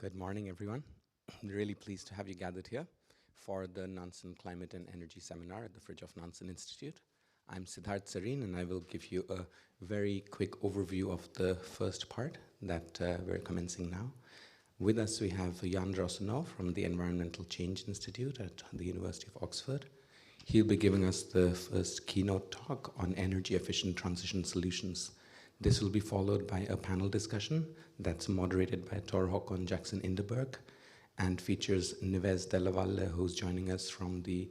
Good morning, everyone. I'm really pleased to have you gathered here for the Nansen Climate and Energy Seminar at the Fridtjof Nansen Institute. I'm Siddharth Sareen, and I will give you a very quick overview of the first part that we're commencing now. With us, we have Jan Rosenow from the Environmental Change Institute at the University of Oxford. He'll be giving us the first keynote talk on energy-efficient transition solutions. This will be followed by a panel discussion that's moderated by Håkon Jackson Inderberg and features Nives DellaValle, who's joining us from the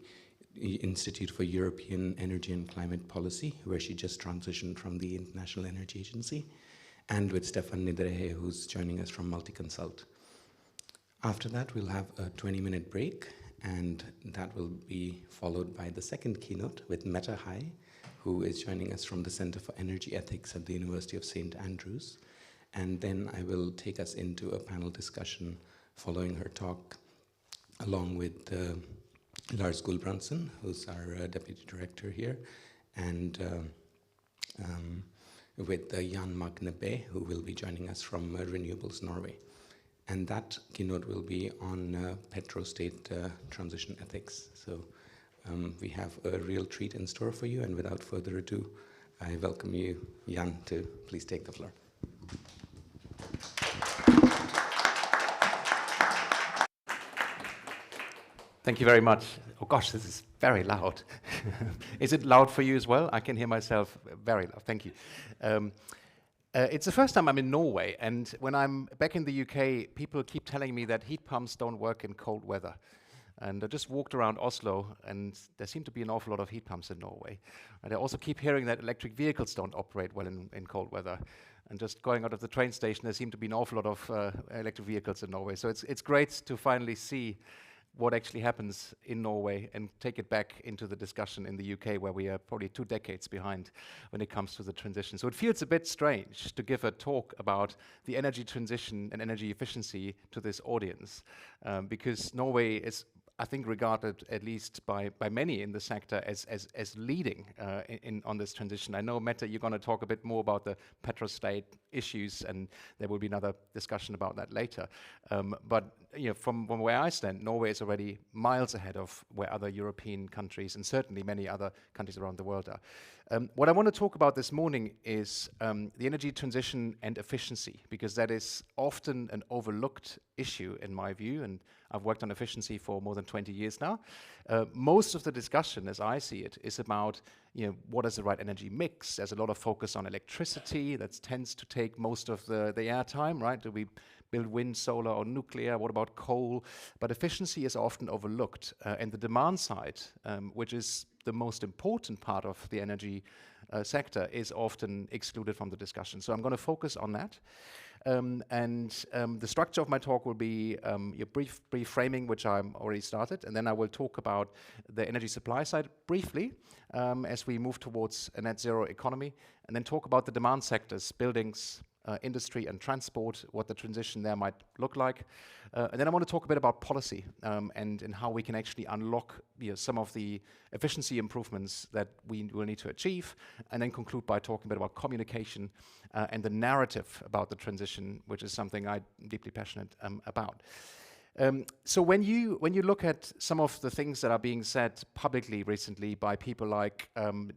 Institute for European Energy and Climate Policy, where she just transitioned from the International Energy Agency, and with Stephan Niderehe, who's joining us from Multiconsult. After that, we'll have a 20-minute break, and that will be followed by the second keynote with Mette, who is joining us from the Center for Energy Ethics at the University of St. Andrews. And then I will take us into a panel discussion following her talk, along with Lars Gulbrandsen, who's our Deputy Director here, and with Jan Magne, who will be joining us from Renewables Norway. And that keynote will be on Petrostate transition ethics. So we have a real treat in store for you, and without further ado, I welcome you, Jan, to please take the floor. Thank you very much. Oh gosh, this is very loud. Is it loud for you as well? I can hear myself very loud. Thank you. It's the first time I'm in Norway, and when I'm back in the UK, people keep telling me that heat pumps don't work in cold weather. And I just walked around Oslo, and there seem to be an awful lot of heat pumps in Norway. And I also keep hearing that electric vehicles don't operate well in cold weather. And just going out of the train station, there seem to be an awful lot of electric vehicles in Norway. So it's great to finally see what actually happens in Norway and take it back into the discussion in the UK, where we are probably 2 decades behind when it comes to the transition. So it feels a bit strange to give a talk about the energy transition and energy efficiency to this audience, because Norway is, I think, regarded, at least by many in the sector, as leading on this transition. I know, Mette, you're going to talk a bit more about the Petrostate issues, and there will be another discussion about that later. But from where I stand, Norway is already miles ahead of where other European countries, and certainly many other countries around the world are. What I want to talk about this morning is the energy transition and efficiency, because that is often an overlooked issue in my view, and I've worked on efficiency for more than 20 years now. Most of the discussion, as I see it, is about what is the right energy mix. There's a lot of focus on electricity. That tends to take most of the airtime, right? Do we build wind, solar, or nuclear? What about coal? But efficiency is often overlooked. And the demand side, which is the most important part of the energy sector, is often excluded from the discussion. So I'm going to focus on that. The structure of my talk will be a brief framing, which I'm already started, and then I will talk about the energy supply side briefly as we move towards a net zero economy, and then talk about the demand sectors, buildings, industry and transport, what the transition there might look like. And then I want to talk a bit about policy and how we can actually unlock some of the efficiency improvements that we will need to achieve, and then conclude by talking a bit about communication and the narrative about the transition, which is something I'm deeply passionate about. So when you look at some of the things that are being said publicly recently by people like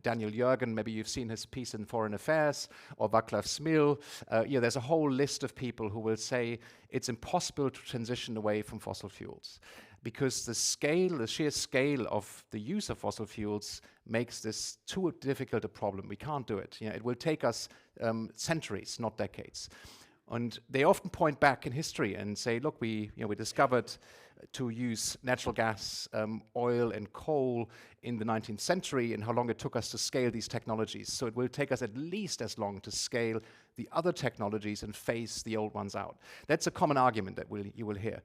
Daniel Jürgen, maybe you've seen his piece in Foreign Affairs, or Václav Smil, there's a whole list of people who will say it's impossible to transition away from fossil fuels, because the sheer scale of the use of fossil fuels makes this too difficult a problem. We can't do it. It will take us centuries, not decades. And they often point back in history and say, look, we discovered to use natural gas, oil and coal in the 19th century, and how long it took us to scale these technologies. So it will take us at least as long to scale the other technologies and phase the old ones out. That's a common argument that you will hear.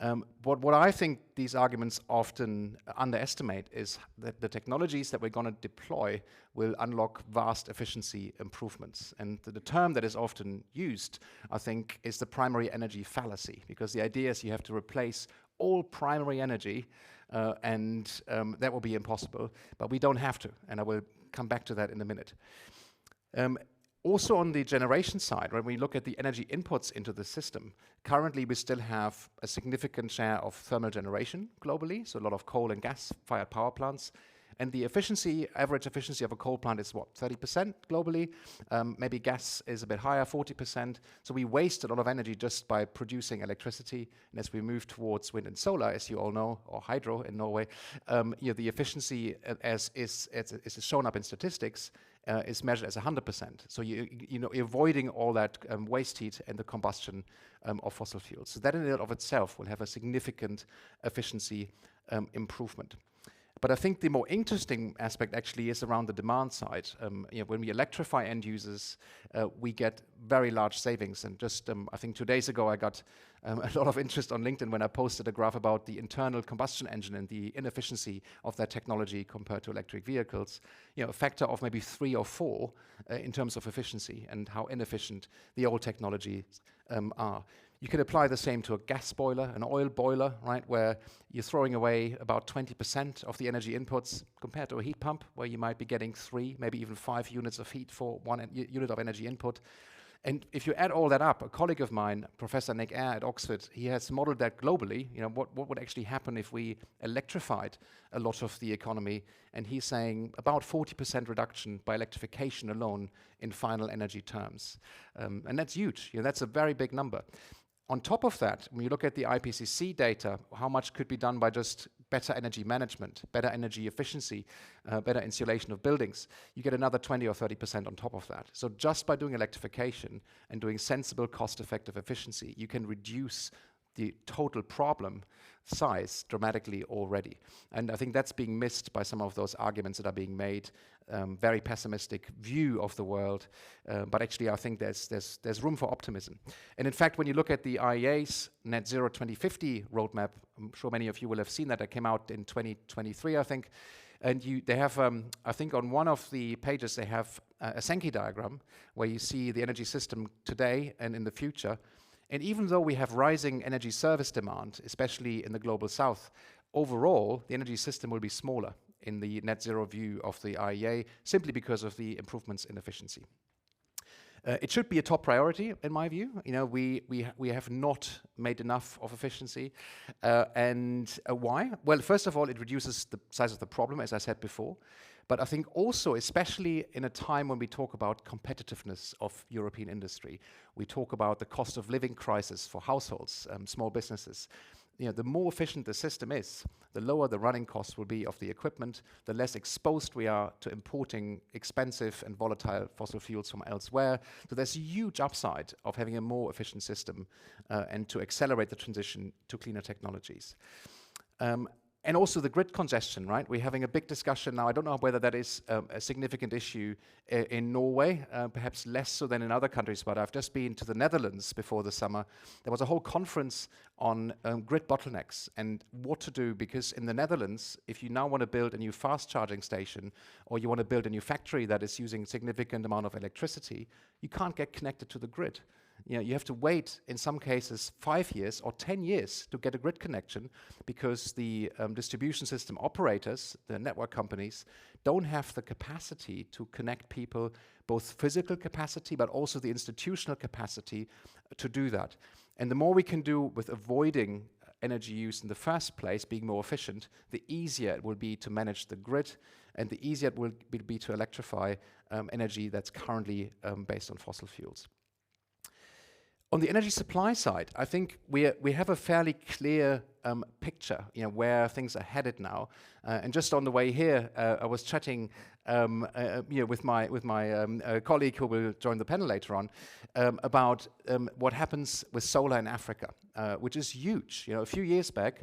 But what I think these arguments often underestimate is that the technologies that we're going to deploy will unlock vast efficiency improvements. And the term that is often used, I think, is the primary energy fallacy, because the idea is you have to replace all primary energy, and that will be impossible. But we don't have to, and I will come back to that in a minute. Also on the generation side, when we look at the energy inputs into the system, currently we still have a significant share of thermal generation globally, so a lot of coal and gas-fired power plants. And the efficiency, average efficiency of a coal plant is what, 30% globally? Maybe gas is a bit higher, 40%. So we waste a lot of energy just by producing electricity. And as we move towards wind and solar, as you all know, or hydro in Norway, the efficiency, as is shown up in statistics, is measured as 100%. So you're avoiding all that waste heat and the combustion of fossil fuels. So that in and of itself will have a significant efficiency improvement. But I think the more interesting aspect actually is around the demand side. When we electrify end users, we get very large savings. And just, I think 2 days ago, I got a lot of interest on LinkedIn when I posted a graph about the internal combustion engine and the inefficiency of that technology compared to electric vehicles. A factor of maybe 3 or 4 in terms of efficiency and how inefficient the old technologies are. You can apply the same to a gas boiler, an oil boiler, right, where you're throwing away about 20% of the energy inputs compared to a heat pump, where you might be getting 3, maybe even 5 units of heat for 1 unit of energy input. And if you add all that up, a colleague of mine, Professor Nick Eyre at Oxford, he has modeled that globally, what would actually happen if we electrified a lot of the economy. And he's saying about 40% reduction by electrification alone in final energy terms. And that's huge. That's a very big number. On top of that, when you look at the IPCC data, how much could be done by just better energy management, better energy efficiency, better insulation of buildings, you get another 20 or 30% on top of that. So just by doing electrification and doing sensible, cost-effective efficiency, you can reduce the total problem size dramatically already. And I think that's being missed by some of those arguments that are being made. Very pessimistic view of the world, but actually I think there's room for optimism. And in fact, when you look at the IEA's Net Zero 2050 roadmap, I'm sure many of you will have seen that came out in 2023, I think. And they have, I think on one of the pages, they have a Sankey diagram where you see the energy system today and in the future. And even though we have rising energy service demand, especially in the global south, overall, the energy system will be smaller in the net zero view of the IEA, simply because of the improvements in efficiency. It should be a top priority, in my view. We have not made enough of efficiency. And why? Well, first of all, it reduces the size of the problem, as I said before. But I think also, especially in a time when we talk about competitiveness of European industry, we talk about the cost of living crisis for households, small businesses. The more efficient the system is, the lower the running costs will be of the equipment, the less exposed we are to importing expensive and volatile fossil fuels from elsewhere. So there's a huge upside of having a more efficient system and to accelerate the transition to cleaner technologies. And also the grid congestion, right? We're having a big discussion now. I don't know whether that is a significant issue in Norway, perhaps less so than in other countries, but I've just been to the Netherlands before the summer. There was a whole conference on grid bottlenecks and what to do, because in the Netherlands, if you now want to build a new fast charging station, or you want to build a new factory that is using a significant amount of electricity, you can't get connected to the grid. You have to wait, in some cases, 5 years or 10 years to get a grid connection, because the distribution system operators, the network companies, don't have the capacity to connect people, both physical capacity, but also the institutional capacity to do that. And the more we can do with avoiding energy use in the first place, being more efficient, the easier it will be to manage the grid, and the easier it will be to electrify energy that's currently based on fossil fuels. On the energy supply side, I think we have a fairly clear picture, where things are headed now. And just on the way here, I was chatting, with my colleague who will join the panel later on, about what happens with solar in Africa, which is huge. A few years back,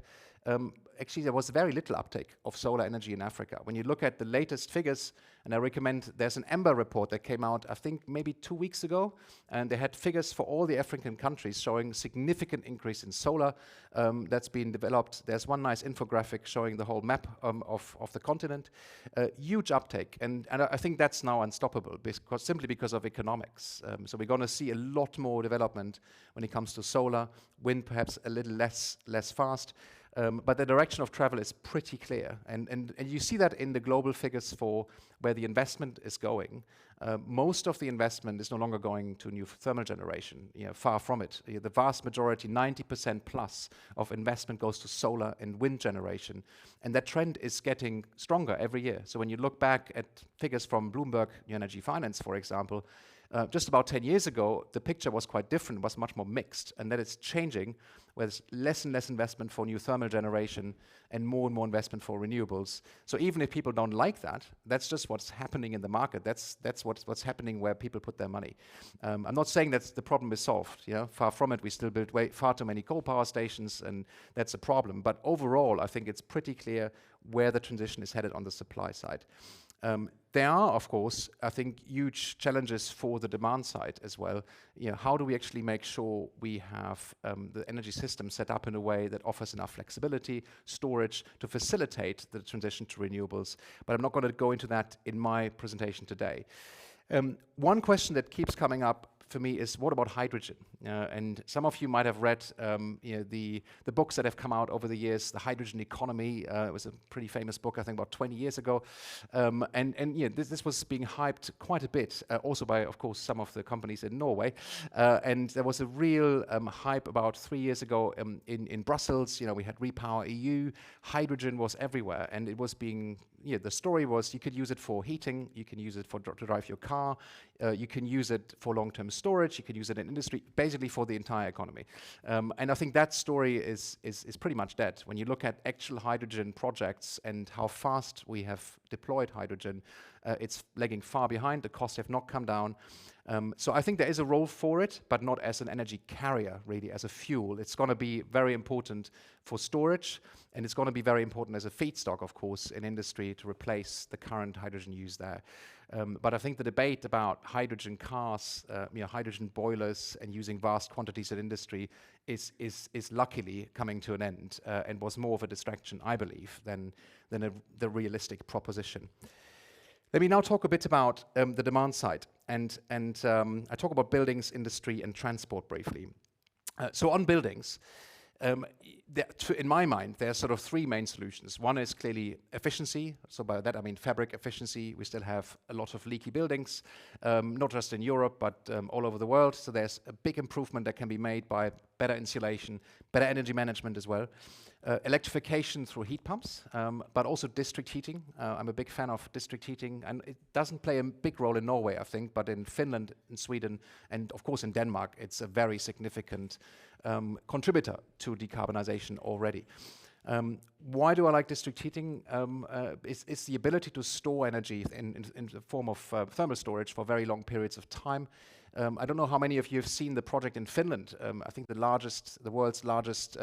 actually there was very little uptake of solar energy in Africa. When you look at the latest figures, and I recommend, there's an Ember report that came out, I think maybe 2 weeks ago, and they had figures for all the African countries showing significant increase in solar that's been developed. There's one nice infographic showing the whole map of the continent. Huge uptake, and I think that's now unstoppable, simply because of economics. So we're going to see a lot more development when it comes to solar, wind perhaps a little less fast. But the direction of travel is pretty clear. And you see that in the global figures for where the investment is going. Most of the investment is no longer going to new thermal generation, far from it. The vast majority, 90% plus of investment goes to solar and wind generation. And that trend is getting stronger every year. So when you look back at figures from Bloomberg New Energy Finance, for example, just about 10 years ago, the picture was quite different, it was much more mixed, and that it's changing, where there's less and less investment for new thermal generation and more investment for renewables. So even if people don't like that, that's just what's happening in the market. That's what's happening where people put their money. I'm not saying that the problem is solved. Far from it. We still build far too many coal power stations, and that's a problem. But overall, I think it's pretty clear where the transition is headed on the supply side. There are, of course, I think, huge challenges for the demand side as well. How do we actually make sure we have the energy system set up in a way that offers enough flexibility, storage, to facilitate the transition to renewables? But I'm not going to go into that in my presentation today. One question that keeps coming up for me is, what about hydrogen? And some of you might have read the books that have come out over the years, The Hydrogen Economy. It was a pretty famous book, I think, about 20 years ago. This was being hyped quite a bit, also by, of course, some of the companies in Norway. And there was a real hype about 3 years ago in Brussels. We had Repower EU. Hydrogen was everywhere, and it was being, the story was you could use it for heating, you can use it to drive your car, you can use it for long-term storage, you can use it in industry, basically for the entire economy. And I think that story is pretty much dead. When you look at actual hydrogen projects and how fast we have deployed hydrogen, it's lagging far behind. The costs have not come down. So I think there is a role for it, but not as an energy carrier, really, as a fuel. It's going to be very important for storage, and it's going to be very important as a feedstock, of course, in industry to replace the current hydrogen used there. But I think the debate about hydrogen cars, hydrogen boilers, and using vast quantities in industry is luckily coming to an end, and was more of a distraction, I believe, than the realistic proposition. Let me now talk a bit about the demand side, and I talk about buildings, industry, and transport briefly. So on buildings, in my mind, there are sort of three main solutions. One is clearly efficiency. So by that I mean fabric efficiency. We still have a lot of leaky buildings, not just in Europe, but all over the world. So there's a big improvement that can be made by better insulation, better energy management as well. Electrification through heat pumps, but also district heating. I'm a big fan of district heating, and it doesn't play a big role in Norway, I think, but in Finland, in Sweden, and of course in Denmark, it's a very significant contributor to decarbonization already. Why do I like district heating? It's the ability to store energy in the form of thermal storage for very long periods of time. I don't know how many of you have seen the project in Finland. I think the world's largest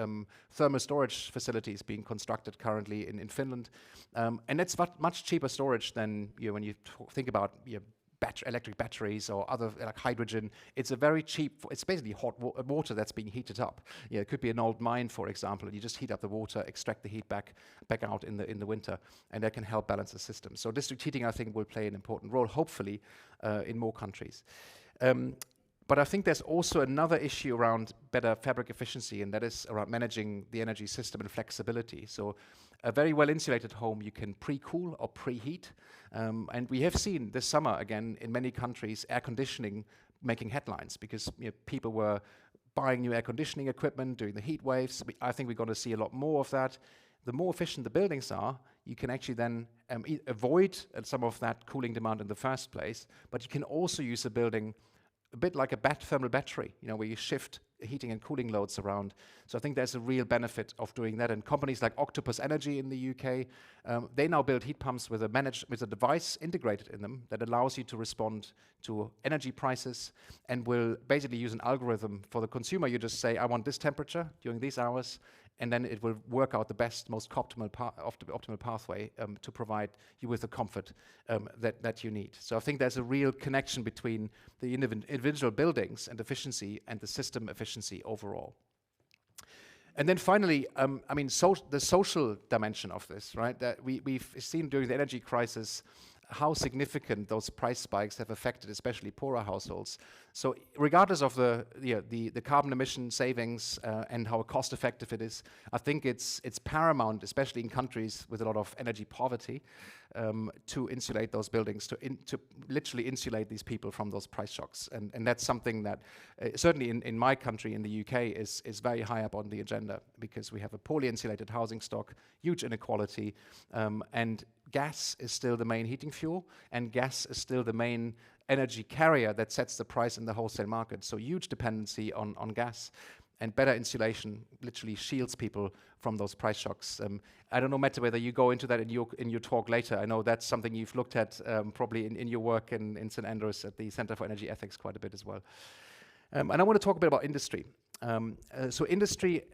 thermal storage facility is being constructed currently in Finland. And it's much cheaper storage than when you think about electric batteries or other, like hydrogen. It's a very cheap, it's basically hot water that's being heated up. It could be an old mine, for example, and you just heat up the water, extract the heat back out in the winter, and that can help balance the system. So district heating, I think, will play an important role, hopefully, in more countries. But I think there's also another issue around better fabric efficiency, and that is around managing the energy system and flexibility. So a very well-insulated home, you can pre-cool or preheat. And we have seen this summer, again, in many countries, air conditioning making headlines because people were buying new air conditioning equipment, doing the heat waves. I think we're going to see a lot more of that. The more efficient the buildings are, you can actually then avoid some of that cooling demand in the first place, but you can also use a building a bit like a thermal battery, where you shift heating and cooling loads around. So I think there's a real benefit of doing that. And companies like Octopus Energy in the UK, they now build heat pumps with a device integrated in them that allows you to respond to energy prices and will basically use an algorithm for the consumer. You just say, I want this temperature during these hours, and then it will work out the best, most optimal pathway to provide you with the comfort that you need. So I think there's a real connection between the individual buildings and efficiency and the system efficiency overall. And then finally, the social dimension of this, right? That we've seen during the energy crisis, how significant those price spikes have affected especially poorer households. So regardless of the carbon emission savings and how cost effective it is, I think it's paramount, especially in countries with a lot of energy poverty, to insulate those buildings, to literally insulate these people from those price shocks. And that's something that certainly in my country, in the UK, is very high up on the agenda, because we have a poorly insulated housing stock, huge inequality, and gas is still the main heating fuel, and gas is still the main energy carrier that sets the price in the wholesale market. So huge dependency on gas, and better insulation literally shields people from those price shocks. I don't know, Mette, whether you go into that in your talk later. I know that's something you've looked at probably in your work in St. Andrews at the Center for Energy Ethics quite a bit as well. And I want to talk a bit about industry. So industry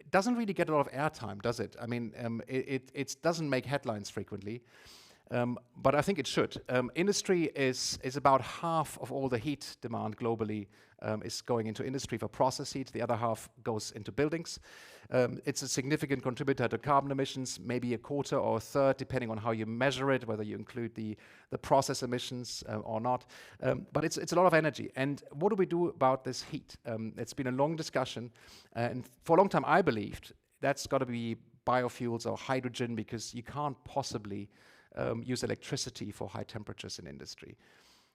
doesn't really get a lot of airtime, does it? I mean, it doesn't make headlines frequently, but I think it should. Industry is about half of all the heat demand globally is going into industry for process heat. The other half goes into buildings. It's a significant contributor to carbon emissions, maybe a quarter or a third, depending on how you measure it, whether you include the process emissions or not. But it's a lot of energy. And what do we do about this heat? It's been a long discussion. And for a long time, I believed that's got to be biofuels or hydrogen, because you can't possibly use electricity for high temperatures in industry.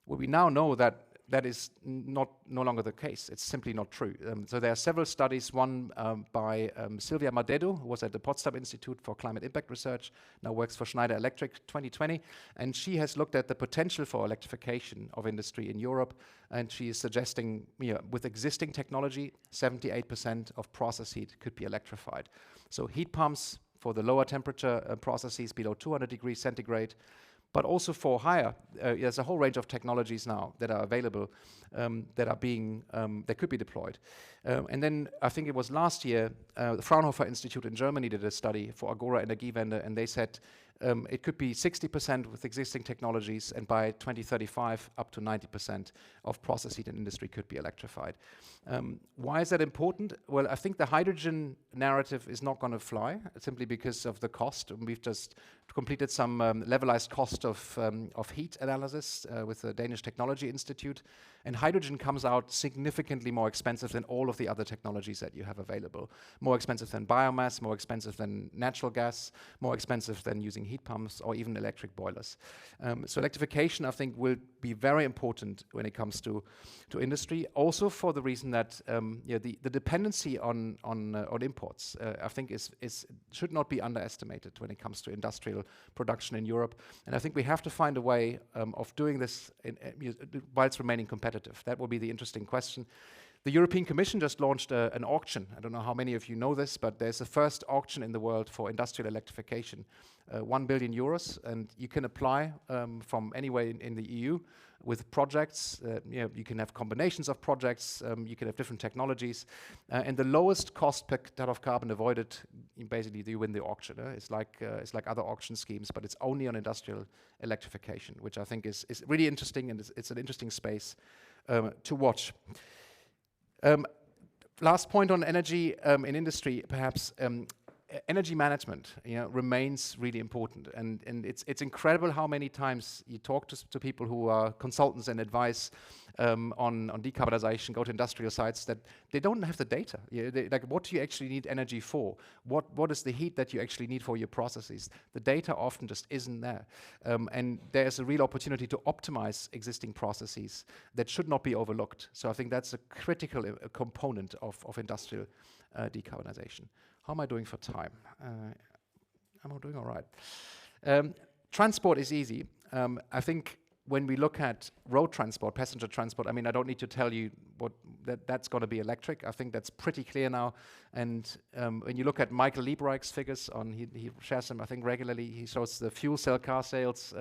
Well, we now know that that is no longer the case. It's simply not true. So there are several studies, one by Silvia Madedo, who was at the Potsdam Institute for Climate Impact Research, now works for Schneider Electric 2020, and she has looked at the potential for electrification of industry in Europe, and she is suggesting, with existing technology, 78% of process heat could be electrified. So heat pumps for the lower temperature processes below 200 degrees centigrade, but also for higher. There's a whole range of technologies now that are available that could be deployed. And then I think it was last year, the Fraunhofer Institute in Germany did a study for Agora Energiewende, and they said it could be 60% with existing technologies, and by 2035, up to 90% of process heat in industry could be electrified. Why is that important? Well, I think the hydrogen narrative is not going to fly, simply because of the cost. We've just completed some levelized cost of heat analysis with the Danish Technology Institute, and hydrogen comes out significantly more expensive than all of the other technologies that you have available. More expensive than biomass, more expensive than natural gas, more expensive than using heat pumps or even electric boilers. So electrification, I think, will be very important when it comes to industry. Also for the reason that the dependency on imports, I think, should not be underestimated when it comes to industrial production in Europe. And I think we have to find a way of doing this whilst remaining competitive. That will be the interesting question. The European Commission just launched an auction. I don't know how many of you know this, but there's the first auction in the world for industrial electrification, 1 billion euros, and you can apply from anywhere in the EU with projects. You can have combinations of projects, you can have different technologies, and the lowest cost per ton of carbon avoided, basically you win the auction. It's like other auction schemes, but it's only on industrial electrification, which I think is really interesting, and it's an interesting space to watch. Last point on energy in industry, perhaps. Energy management, remains really important, and it's incredible how many times you talk to people who are consultants and advise on decarbonization, go to industrial sites, that they don't have the data. Like, what do you actually need energy for? What is the heat that you actually need for your processes? The data often just isn't there, and there's a real opportunity to optimize existing processes that should not be overlooked. So I think that's a critical component of industrial decarbonization. How am I doing for time? I'm doing all right. Transport is easy. I think when we look at road transport, passenger transport, I mean, I don't need to tell you that's going to be electric. I think that's pretty clear now. And when you look at Michael Liebreich's figures, he shares them, I think, regularly. He shows the fuel cell car sales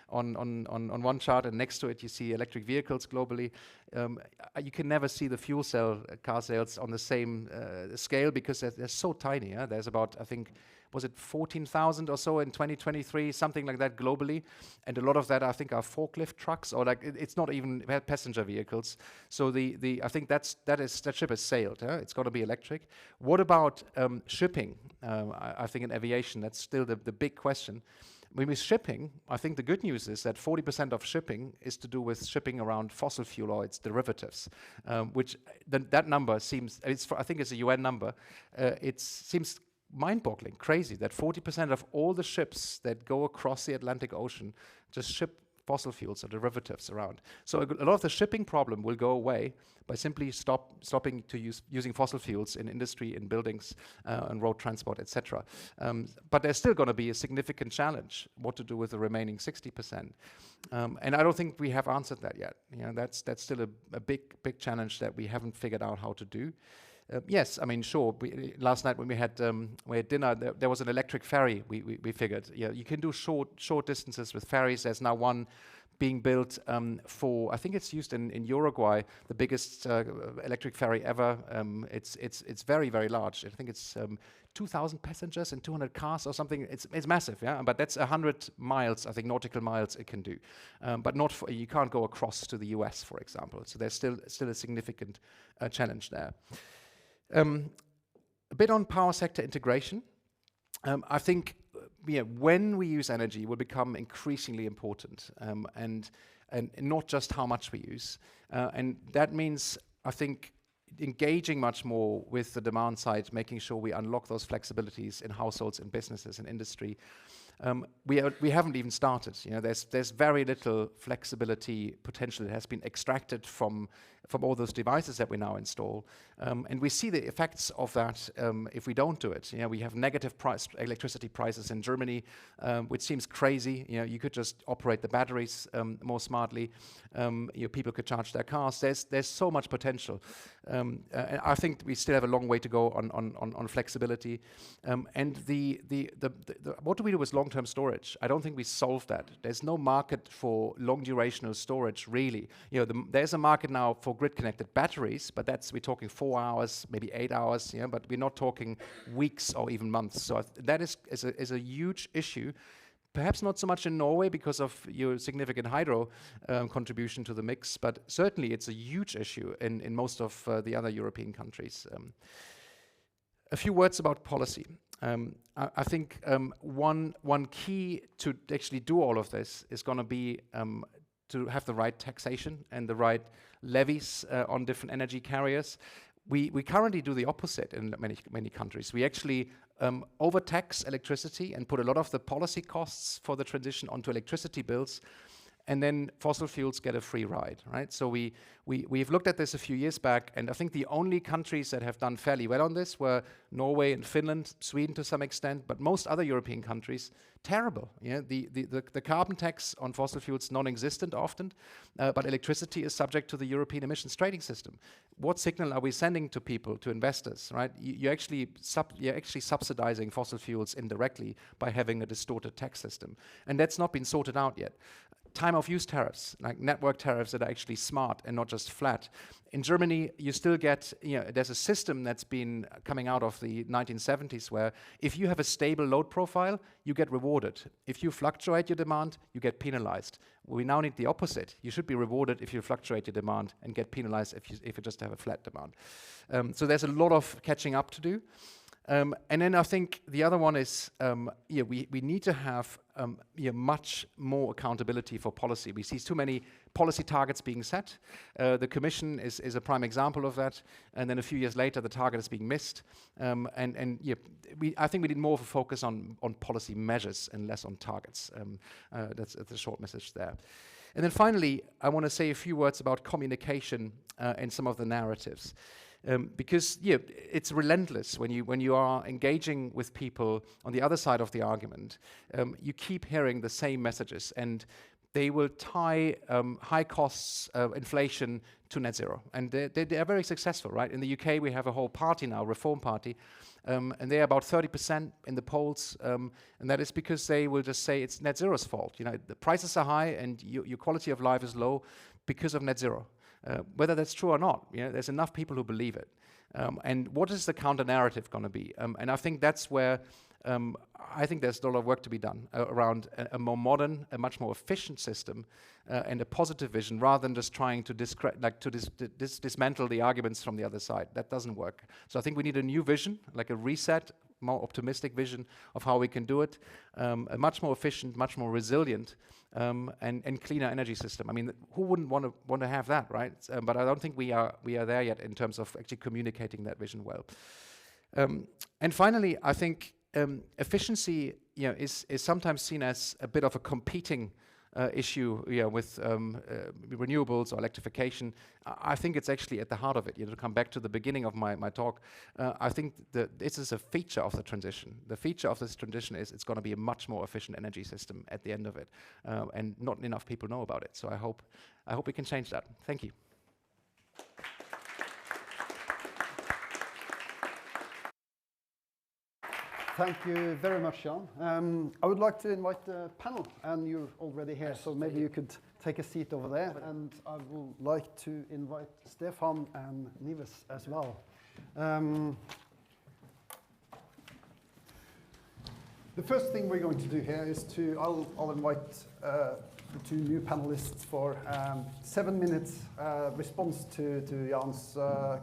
on one chart, and next to it you see electric vehicles globally. You can never see the fuel cell car sales on the same scale, because they're so tiny. There's about, I think, was it 14,000 or so in 2023, something like that globally, and a lot of that, I think, are forklift trucks, or it's not even passenger vehicles. So I think that ship has sailed. It's going to be electric. What about shipping? I think in aviation, that's still the big question. when we're shipping, I think the good news is that 40% of shipping is to do with shipping around fossil fuel or its derivatives, which that number seems, I think it's a UN number, it seems mind-boggling, crazy, that 40% of all the ships that go across the Atlantic Ocean just ship fossil fuels or derivatives around. So a lot of the shipping problem will go away by simply stopping to using fossil fuels in industry, in buildings, and road transport, etc. But there's still going to be a significant challenge, what to do with the remaining 60%. And I don't think we have answered that yet. That's still a big challenge that we haven't figured out how to do. Yes, I mean, sure. Last night when we had dinner, there was an electric ferry. We figured, you can do short distances with ferries. There's now one being built for, I think it's used in Uruguay, the biggest electric ferry ever. It's very, very large. I think it's 2,000 passengers and 200 cars or something. It's massive, yeah. But that's 100 miles, I think, nautical miles it can do. But not you can't go across to the US, for example. So there's still a significant challenge there. A bit on power sector integration. I think when we use energy, it will become increasingly important, and not just how much we use. And that means, I think, engaging much more with the demand side, making sure we unlock those flexibilities in households, in businesses, in industry. We haven't even started. There's very little flexibility potential that has been extracted from all those devices that we now install, and we see the effects of that if we don't do it. We have negative electricity prices in Germany, which seems crazy. You could just operate the batteries more smartly. People could charge their cars. There's so much potential. And I think we still have a long way to go on flexibility. And what do we do with long-term storage? I don't think we solved that. There's no market for long-durational storage, really. There's a market now for grid-connected batteries, but we're talking 4 hours, maybe 8 hours. But we're not talking weeks or even months. So that is a huge issue. Perhaps not so much in Norway because of your significant hydro contribution to the mix, but certainly it's a huge issue in most of the other European countries. A few words about policy. I think one key to actually do all of this is going to be to have the right taxation and the right levies on different energy carriers. We currently do the opposite in many countries. We actually overtax electricity and put a lot of the policy costs for the transition onto electricity bills, and then fossil fuels get a free ride, right? So we've looked at this a few years back, and I think the only countries that have done fairly well on this were Norway and Finland, Sweden to some extent, but most other European countries, terrible. The carbon tax on fossil fuels non-existent often, but electricity is subject to the European emissions trading system. What signal are we sending to people, to investors, right? You're actually subsidizing fossil fuels indirectly by having a distorted tax system, and that's not been sorted out yet. Time of use tariffs, like network tariffs that are actually smart and not just flat. In Germany, you still get, there's a system that's been coming out of the 1970s where if you have a stable load profile, you get rewarded. If you fluctuate your demand, you get penalized. We now need the opposite. You should be rewarded if you fluctuate your demand and get penalized if you just have a flat demand. So there's a lot of catching up to do. And then I think the other one is, we need to have much more accountability for policy. We see too many policy targets being set. The Commission is a prime example of that. And then a few years later, the target is being missed. I think we need more of a focus on policy measures and less on targets. That's a short message there. And then finally, I want to say a few words about communication and some of the narratives. Because it's relentless when you are engaging with people on the other side of the argument. You keep hearing the same messages, and they will tie high costs, inflation to net zero, and they are very successful, right? In the UK, we have a whole party now, Reform Party, and they're about 30% in the polls, and that is because they will just say it's net zero's fault. The prices are high and your quality of life is low because of net zero. Whether that's true or not, there's enough people who believe it. And what is the counter-narrative going to be? And I think that's where I think there's a lot of work to be done around a more modern, a much more efficient system and a positive vision, rather than just trying to dismantle the arguments from the other side. That doesn't work. So I think we need a new vision, like a reset more optimistic vision of how we can do it, a much more efficient, much more resilient, and cleaner energy system. I mean, who wouldn't want to have that, right? But I don't think we are there yet in terms of actually communicating that vision well. And finally, I think efficiency, is sometimes seen as a bit of a competing issue, with renewables or electrification. I think it's actually at the heart of it. To come back to the beginning of my talk, I think that this is a feature of the transition. The feature of this transition is it's going to be a much more efficient energy system at the end of it, and not enough people know about it. So I hope we can change that. Thank you. Thank you very much, Jan. I would like to invite the panel, and you're already here, so maybe you could take a seat over there. And I would like to invite Stephan and Nives as well. The first thing we're going to do here is I'll invite the two new panelists for 7 minutes response to Jan's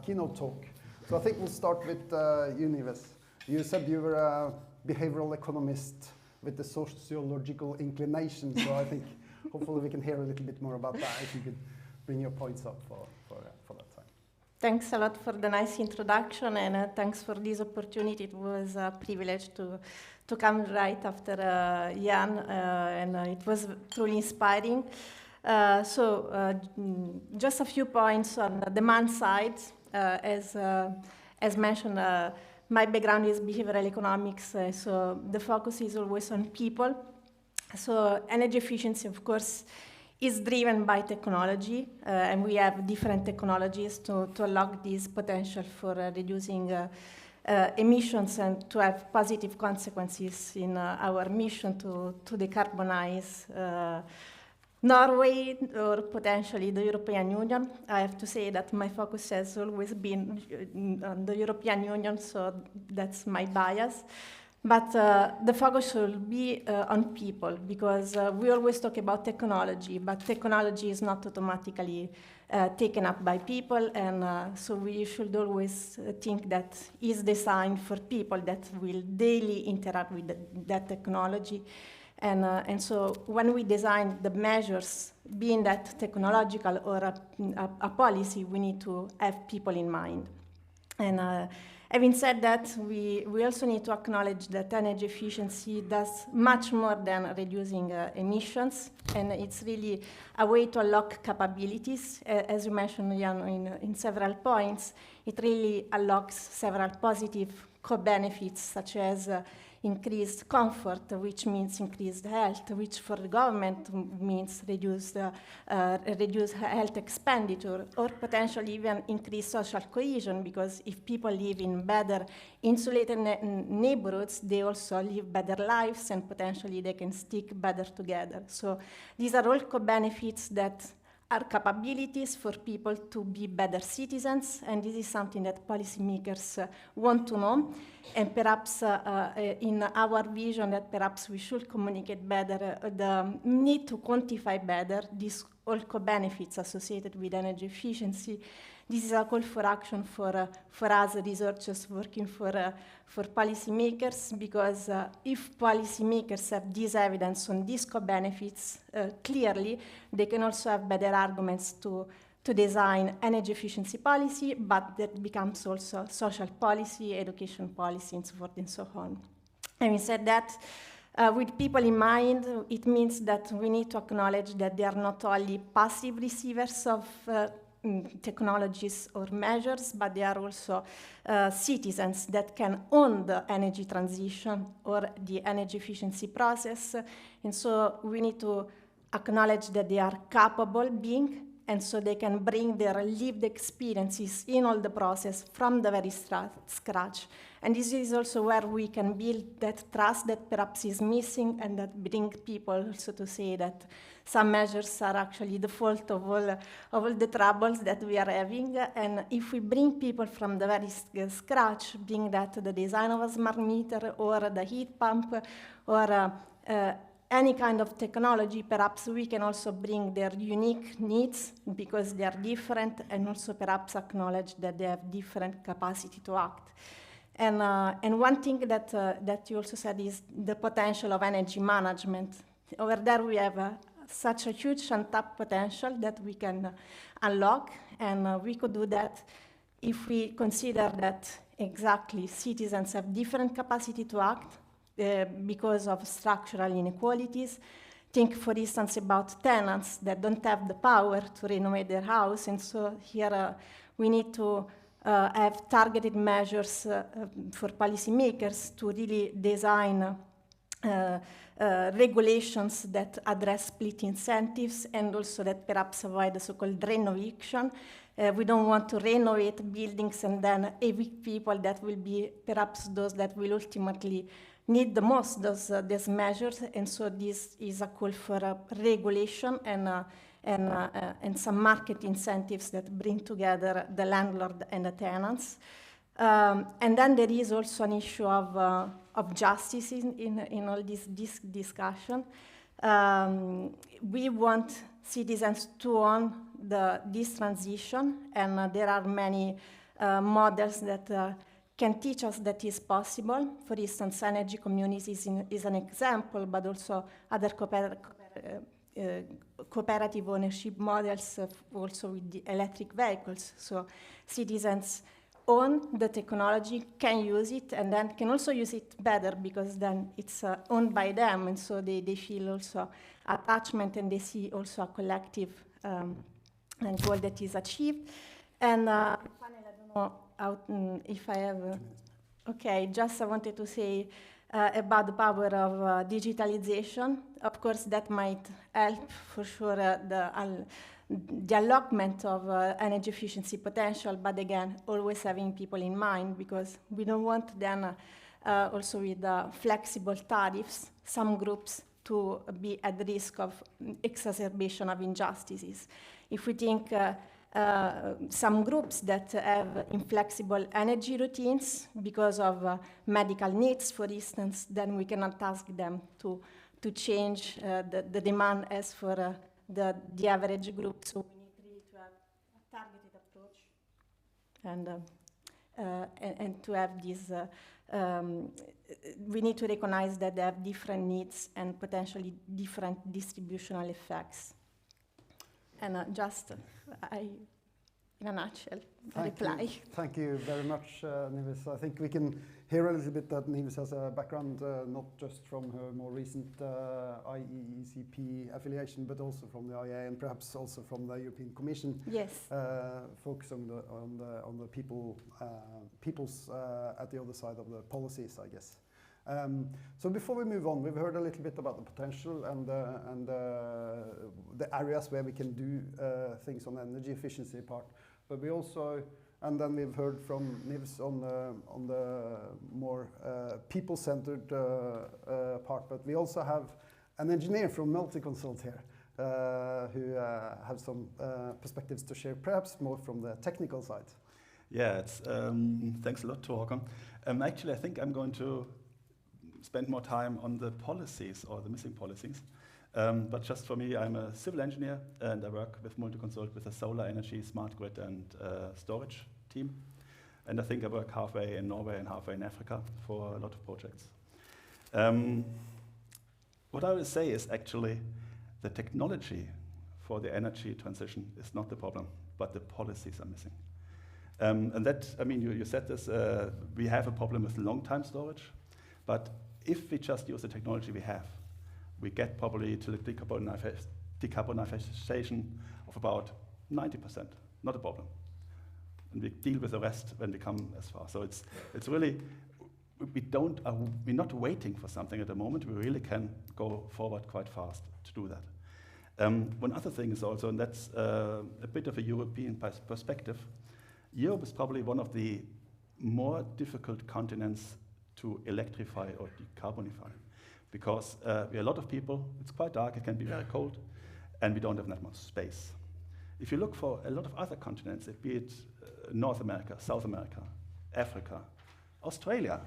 keynote talk. So I think we'll start with you, Nives. You said you were a behavioral economist with the sociological inclination, so I think hopefully we can hear a little bit more about that if you could bring your points up for that time. Thanks a lot for the nice introduction, and thanks for this opportunity. It was a privilege to come right after Jan, and it was truly inspiring. Just a few points on the demand side. As mentioned, my background is behavioral economics, so the focus is always on people. So energy efficiency, of course, is driven by technology, and we have different technologies to unlock this potential for reducing emissions and to have positive consequences in our mission to decarbonize Norway or potentially the European Union. I have to say that my focus has always been on the European Union, so that's my bias. But the focus should be on people, because we always talk about technology, but technology is not automatically taken up by people, and so we should always think that it's designed for people that will daily interact with that technology. And so when we design the measures, being that technological or a policy, we need to have people in mind. And having said that, we also need to acknowledge that energy efficiency does much more than reducing emissions, and it's really a way to unlock capabilities. As you mentioned, Jan, in several points, it really unlocks several positive co-benefits, such as increased comfort, which means increased health, which for the government means reduced health expenditure, or potentially even increased social cohesion, because if people live in better insulated neighborhoods, they also live better lives, and potentially they can stick better together. So these are all co-benefits that are capabilities for people to be better citizens, and this is something that policymakers want to know. And perhaps in our vision that perhaps we should communicate better the need to quantify better these all co-benefits associated with energy efficiency. This is a call for action for us researchers working for policymakers, because if policymakers have this evidence on these co-benefits clearly, they can also have better arguments to design energy efficiency policy, but that becomes also social policy, education policy, and so forth and so on. Having said that, with people in mind, it means that we need to acknowledge that they are not only passive receivers of technologies or measures, but they are also citizens that can own the energy transition or the energy efficiency process. And so we need to acknowledge that they are capable being, and so they can bring their lived experiences in all the process from the very scratch. And this is also where we can build that trust that perhaps is missing, and that bring people also to say that some measures are actually the fault of all the troubles that we are having. And if we bring people from the very scratch, being that the design of a smart meter or the heat pump or any kind of technology, perhaps we can also bring their unique needs because they are different, and also perhaps acknowledge that they have different capacity to act. And one thing that you also said is the potential of energy management. Over there we have such a huge untapped potential that we can unlock, and we could do that if we consider that exactly citizens have different capacity to act because of structural inequalities. Think, for instance, about tenants that don't have the power to renovate their house, and so here we need to have targeted measures for policymakers to really design regulations that address split incentives and also that perhaps avoid the so-called renoviction. We don't want to renovate buildings and then evict people that will be perhaps those that will ultimately need the most these measures, and so this is a call for regulation and some market incentives that bring together the landlord and the tenants. And then there is also an issue of justice in all this discussion. We want citizens to own this transition, and there are many models that can teach us that is possible. For instance, energy communities is an example, but also other cooperative ownership models, also with the electric vehicles. So citizens own the technology, can use it, and then can also use it better because then it's owned by them, and so they feel also attachment, and they see also a collective goal that is achieved. And I don't know if I have... Okay, just I wanted to say about the power of digitalization. Of course, that might help for sure the unlockment of energy efficiency potential, but again, always having people in mind, because we don't want then also with flexible tariffs, some groups to be at risk of exacerbation of injustices. If we think some groups that have inflexible energy routines because of medical needs, for instance, then we cannot ask them to change the demand as for the average group. So we need really to have a targeted approach, and to have this. We need to recognize that they have different needs and potentially different distributional effects. And in a nutshell, reply. Thank you very much, Nives. I think we can hear a little bit that Nives has a background not just from her more recent IEECP affiliation, but also from the IEA and perhaps also from the European Commission. Yes. Focus on the people's at the other side of the policies, I guess. So before we move on, we've heard a little bit about the potential and the areas where we can do things on the energy efficiency part. But we also, and then we've heard from Nives on the more people-centered part. But we also have an engineer from Multiconsult here who have some perspectives to share, perhaps more from the technical side. Yeah, thanks a lot to Håkon. Actually, I think I'm going to spend more time on the policies or the missing policies. But just for me, I'm a civil engineer and I work with Multiconsult with a solar energy, smart grid and storage team. And I think I work halfway in Norway and halfway in Africa for a lot of projects. What I will say is actually the technology for the energy transition is not the problem, but the policies are missing. And that, I mean, you said this, we have a problem with long-time storage, but if we just use the technology we have, we get probably to the decarbonization of about 90%, not a problem. And we deal with the rest when we come as far. So it's really, we're not waiting for something at the moment. We really can go forward quite fast to do that. One other thing is also, and that's a bit of a European perspective, Europe is probably one of the more difficult continents to electrify or decarbonify, because we are a lot of people, it's quite dark, it can be very cold, and we don't have that much space. If you look for a lot of other continents, be it North America, South America, Africa, Australia,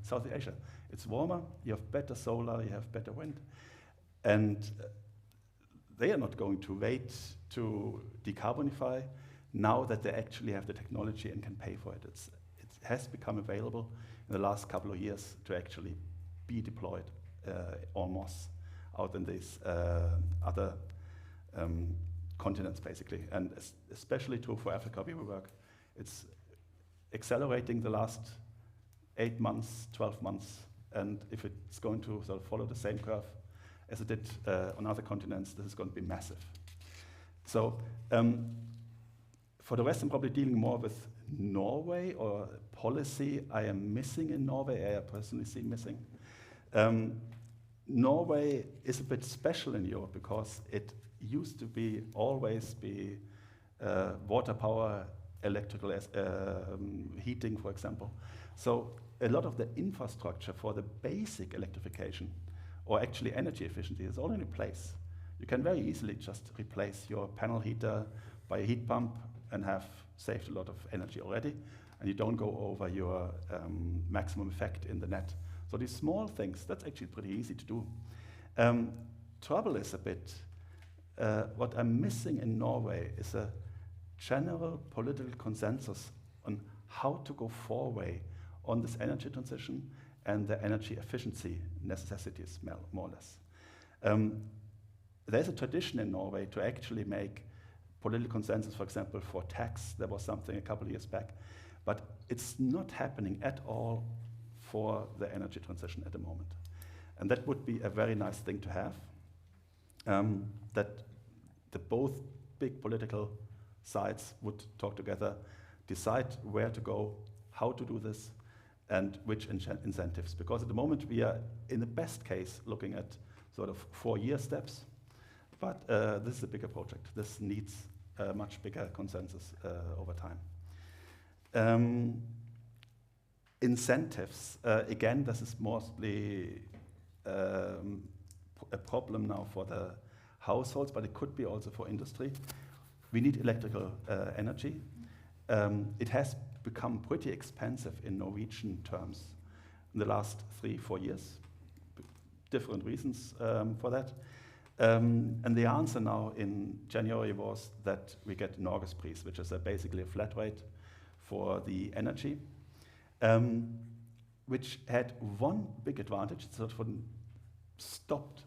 South Asia, it's warmer, you have better solar, you have better wind, and they are not going to wait to decarbonify now that they actually have the technology and can pay for it. It has become available in the last couple of years to actually be deployed almost out in these other continents, basically. And especially true for Africa, where we work. It's accelerating the last 8 months, 12 months, and if it's going to sort of follow the same curve as it did on other continents, this is going to be massive. So for the rest, I'm probably dealing more with Norway or policy I am missing in Norway, I personally see missing. Norway is a bit special in Europe because it used to be always be water power, electrical heating, for example. So a lot of the infrastructure for the basic electrification or actually energy efficiency is all in place. You can very easily just replace your panel heater by a heat pump and have saved a lot of energy already, and you don't go over your maximum effect in the net. So these small things, that's actually pretty easy to do. Trouble is a bit, what I'm missing in Norway is a general political consensus on how to go forward on this energy transition and the energy efficiency necessities, more or less. There's a tradition in Norway to actually make political consensus, for example, for tax. There was something a couple of years back, but it's not happening at all for the energy transition at the moment. And that would be a very nice thing to have, that the both big political sides would talk together, decide where to go, how to do this, and which incentives. Because at the moment we are, in the best case, looking at sort of 4-year steps, but this is a bigger project. This needs a much bigger consensus over time. Incentives, again, this is mostly a problem now for the households, but it could be also for industry. We need electrical energy. It has become pretty expensive in Norwegian terms in the last 3-4 years. Different reasons for that. And the answer now in January was that we get Norgespris, which is basically a flat rate for the energy, which had one big advantage. It sort of stopped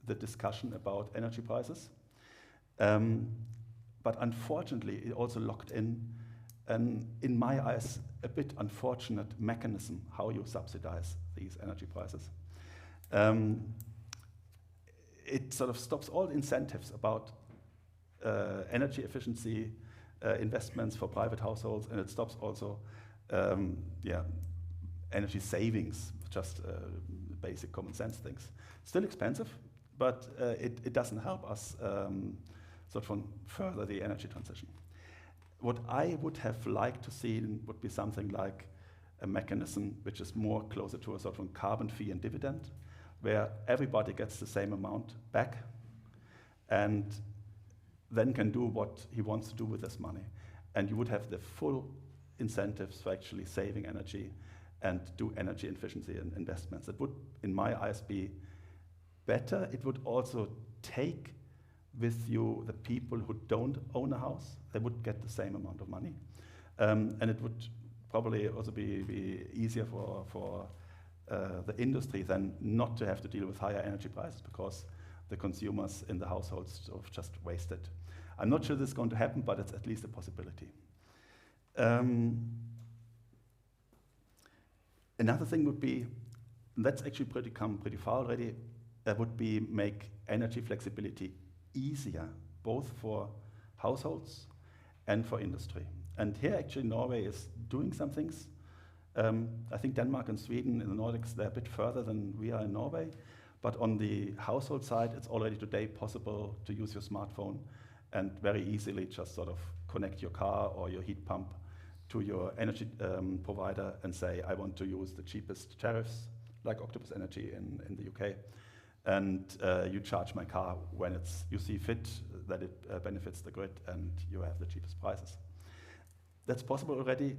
the discussion about energy prices. But unfortunately, it also locked in my eyes, a bit unfortunate mechanism how you subsidize these energy prices. It sort of stops all incentives about energy efficiency investments for private households, and it stops also energy savings, just basic common sense things. Still expensive, but it doesn't help us sort of further the energy transition. What I would have liked to see would be something like a mechanism which is more closer to a sort of carbon fee and dividend, where everybody gets the same amount back and then can do what he wants to do with this money. And you would have the full incentives for actually saving energy and do energy efficiency and investments. It would, in my eyes, be better. It would also take with you the people who don't own a house. They would get the same amount of money. And it would probably also be easier for the industry then not to have to deal with higher energy prices because the consumers in the households sort of just waste it. I'm not sure this is going to happen, but it's at least a possibility. Another thing would be, that's actually come pretty far already, would be make energy flexibility easier, both for households and for industry. And here actually Norway is doing some things. I think Denmark and Sweden in the Nordics, they're a bit further than we are in Norway. But on the household side, it's already today possible to use your smartphone and very easily just sort of connect your car or your heat pump to your energy provider and say, I want to use the cheapest tariffs, like Octopus Energy in the UK. And you charge my car when you see fit that it benefits the grid and you have the cheapest prices. That's possible already.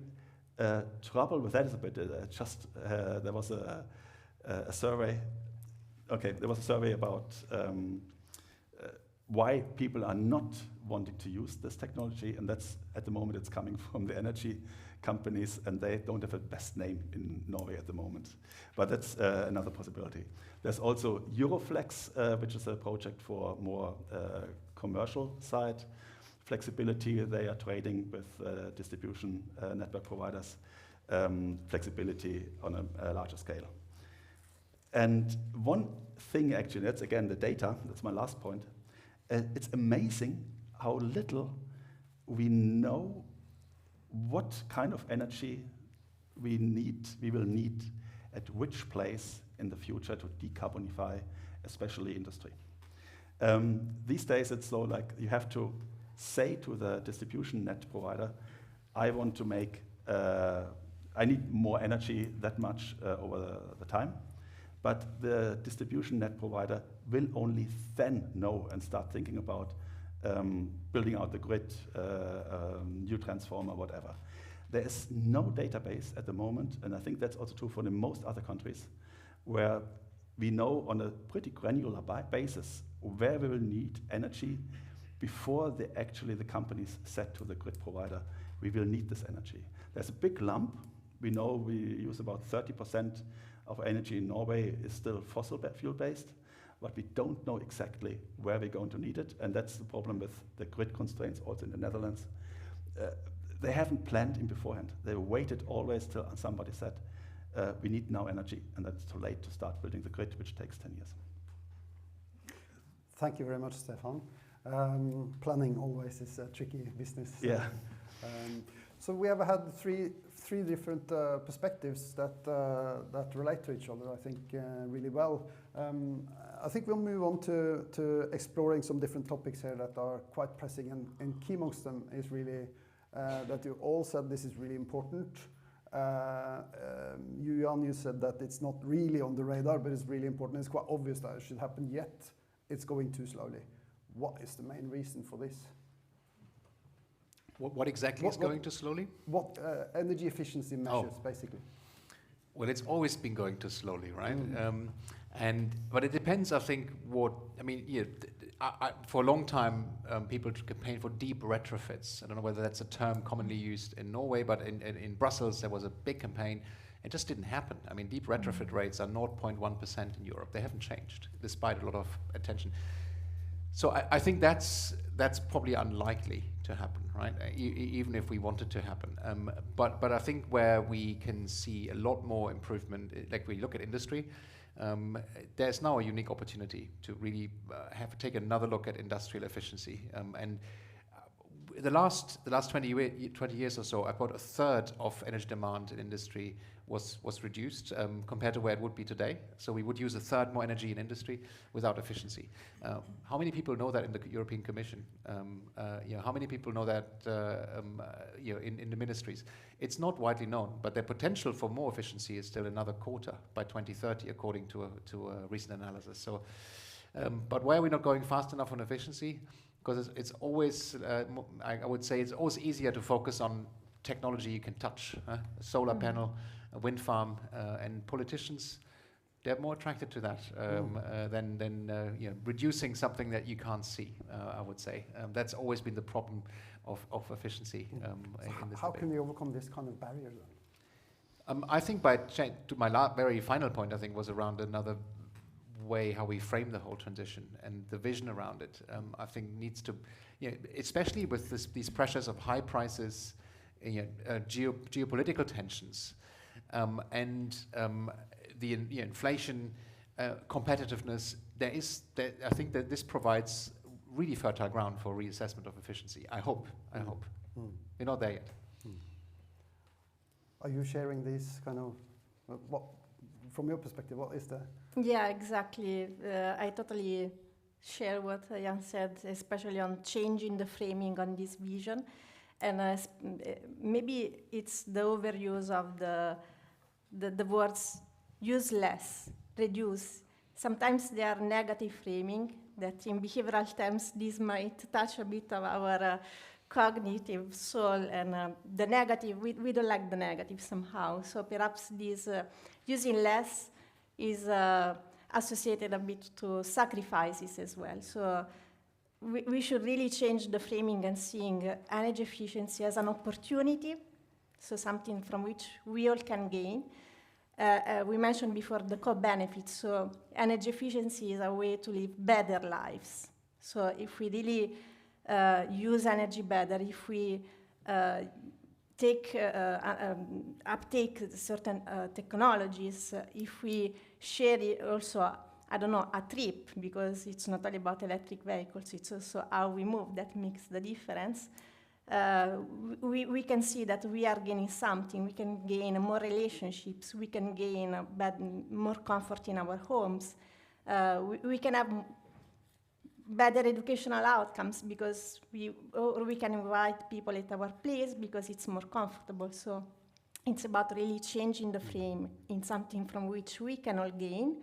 Trouble with that is a bit, there was a survey. Okay, there was a survey about why people are not wanting to use this technology, and that's, at the moment, it's coming from the energy companies, and they don't have the best name in Norway at the moment. But that's another possibility. There's also Euroflex, which is a project for more commercial side flexibility. They are trading with distribution network providers, flexibility on a larger scale. And one thing, actually, that's again the data, that's my last point. It's amazing how little we know what kind of energy we will need at which place in the future to decarbonify, especially industry. These days, it's so like you have to say to the distribution net provider, I want to make, I need more energy that much over the time. But the distribution net provider will only then know and start thinking about building out the grid, new transformer, whatever. There is no database at the moment, and I think that's also true for the most other countries, where we know on a pretty granular basis where we will need energy before the companies said to the grid provider, we will need this energy. There's a big lump. We know we use about 30% of energy in Norway is still fossil fuel-based, but we don't know exactly where we're going to need it, and that's the problem with the grid constraints also in the Netherlands. They haven't planned in beforehand. They waited always till somebody said, we need now energy, and that's too late to start building the grid, which takes 10 years. Thank you very much, Stephan. Planning always is a tricky business. Yeah. So we have had three different perspectives that relate to each other, I think, really well. I think we'll move on to exploring some different topics here that are quite pressing, and key amongst them is really that you all said this is really important. You, Jan, you said that it's not really on the radar, but it's really important. It's quite obvious that it should happen, yet it's going too slowly. What is the main reason for this? What exactly is going too slowly? What energy efficiency measures, basically? Well, it's always been going too slowly, right? But it depends, I think, for a long time, people campaigned for deep retrofits. I don't know whether that's a term commonly used in Norway, but in Brussels, there was a big campaign. It just didn't happen. I mean, deep retrofit rates are 0.1% in Europe. They haven't changed, despite a lot of attention. So I think that's probably unlikely to happen, right? Even if we want it to happen. But I think where we can see a lot more improvement, like we look at industry, there's now a unique opportunity to really take another look at industrial efficiency. And the last 20 years or so, about a third of energy demand in industry was reduced compared to where it would be today. So we would use a third more energy in industry without efficiency. How many people know that in the European Commission? How many people know that in the ministries? It's not widely known, but the potential for more efficiency is still another quarter by 2030, according to a recent analysis. So, but why are we not going fast enough on efficiency? Because it's always, I would say, it's always easier to focus on technology you can touch, a solar panel, a wind farm, and politicians, they're more attracted to that than reducing something that you can't see, I would say. That's always been the problem of efficiency in this How debate. can we overcome this kind of barrier then? I think to my very final point, I think, was around another way how we frame the whole transition and the vision around it. I think needs to, especially with these pressures of high prices, geopolitical tensions, and the inflation, competitiveness. I think that this provides really fertile ground for reassessment of efficiency. I hope. We're not there yet. Are you sharing these kind of what? From your perspective, what is the... Yeah, exactly. I totally share what Jan said, especially on changing the framing on this vision. And maybe it's the overuse of the words use less, reduce. Sometimes they are negative framing, that in behavioral terms, this might touch a bit of our cognitive soul, and the negative, we don't like the negative somehow. So perhaps this using less is associated a bit to sacrifices as well. So we should really change the framing and seeing energy efficiency as an opportunity. so something from which we all can gain. We mentioned before the co-benefits, so energy efficiency is a way to live better lives. So if we really use energy better, if we uptake certain technologies, if we share it also, I don't know, a trip, because it's not only about electric vehicles, it's also how we move that makes the difference. We can see that we are gaining something. We can gain more relationships. We can gain more comfort in our homes. We can have better educational outcomes because we can invite people at our place because it's more comfortable. So it's about really changing the frame in something from which we can all gain,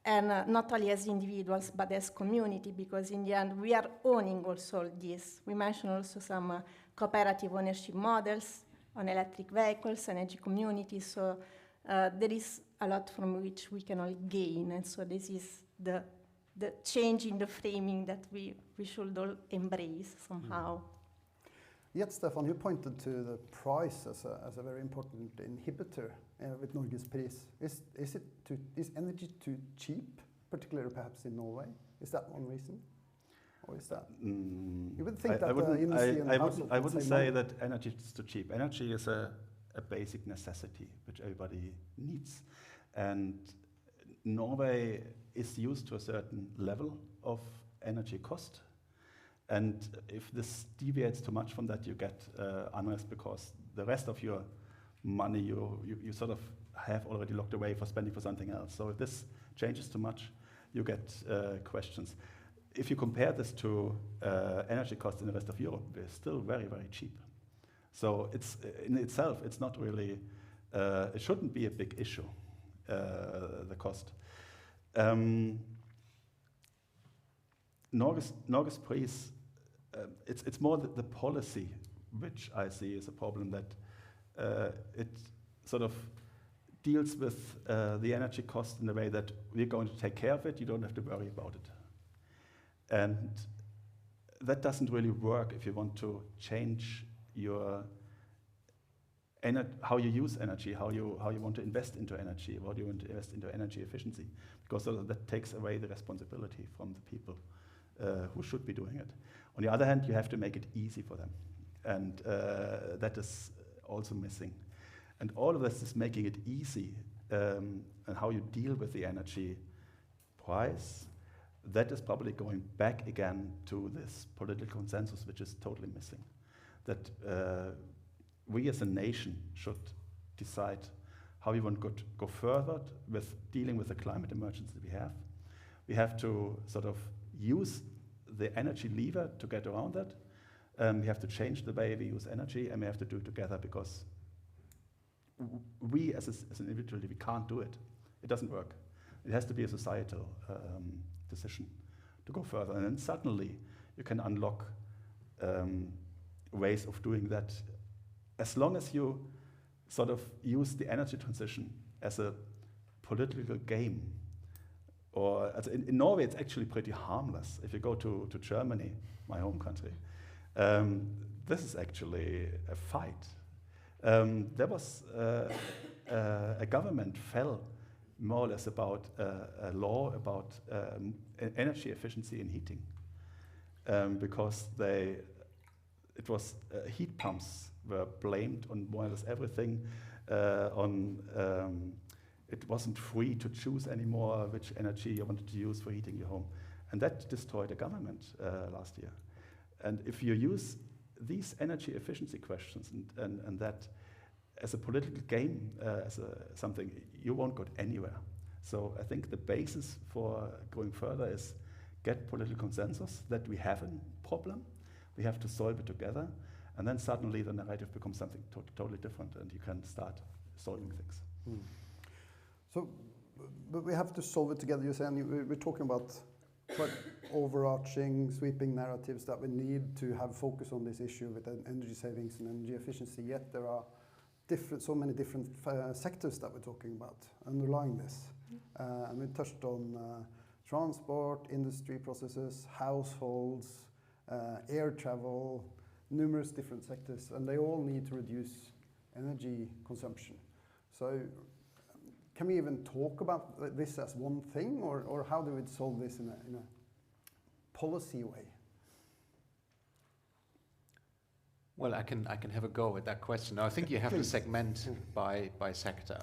and not only as individuals but as community, because in the end we are owning also this. We mentioned also some cooperative ownership models on electric vehicles, energy communities, so there is a lot from which we can all gain, and so this is the change in the framing that we should all embrace somehow. Yet, Stephan, you pointed to the price as a very important inhibitor with Norges pris. Is energy too cheap, particularly perhaps in Norway? Is that one reason? Or is that? You would think that the industry and household I wouldn't say that energy is too cheap. Energy is a basic necessity which everybody needs. And Norway is used to a certain level of energy cost. And if this deviates too much from that, you get unrest, because the rest of your money you sort of have already locked away for spending for something else. So if this changes too much, you get questions. If you compare this to energy costs in the rest of Europe, we're still very, very cheap. So it's in itself, it's not really, it shouldn't be a big issue, the cost. Norges pris, it's more the policy which I see as a problem, that it sort of deals with the energy cost in a way that we're going to take care of it, you don't have to worry about it. And that doesn't really work if you want to change your how you use energy, how you want to invest into energy, how you want to invest into energy efficiency, because that takes away the responsibility from the people who should be doing it. On the other hand, you have to make it easy for them, and that is also missing. And all of this is making it easy, and how you deal with the energy price, that is probably going back again to this political consensus, which is totally missing. That we as a nation should decide how we want to go further with dealing with the climate emergency we have. We have to sort of use the energy lever to get around that. We have to change the way we use energy, and we have to do it together, because we as an individual, we can't do it. It doesn't work. It has to be a societal decision to go further. And then suddenly you can unlock ways of doing that, as long as you sort of use the energy transition as a political game. Or in Norway, it's actually pretty harmless. If you go to Germany, my home country, this is actually a fight. There was a government fell more or less about a law about energy efficiency in heating, because it was heat pumps were blamed on more or less everything. It wasn't free to choose anymore which energy you wanted to use for heating your home, and that destroyed the government last year. And if you use these energy efficiency questions and that as a political game, something, you won't go anywhere. So I think the basis for going further is get political consensus that we have a problem, we have to solve it together, and then suddenly the narrative becomes something totally different, and you can start solving things. So, but we have to solve it together. You're saying we're talking about quite overarching, sweeping narratives that we need to have focus on this issue with energy savings and energy efficiency. Yet there are so many different sectors that we're talking about underlying this. And we touched on transport, industry processes, households, air travel, numerous different sectors, and they all need to reduce energy consumption. So can we even talk about this as one thing, or how do we solve this in a policy way? Well, I can have a go at that question. Now, I think you have to segment by sector.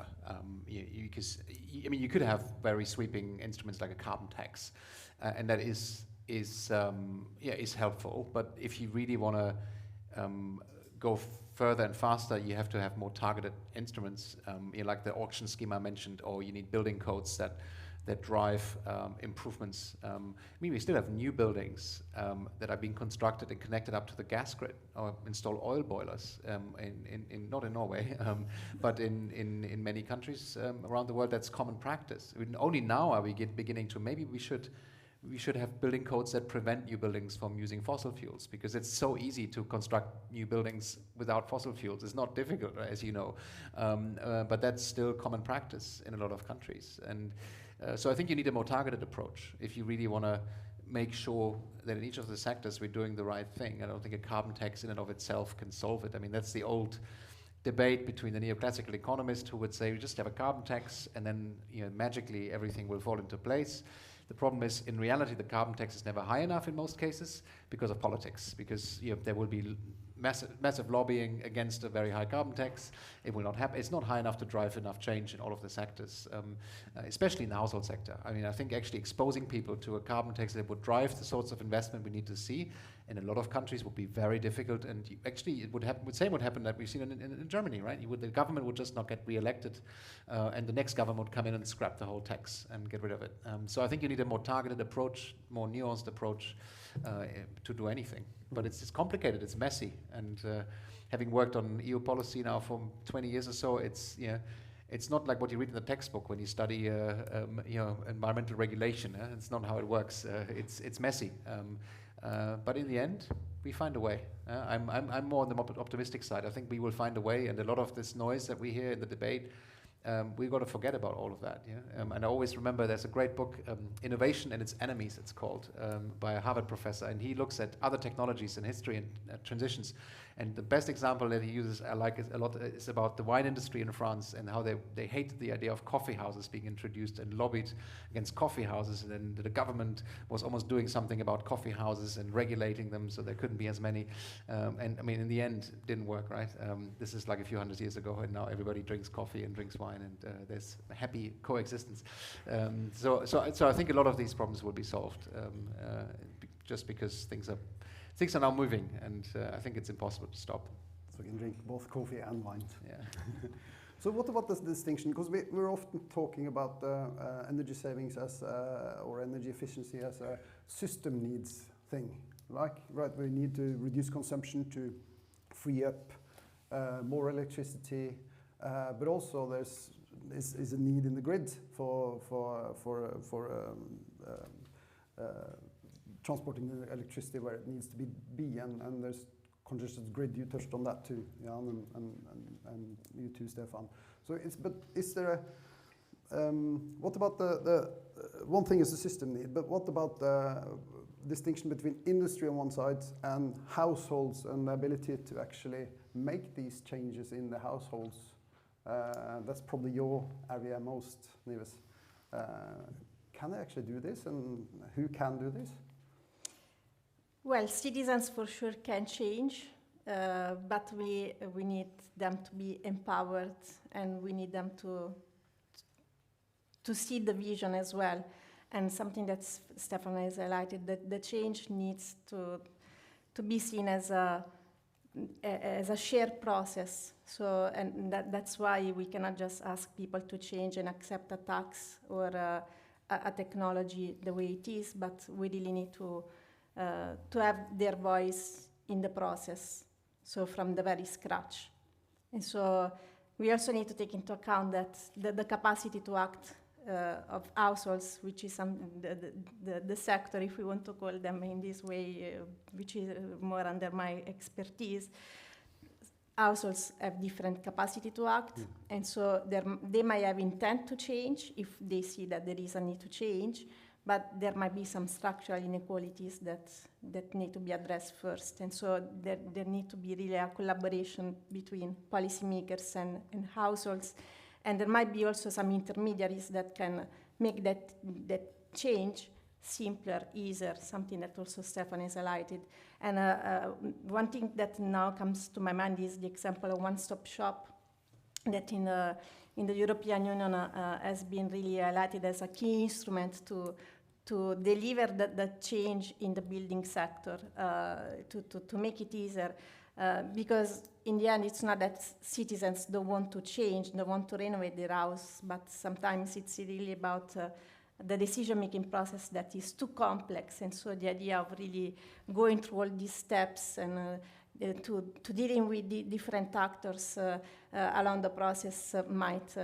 You could have very sweeping instruments like a carbon tax, and that is helpful. But if you really want to go further and faster, you have to have more targeted instruments, like the auction scheme I mentioned, or you need building codes that drive improvements. We still have new buildings that are being constructed and connected up to the gas grid, or install oil boilers, not in Norway, but in many countries around the world. That's common practice. Only now are we beginning to, maybe we should have building codes that prevent new buildings from using fossil fuels, because it's so easy to construct new buildings without fossil fuels. It's not difficult, as you know, but that's still common practice in a lot of countries. And so I think you need a more targeted approach if you really want to make sure that in each of the sectors we're doing the right thing. I don't think a carbon tax in and of itself can solve it. I mean, that's the old debate between the neoclassical economist who would say we just have a carbon tax and then magically everything will fall into place. The problem is, in reality, the carbon tax is never high enough in most cases because of politics, because there will be massive lobbying against a very high carbon tax. It will not happen. It's not high enough to drive enough change in all of the sectors, especially in the household sector. I mean, I think actually exposing people to a carbon tax that would drive the sorts of investment we need to see in a lot of countries would be very difficult. And it would happen. Same would happen that we've seen in Germany, right? The government would just not get re-elected, and the next government would come in and scrap the whole tax and get rid of it. So I think you need a more targeted approach, more nuanced approach to do anything. But it's complicated, it's messy, and having worked on EU policy now for 20 years or so, it's not like what you read in the textbook when you study environmental regulation. It's not how it works. It's messy, but in the end, we find a way. I'm more on the optimistic side. I think we will find a way, and a lot of this noise that we hear in the debate, we've got to forget about all of that. And I always remember there's a great book, Innovation and Its Enemies, it's called, by a Harvard professor, and he looks at other technologies in history and transitions. And the best example that he uses, I like it a lot, is about the wine industry in France and how they hated the idea of coffee houses being introduced and lobbied against coffee houses. And then the government was almost doing something about coffee houses and regulating them so there couldn't be as many. And I mean, in the end, it didn't work, right? This is like a few hundred years ago, and now everybody drinks coffee and drinks wine, and there's a happy coexistence. So I think a lot of these problems will be solved just because things are now moving, and I think it's impossible to stop. So you can drink both coffee and wine. Yeah. So what about this distinction? Because we're often talking about energy savings as or energy efficiency as a system needs thing. Right, we need to reduce consumption to free up more electricity, but also there's a need in the grid for transporting the electricity where it needs to be, and there's congested grid. You touched on that too, Jan, and you too, Stephan. So is there what about the one thing is the system need, but what about the distinction between industry on one side and households and the ability to actually make these changes in the households? That's probably your area most, Nives. Can they actually do this, and who can do this? Well, citizens for sure can change, but we need them to be empowered, and we need them to see the vision as well. And something that Stephan has highlighted, that the change needs to be seen as a shared process. So, and that's why we cannot just ask people to change and accept a tax or a technology the way it is, but we really need to have their voice in the process, so from the very scratch. And so we also need to take into account that the capacity to act of households, which is the sector, if we want to call them in this way, which is more under my expertise. Households have different capacity to act, and so they might have intent to change if they see that there is a need to change, but there might be some structural inequalities that need to be addressed first. And so there need to be really a collaboration between policymakers and households. And there might be also some intermediaries that can make that change simpler, easier, something that also Stephan has highlighted. And one thing that now comes to my mind is the example of one-stop shop that in the European Union has been really highlighted as a key instrument to deliver the change in the building sector, to make it easier. Because in the end, it's not that citizens don't want to change, don't want to renovate their house, but sometimes it's really about the decision-making process that is too complex. And so the idea of really going through all these steps and to dealing with the different actors along the process might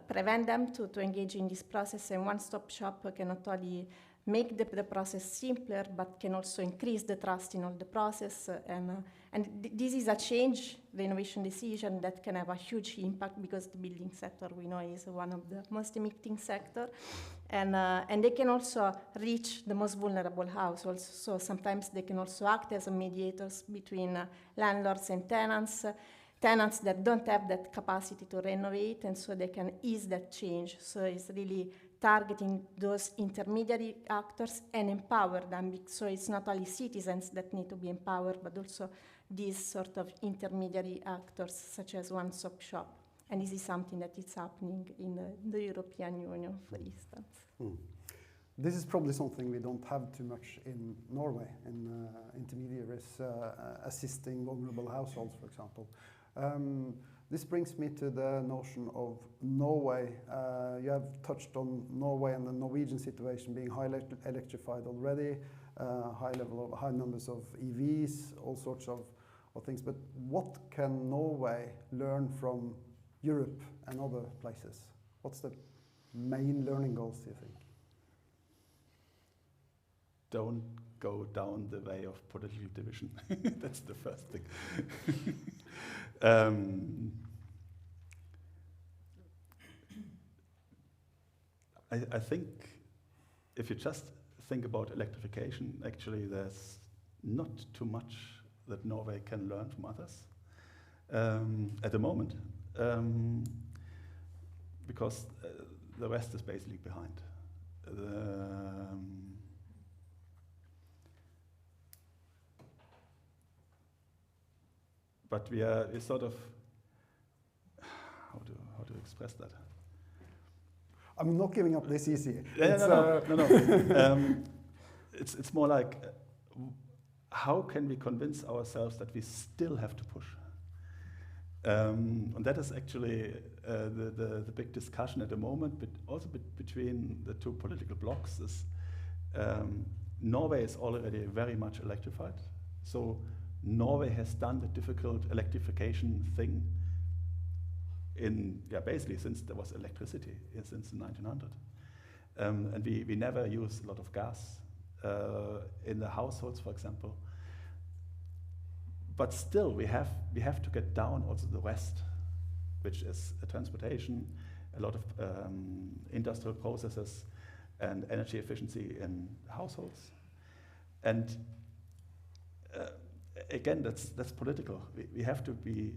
prevent them to engage in this process. And one-stop shop can not only make the process simpler, but can also increase the trust in all the process. And this is a change renovation decision that can have a huge impact, because the building sector, we know, is one of the most emitting sector. And they can also reach the most vulnerable households. So sometimes they can also act as mediators between landlords and tenants that don't have that capacity to renovate, and so they can ease that change. So it's really targeting those intermediary actors and empower them. So it's not only citizens that need to be empowered, but also these sort of intermediary actors, such as one-stop shop. And this is something that is happening in the European Union, for instance. This is probably something we don't have too much in Norway, in intermediaries assisting vulnerable households, for example. This brings me to the notion of Norway. You have touched on Norway and the Norwegian situation being highly electrified already, high numbers of EVs, all sorts of things. But what can Norway learn from Europe and other places? What's the main learning goals, do you think? Don't go down the way of political division. That's the first thing. I think if you just think about electrification, actually there's not too much that Norway can learn from others at the moment, because the West is basically behind. But we're sort of, how to express that? I'm not giving up this easy. No. It's more like, how can we convince ourselves that we still have to push? And that is actually the big discussion at the moment, but also between the two political blocs. Is Norway is already very much electrified, so Norway has done the difficult electrification thing basically since there was electricity, since 1900. And we never use a lot of gas in the households, for example. But still, we have to get down also the rest, which is transportation, a lot of industrial processes, and energy efficiency in households. And again, that's political. We have to be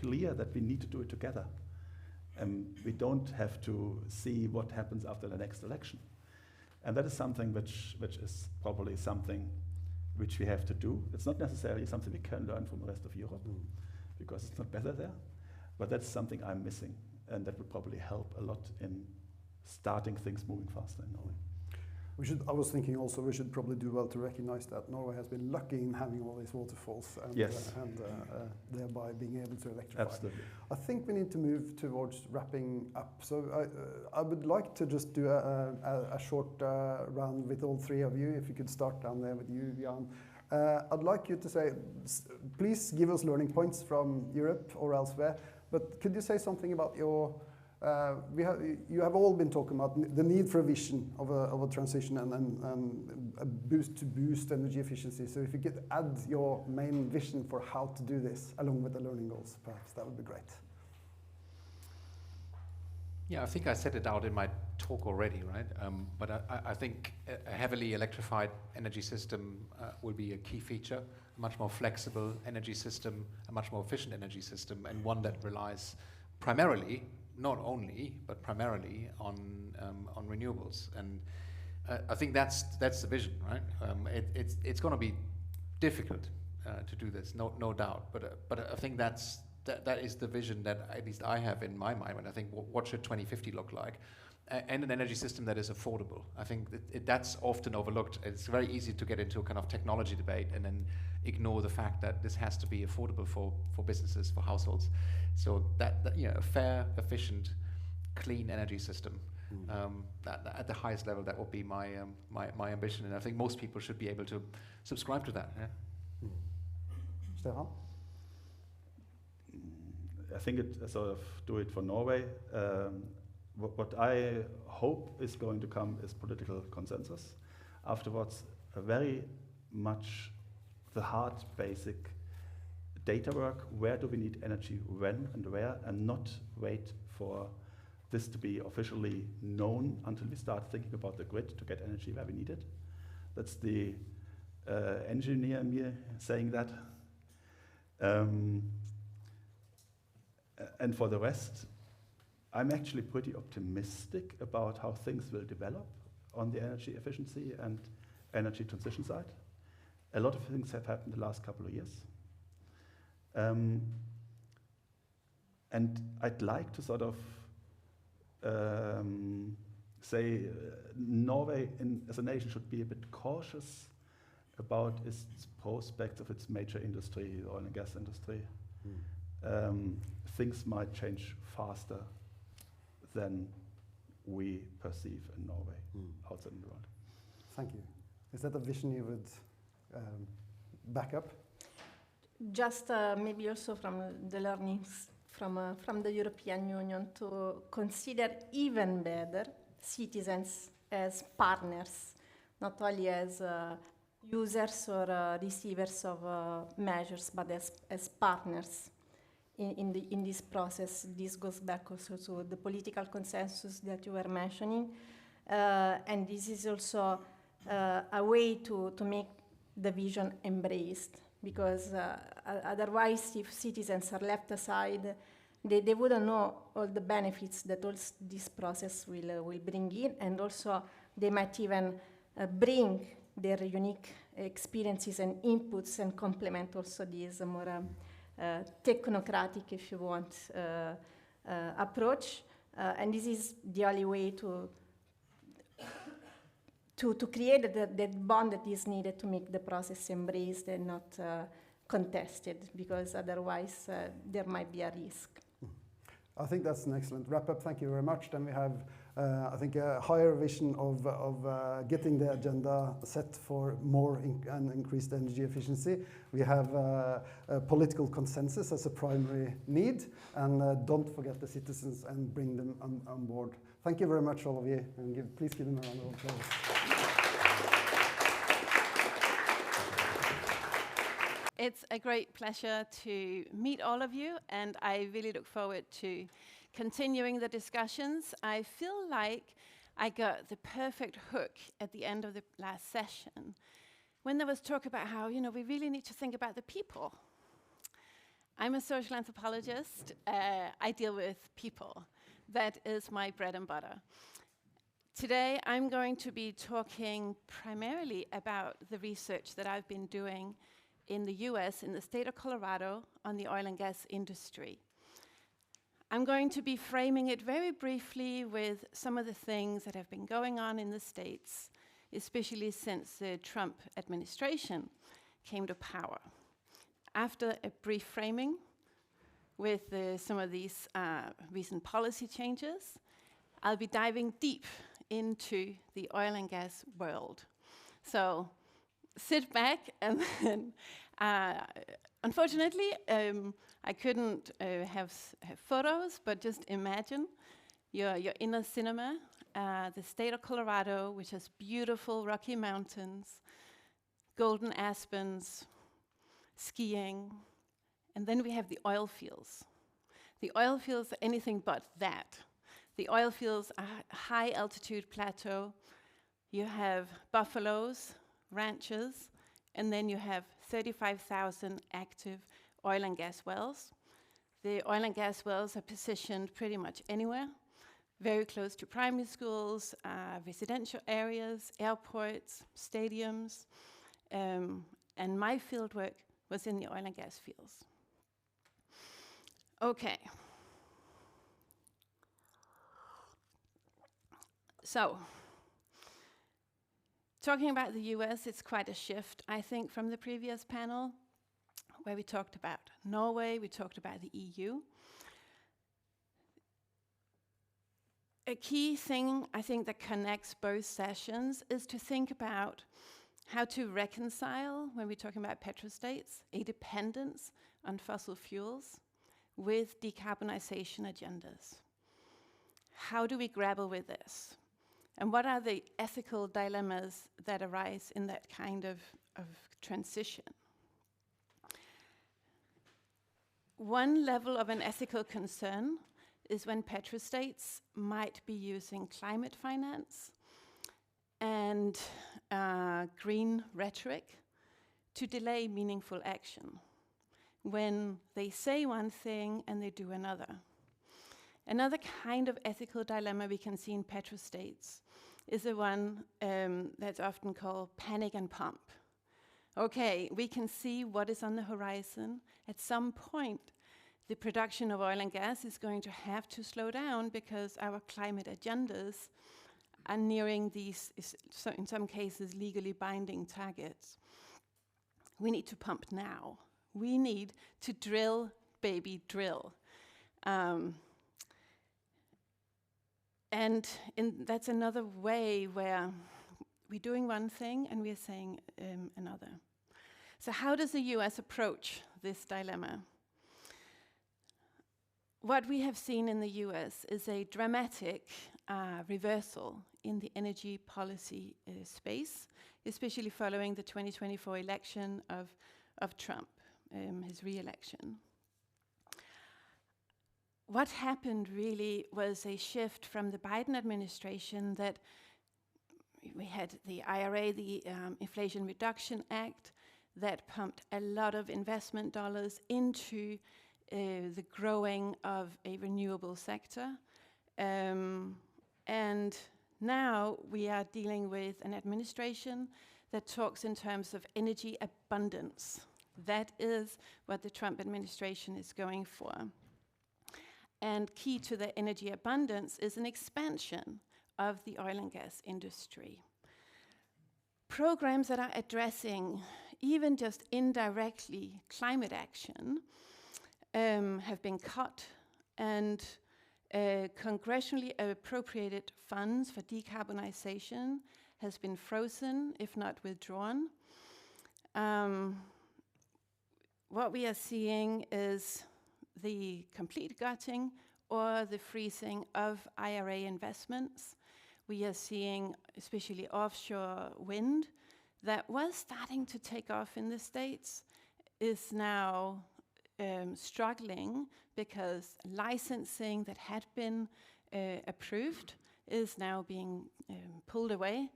clear that we need to do it together. We don't have to see what happens after the next election. And that is something which is probably something which we have to do. It's not necessarily something we can learn from the rest of Europe, because it's not better there, but that's something I'm missing, and that would probably help a lot in starting things moving faster in Norway. I was thinking also we should probably do well to recognize that Norway has been lucky in having all these waterfalls and, yes. Thereby being able to electrify. Absolutely. I think we need to move towards wrapping up. So I would like to just do a short round with all three of you. If you could start down there with you, Jan. I'd like you to say, please give us learning points from Europe or elsewhere, but could you say something about your you have all been talking about the need for a vision of a transition and a boost energy efficiency. So if you could add your main vision for how to do this along with the learning goals, perhaps that would be great. Yeah, I think I set it out in my talk already, right? But I think a heavily electrified energy system will be a key feature, a much more flexible energy system, a much more efficient energy system, and one that relies primarily, not only, but primarily on renewables. And I think that's the vision, right? It's going to be difficult to do this, no doubt. But I think that is the vision that at least I have in my mind when I think what should 2050 look like, and an energy system that is affordable. I think that's often overlooked. It's very easy to get into a kind of technology debate and then ignore the fact that this has to be affordable for businesses, for households. So that a fair, efficient, clean energy system. That at the highest level, that would be my ambition, and I think most people should be able to subscribe to that. Yeah? Stephan? I think it sort of do it for Norway. What I hope is going to come is political consensus. Afterwards, a very much the hard, basic data work. Where do we need energy, when and where, and not wait for this to be officially known until we start thinking about the grid to get energy where we need it. That's the engineer in me saying that. And for the rest, I'm actually pretty optimistic about how things will develop on the energy efficiency and energy transition side. A lot of things have happened the last couple of years. And I'd like to sort of say Norway as a nation should be a bit cautious about its prospects of its major industry, the oil and gas industry. Things might change faster than we perceive in Norway outside in the world. Thank you. Is that a vision you would back up? Just maybe also from the learnings from the European Union to consider even better citizens as partners, not only as users or receivers of measures, but as partners in this process. This goes back also to the political consensus that you were mentioning, and this is also a way to make the vision embraced, because otherwise if citizens are left aside, they wouldn't know all the benefits that all this process will bring in, and also they might even bring their unique experiences and inputs and complement also these more technocratic, if you want, approach. And this is the only way to create that bond that is needed to make the process embraced and not contested, because otherwise there might be a risk. I think that's an excellent wrap-up. Thank you very much. Then we have, I think, a higher vision of getting the agenda set for more and increased energy efficiency. We have a political consensus as a primary need, and don't forget the citizens and bring them on board. Thank you very much, all of you, and please give them a round of applause. It's a great pleasure to meet all of you, and I really look forward to continuing the discussions. I feel like I got the perfect hook at the end of the last session when there was talk about how, we really need to think about the people. I'm a social anthropologist. I deal with people. That is my bread and butter. Today, I'm going to be talking primarily about the research that I've been doing in the US, in the state of Colorado, on the oil and gas industry. I'm going to be framing it very briefly with some of the things that have been going on in the States, especially since the Trump administration came to power. After a brief framing with some of these recent policy changes, I'll be diving deep into the oil and gas world. So sit back, and then, unfortunately, I couldn't have photos, but just imagine you're in a cinema, the state of Colorado, which has beautiful rocky mountains, golden aspens, skiing, and then we have the oil fields. The oil fields are anything but that. The oil fields are high altitude plateau. You have buffaloes, ranches, and then you have 35,000 active oil and gas wells. The oil and gas wells are positioned pretty much anywhere, very close to primary schools, residential areas, airports, stadiums, and my fieldwork was in the oil and gas fields. Okay. So, talking about the US, it's quite a shift, I think, from the previous panel, where we talked about Norway, we talked about the EU. A key thing, I think, that connects both sessions is to think about how to reconcile, when we're talking about petrostates, a dependence on fossil fuels with decarbonization agendas. How do we grapple with this? And what are the ethical dilemmas that arise in that kind of transition? One level of an ethical concern is when petrostates might be using climate finance and green rhetoric to delay meaningful action, when they say one thing and they do another. Another kind of ethical dilemma we can see in petrostates is the one that's often called panic and pump. Okay, we can see what is on the horizon. At some point, the production of oil and gas is going to have to slow down because our climate agendas are nearing these, so in some cases, legally binding targets. We need to pump now. We need to drill, baby, drill. And that's another way where we're doing one thing and we're saying another. So how does the US approach this dilemma? What we have seen in the US is a dramatic reversal in the energy policy space, especially following the 2024 election of Trump, his re-election. What happened really was a shift from the Biden administration that we had the IRA, the Inflation Reduction Act, that pumped a lot of investment dollars into the growing of a renewable sector. And now we are dealing with an administration that talks in terms of energy abundance. That is what the Trump administration is going for. And key to the energy abundance is an expansion of the oil and gas industry. Programs that are addressing, even just indirectly, climate action have been cut, and congressionally appropriated funds for decarbonization has been frozen, if not withdrawn. What we are seeing is the complete gutting or the freezing of IRA investments. We are seeing, especially offshore wind, that was starting to take off in the States, is now struggling because licensing that had been approved is now being pulled away.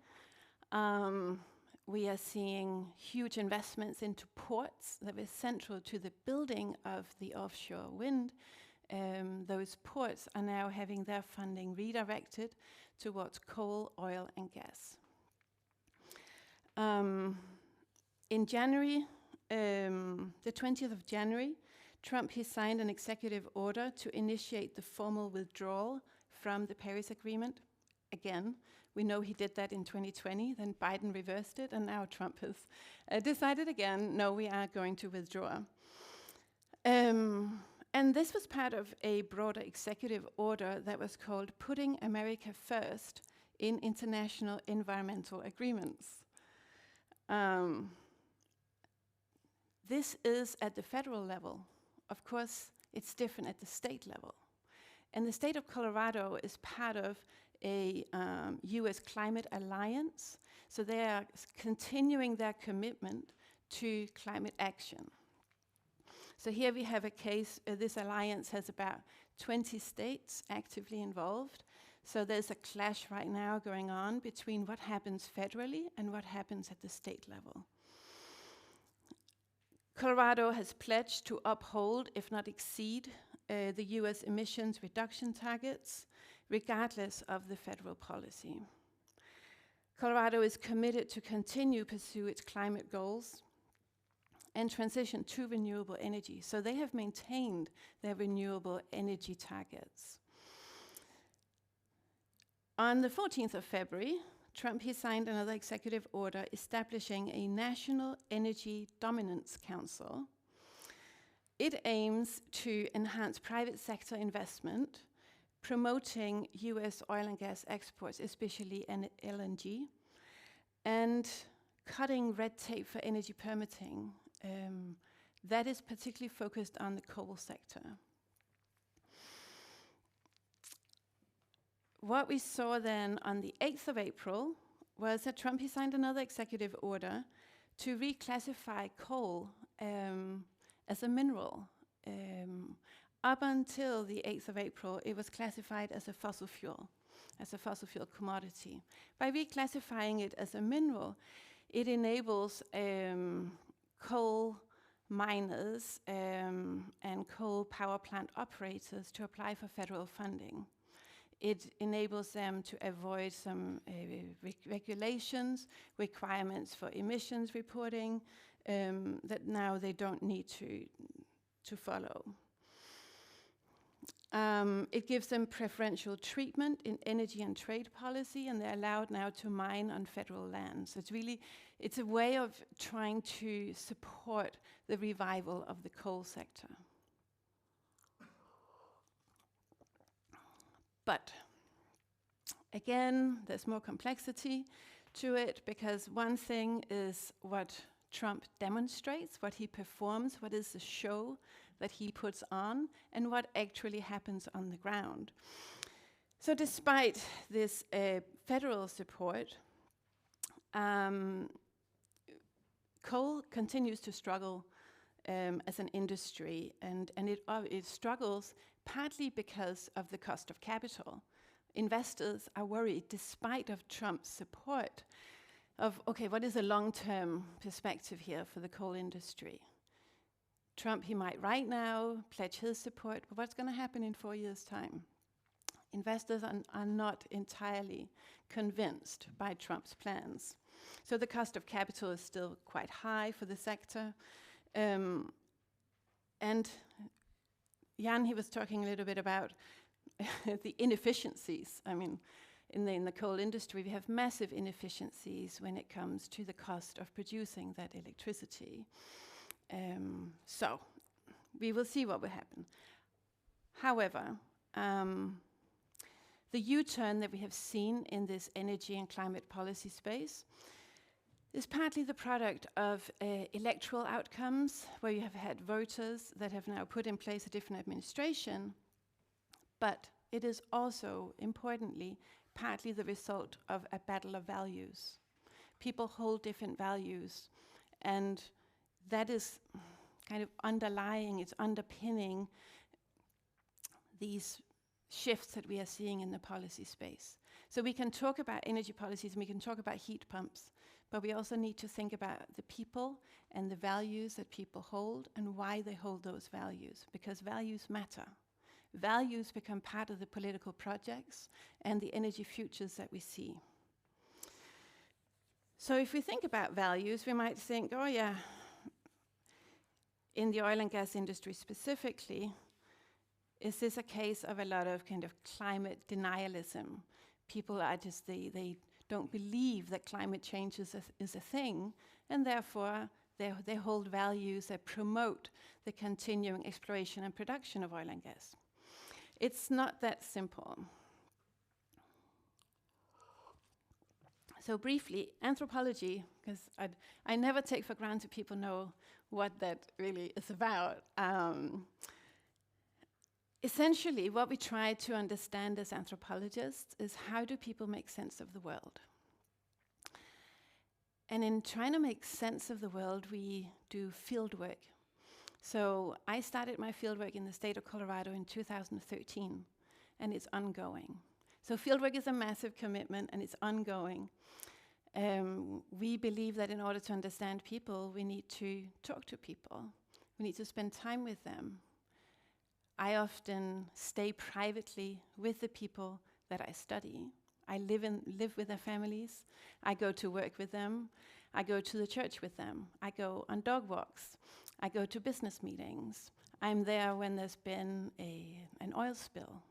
We are seeing huge investments into ports that were central to the building of the offshore wind. Those ports are now having their funding redirected towards coal, oil, and gas. In January, the 20th of January, Trump, he signed an executive order to initiate the formal withdrawal from the Paris Agreement. Again, we know he did that in 2020, then Biden reversed it, and now Trump has decided again, no, we are going to withdraw. And this was part of a broader executive order that was called Putting America First in International Environmental Agreements. This is at the federal level. Of course, it's different at the state level. And the state of Colorado is part of a US climate alliance, so they are continuing their commitment to climate action. So here we have a case, this alliance has about 20 states actively involved. So there's a clash right now going on between what happens federally and what happens at the state level. Colorado has pledged to uphold, if not exceed, the US emissions reduction targets, regardless of the federal policy. Colorado is committed to continue pursue its climate goals and transition to renewable energy. So they have maintained their renewable energy targets. On the 14th of February, Trump, he signed another executive order establishing a National Energy Dominance Council. It aims to enhance private sector investment, promoting US oil and gas exports, especially LNG, and cutting red tape for energy permitting. That is particularly focused on the coal sector. What we saw then on the 8th of April was that Trump, he signed another executive order to reclassify coal as a mineral. Up until the 8th of April, it was classified as a fossil fuel commodity. By reclassifying it as a mineral, it enables coal miners and coal power plant operators to apply for federal funding. It enables them to avoid some regulations, requirements for emissions reporting that now they don't need to follow. It gives them preferential treatment in energy and trade policy, and they're allowed now to mine on federal land. So it's a way of trying to support the revival of the coal sector. But again, there's more complexity to it, because one thing is what Trump demonstrates, what he performs, what is the show that he puts on, and what actually happens on the ground. So despite this federal support, coal continues to struggle as an industry, and it struggles partly because of the cost of capital. Investors are worried, despite of Trump's support, of, okay, what is a long-term perspective here for the coal industry? Trump, he might right now pledge his support, but what's going to happen in 4 years' time? Investors are not entirely convinced by Trump's plans. So the cost of capital is still quite high for the sector. And Jan, he was talking a little bit about the inefficiencies. I mean, in the coal industry, we have massive inefficiencies when it comes to the cost of producing that electricity. So we will see what will happen. However, the U-turn that we have seen in this energy and climate policy space is partly the product of electoral outcomes, where you have had voters that have now put in place a different administration, but it is also, importantly, partly the result of a battle of values. People hold different values, and that is kind of underlying, it's underpinning these shifts that we are seeing in the policy space. So we can talk about energy policies and we can talk about heat pumps, but we also need to think about the people and the values that people hold and why they hold those values, because values matter. Values become part of the political projects and the energy futures that we see. So if we think about values, we might think, oh yeah, in the oil and gas industry specifically, is this a case of a lot of kind of climate denialism? People are just, they don't believe that climate change is a thing, and therefore they hold values that promote the continuing exploration and production of oil and gas. It's not that simple. So briefly, anthropology, because I never take for granted people know what that really is about. Essentially, what we try to understand as anthropologists is how do people make sense of the world? And in trying to make sense of the world, we do field work. So I started my fieldwork in the state of Colorado in 2013, and it's ongoing. So fieldwork is a massive commitment, and it's ongoing. We believe that in order to understand people, we need to talk to people. We need to spend time with them. I often stay privately with the people that I study. I live with their families. I go to work with them. I go to the church with them. I go on dog walks. I go to business meetings. I'm there when there's been an oil spill.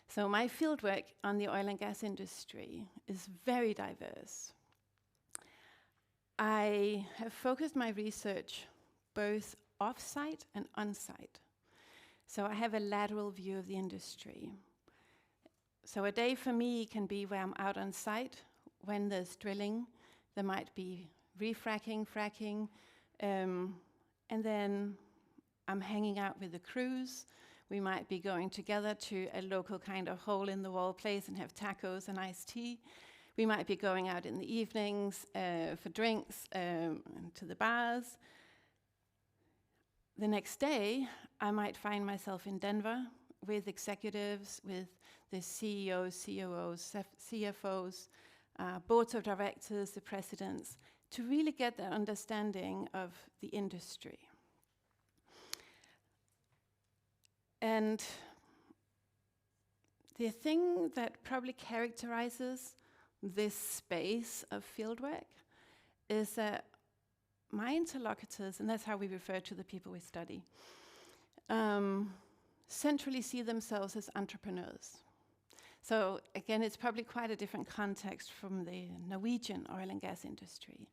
So my fieldwork on the oil and gas industry is very diverse. I have focused my research both off-site and on-site. So I have a lateral view of the industry. So a day for me can be where I'm out on site when there's drilling. There might be refracking, fracking, and then I'm hanging out with the crews. We might be going together to a local kind of hole-in-the-wall place and have tacos and iced tea. We might be going out in the evenings for drinks and to the bars. The next day, I might find myself in Denver with executives, with the CEOs, COOs, CFOs, boards of directors, the presidents, to really get that understanding of the industry. And the thing that probably characterizes this space of fieldwork is that my interlocutors, and that's how we refer to the people we study, centrally see themselves as entrepreneurs. So again, it's probably quite a different context from the Norwegian oil and gas industry.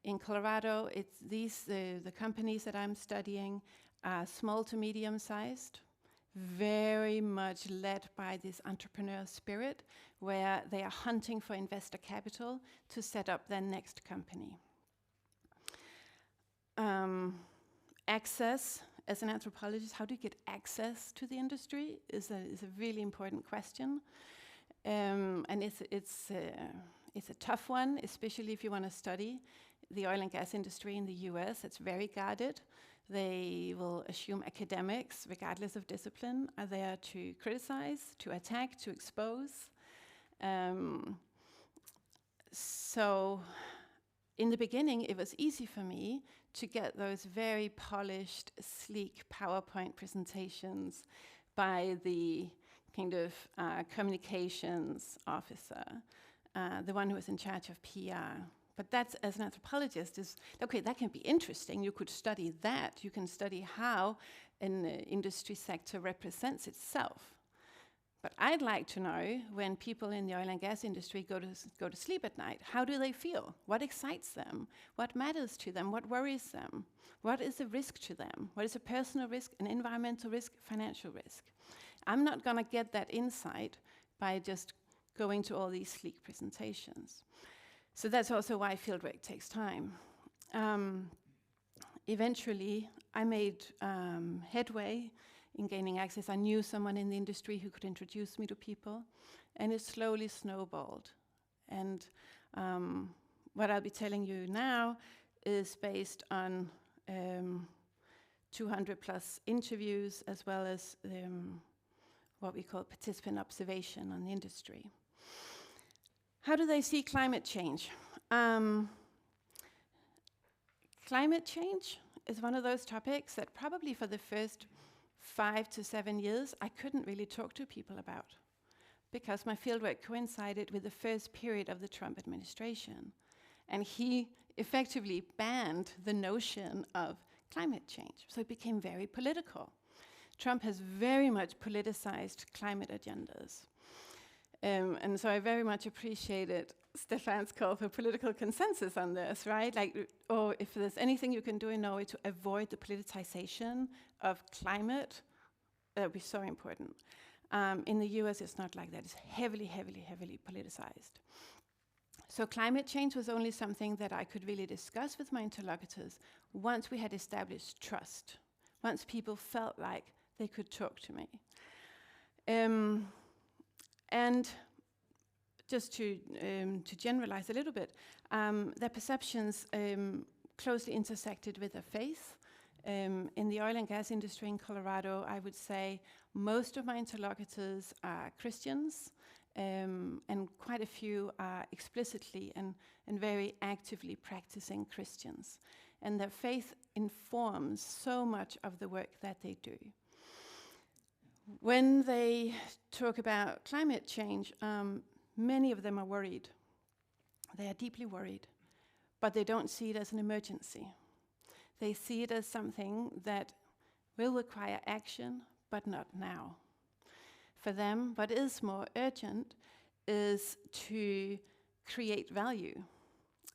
In Colorado, it's the companies that I'm studying are small to medium-sized, very much led by this entrepreneur spirit, where they are hunting for investor capital to set up their next company. Access, as an anthropologist, how do you get access to the industry is a really important question. And it's a tough one, especially if you want to study the oil and gas industry in the US. It's very guarded. They will assume academics, regardless of discipline, are there to criticize, to attack, to expose. So in the beginning, it was easy for me to get those very polished, sleek PowerPoint presentations by the kind of communications officer, the one who was in charge of PR. But that's, as an anthropologist, is, okay, that can be interesting. You could study that. You can study how an industry sector represents itself. But I'd like to know, when people in the oil and gas industry go to sleep at night, how do they feel? What excites them? What matters to them? What worries them? What is a risk to them? What is a personal risk, an environmental risk, financial risk? I'm not going to get that insight by just going to all these sleek presentations. So that's also why fieldwork takes time. Eventually, I made headway in gaining access. I knew someone in the industry who could introduce me to people, and it slowly snowballed. And what I'll be telling you now is based on 200 plus interviews, as well as what we call participant observation on the industry. How do they see climate change? Climate change is one of those topics that probably for the first 5 to 7 years, I couldn't really talk to people about, because my fieldwork coincided with the first period of the Trump administration. And he effectively banned the notion of climate change. So it became very political. Trump has very much politicized climate agendas. And so I very much appreciated Stephan's call for political consensus on this, right? Like, or if there's anything you can do in Norway to avoid the politicization of climate, that would be so important. In the US, it's not like that. It's heavily, heavily, heavily politicized. So climate change was only something that I could really discuss with my interlocutors once we had established trust, once people felt like they could talk to me. And just to generalize a little bit, their perceptions closely intersected with their faith. In the oil and gas industry in Colorado, I would say most of my interlocutors are Christians, and quite a few are explicitly and very actively practicing Christians. And their faith informs so much of the work that they do. When they talk about climate change, many of them are worried. They are deeply worried, but they don't see it as an emergency. They see it as something that will require action, but not now. For them, what is more urgent is to create value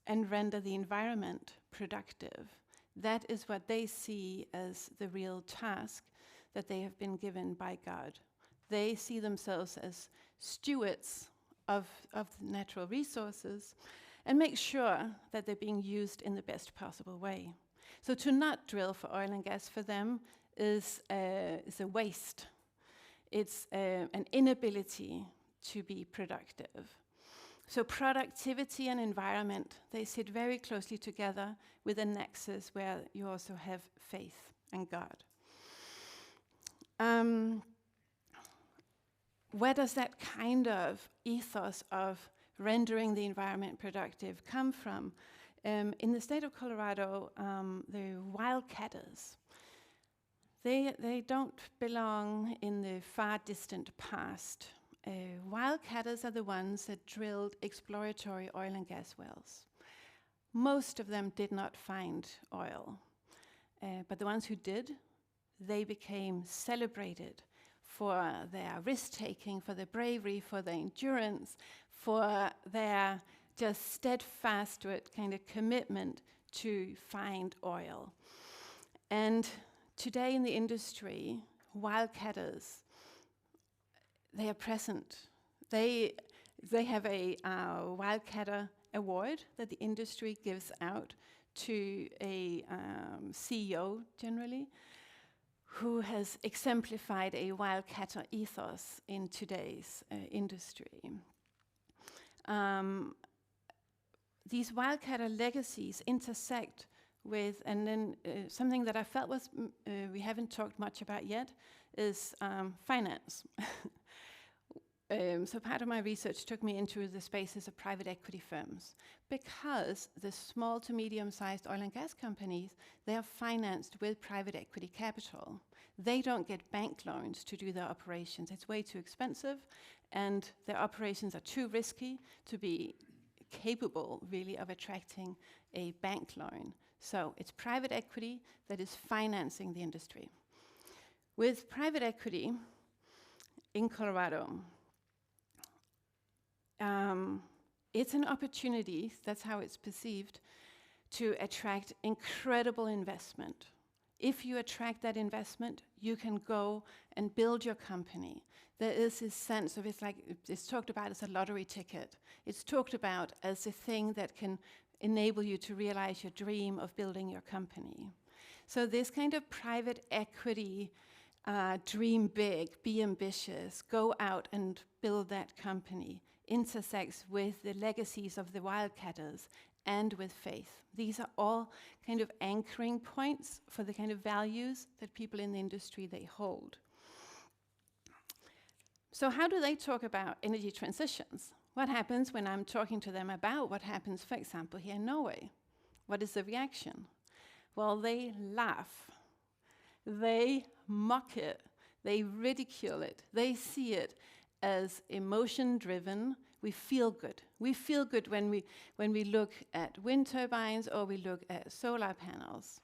and render the environment productive. That is what they see as the real task that they have been given by God. They see themselves as stewards of the natural resources and make sure that they're being used in the best possible way. So to not drill for oil and gas for them is a waste. It's an inability to be productive. So productivity and environment, they sit very closely together with a nexus where you also have faith and God. Where does that kind of ethos of rendering the environment productive come from? In the state of Colorado, the wildcatters, they don't belong in the far distant past. Wildcatters are the ones that drilled exploratory oil and gas wells. Most of them did not find oil, but the ones who did, they became celebrated for their risk-taking, for their bravery, for their endurance, for their just steadfast kind of commitment to find oil. And today in the industry, wildcatters, they are present. They have a wildcatter award that the industry gives out to a CEO generally, who has exemplified a wildcatter ethos in today's industry. These wildcatter legacies intersect with, and then something that I felt was we haven't talked much about yet, is finance. So part of my research took me into the spaces of private equity firms, because the small to medium-sized oil and gas companies, they are financed with private equity capital. They don't get bank loans to do their operations. It's way too expensive, and their operations are too risky to be capable, really, of attracting a bank loan. So it's private equity that is financing the industry. With private equity in Colorado, it's an opportunity, that's how it's perceived, to attract incredible investment. If you attract that investment, you can go and build your company. There is this sense of, it's talked about as a lottery ticket. It's talked about as a thing that can enable you to realize your dream of building your company. So this kind of private equity, dream big, be ambitious, go out and build that company, intersects with the legacies of the wildcatters and with faith. These are all kind of anchoring points for the kind of values that people in the industry, they hold. So how do they talk about energy transitions? What happens when I'm talking to them about what happens, for example, here in Norway? What is the reaction? Well, they laugh. They mock it. They ridicule it. They see it as emotion-driven. We feel good. We feel good when we look at wind turbines or we look at solar panels.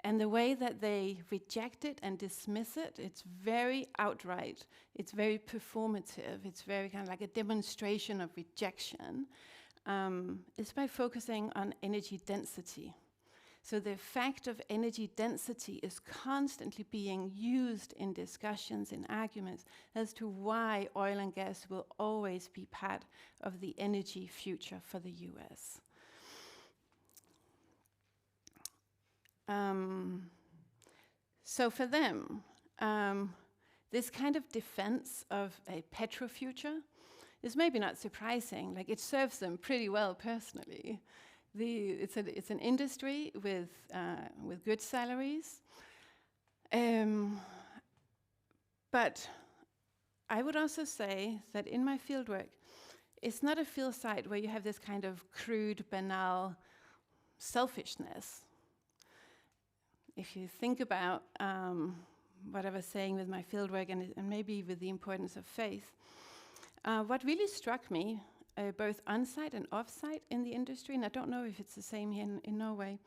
And the way that they reject it and dismiss it, it's very outright. It's very performative. It's very kind of like a demonstration of rejection. It's by focusing on energy density. So the fact of energy density is constantly being used in discussions, in arguments, as to why oil and gas will always be part of the energy future for the US. So for them, this kind of defense of a petro future is maybe not surprising. Like, it serves them pretty well personally. It's an industry with good salaries, but I would also say that in my fieldwork, it's not a field site where you have this kind of crude, banal selfishness. If you think about what I was saying with my fieldwork and maybe with the importance of faith, what really struck me, both on-site and off-site in the industry, and I don't know if it's the same here in Norway,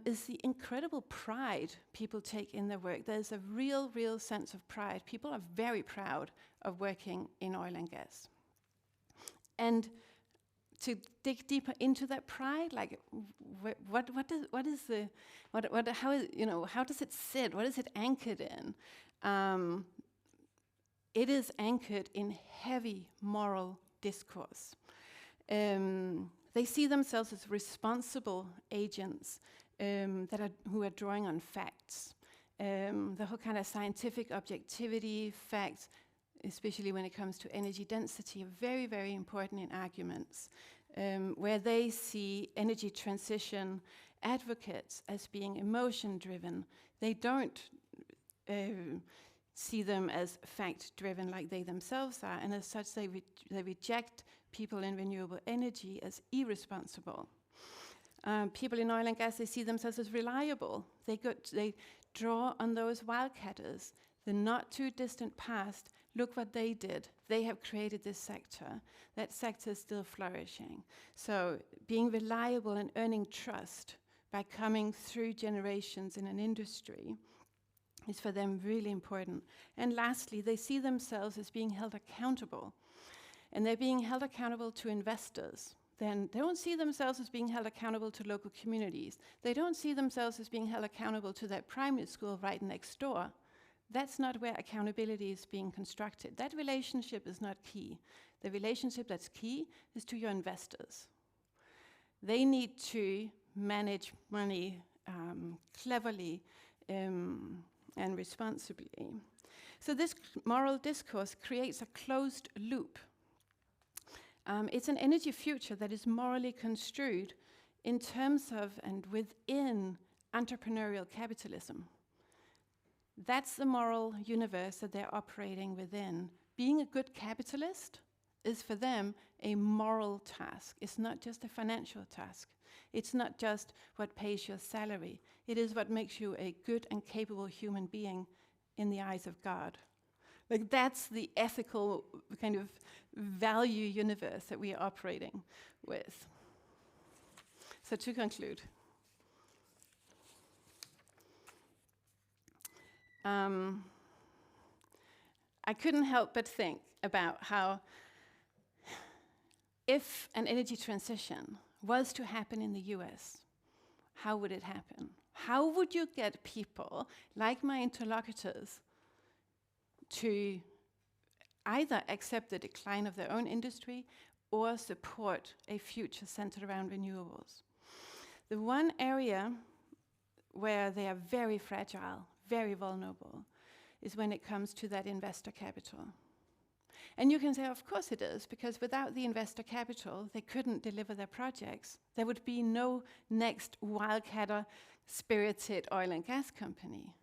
is the incredible pride people take in their work. There's a real sense of pride. People are very proud of working in oil and gas. And to dig deeper into that pride, like how does it sit? What is it anchored in? It is anchored in heavy moral discourse. They see themselves as responsible agents who are drawing on facts. The whole kind of scientific objectivity, facts, especially when it comes to energy density, are very, very important in arguments, where they see energy transition advocates as being emotion-driven. They don't see them as fact-driven like they themselves are, and as such they reject people in renewable energy as irresponsible. People in oil and gas, they see themselves as reliable. They draw on those wildcatters, the not too distant past. Look what they did. They have created this sector. That sector is still flourishing. So being reliable and earning trust by coming through generations in an industry is for them really important. And lastly, they see themselves as being held accountable. And they're being held accountable to investors. Then they don't see themselves as being held accountable to local communities. They don't see themselves as being held accountable to that primary school right next door. That's not where accountability is being constructed. That relationship is not key. The relationship that's key is to your investors. They need to manage money cleverly and responsibly. So this moral discourse creates a closed loop. It's an energy future that is morally construed in terms of and within entrepreneurial capitalism. That's the moral universe that they're operating within. Being a good capitalist is for them a moral task. It's not just a financial task. It's not just what pays your salary. It is what makes you a good and capable human being in the eyes of God. Like that's the ethical kind of value universe that we are operating with. So to conclude, I couldn't help but think about how if an energy transition was to happen in the US, how would it happen? How would you get people like my interlocutors to either accept the decline of their own industry or support a future centered around renewables? The one area where they are very fragile, very vulnerable, is when it comes to that investor capital. And you can say, of course it is, because without the investor capital, they couldn't deliver their projects. There would be no next wildcatter spirited oil and gas company.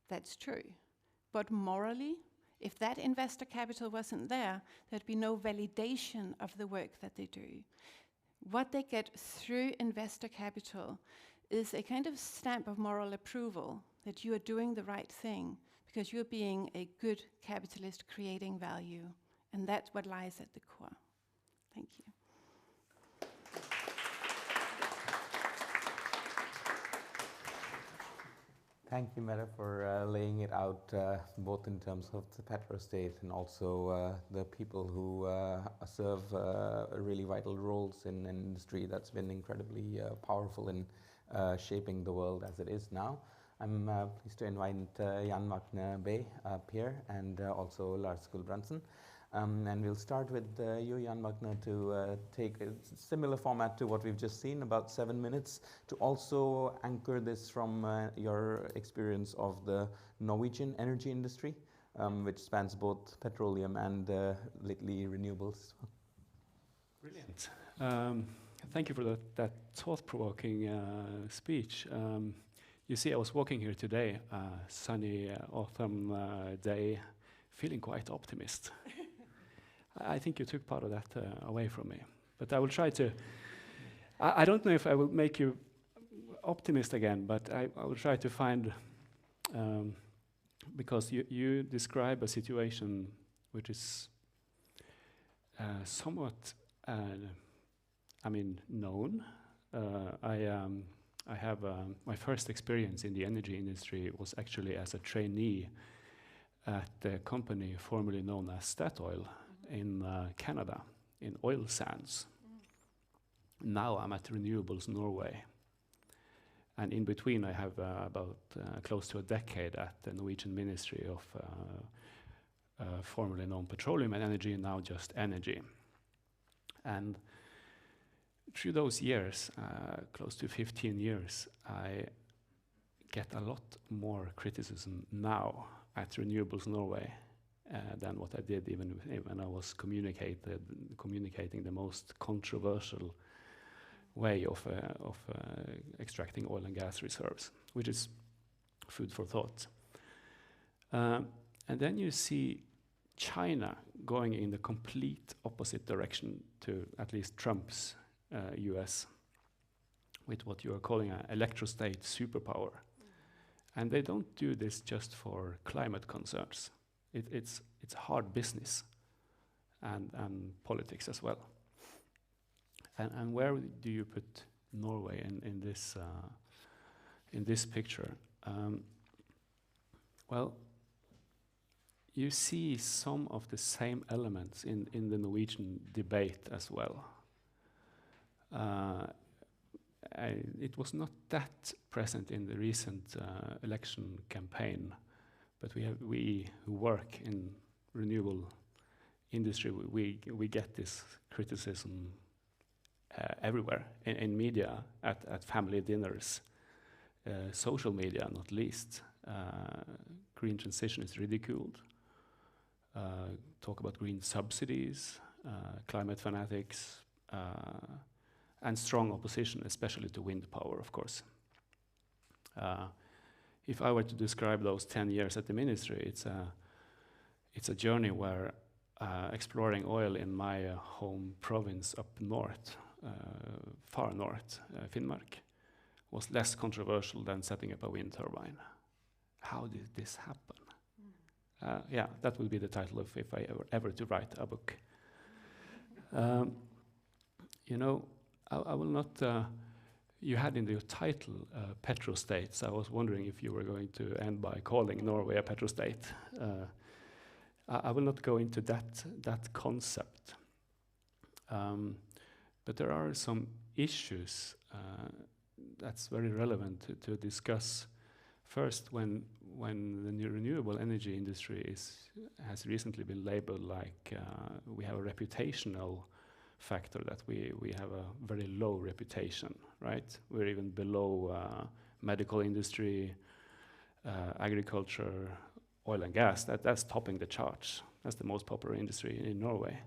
That's true. But morally, if that investor capital wasn't there, there'd be no validation of the work that they do. What they get through investor capital is a kind of stamp of moral approval that you are doing the right thing because you're being a good capitalist creating value. And that's what lies at the core. Thank you. Thank you, Mette, for laying it out both in terms of the Petrostate and also the people who serve really vital roles in an industry that's been incredibly powerful in shaping the world as it is now. I'm pleased to invite Jan Magne up here and also Lars Gulbrandsen. And we'll start with you, Jan Magne, to take a similar format to what we've just seen, about 7 minutes, to also anchor this from your experience of the Norwegian energy industry, which spans both petroleum and lately renewables. Brilliant. Thank you for that thought-provoking speech. You see, I was walking here today, sunny autumn day, feeling quite optimist. I think you took part of that away from me. But I will try to, I don't know if I will make you optimist again, but I will try to find, because you describe a situation which is somewhat, known. I have my first experience in the energy industry was actually as a trainee at a company formerly known as Statoil in Canada, in oil sands. Now I'm at Renewables Norway. And in between I have about close to a decade at the Norwegian Ministry of formerly known Petroleum and Energy, now just Energy. And through those years, close to 15 years, I get a lot more criticism now at Renewables Norway than what I did even when I was communicating the most controversial way of extracting oil and gas reserves, which is food for thought. And then you see China going in the complete opposite direction to at least Trump's US, with what you are calling an electrostate superpower. And they don't do this just for climate concerns. It's hard business and politics as well. And where do you put Norway in this picture? Well, you see some of the same elements in the Norwegian debate as well. It was not that present in the recent election campaign, but we who work in renewable industry, we get this criticism everywhere, in media, at family dinners, social media not least. Green transition is ridiculed. Talk about green subsidies, climate fanatics, and strong opposition, especially to wind power, of course. If I were to describe those 10 years at the ministry, it's a journey where exploring oil in my home province up north, far north, Finnmark, was less controversial than setting up a wind turbine. How did this happen? Yeah, that will be the title of if I ever to write a book. You know, I will not. You had in your title Petrostate, so I was wondering if you were going to end by calling Norway a Petrostate. I will not go into that concept, but there are some issues that's very relevant to discuss. First, when the new renewable energy industry has recently been labeled like we have a reputational factor, that we have a very low reputation, right? We're even below medical industry, agriculture, oil and gas. That's topping the charts. That's the most popular industry in Norway.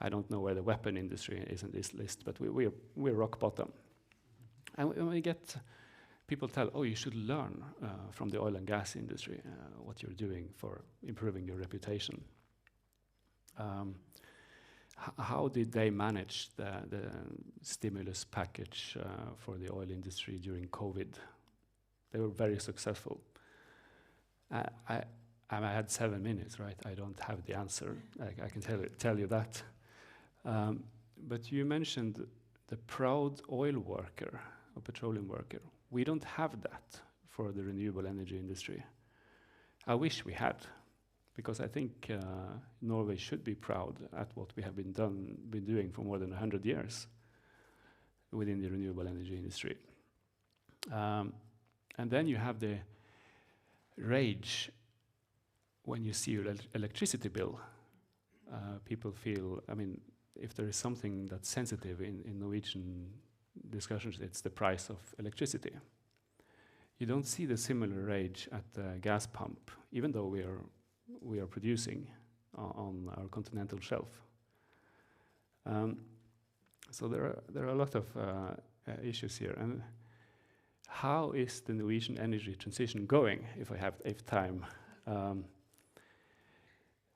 I don't know where the weapon industry is in this list, but we're rock bottom. And when we get people tell, oh, you should learn from the oil and gas industry what you're doing for improving your reputation. How did they manage the stimulus package for the oil industry during COVID? They were very successful. I had 7 minutes, right? I don't have the answer. I can tell you that. But you mentioned the proud oil worker, or petroleum worker. We don't have that for the renewable energy industry. I wish we had, because I think Norway should be proud at what we have been doing for more than 100 years within the renewable energy industry. And then you have the rage when you see your electricity bill. People feel, I mean, if there is something that's sensitive in Norwegian discussions, it's the price of electricity. You don't see the similar rage at the gas pump, even though we are producing on our continental shelf. So there are a lot of issues here. And how is the Norwegian energy transition going, if I have time?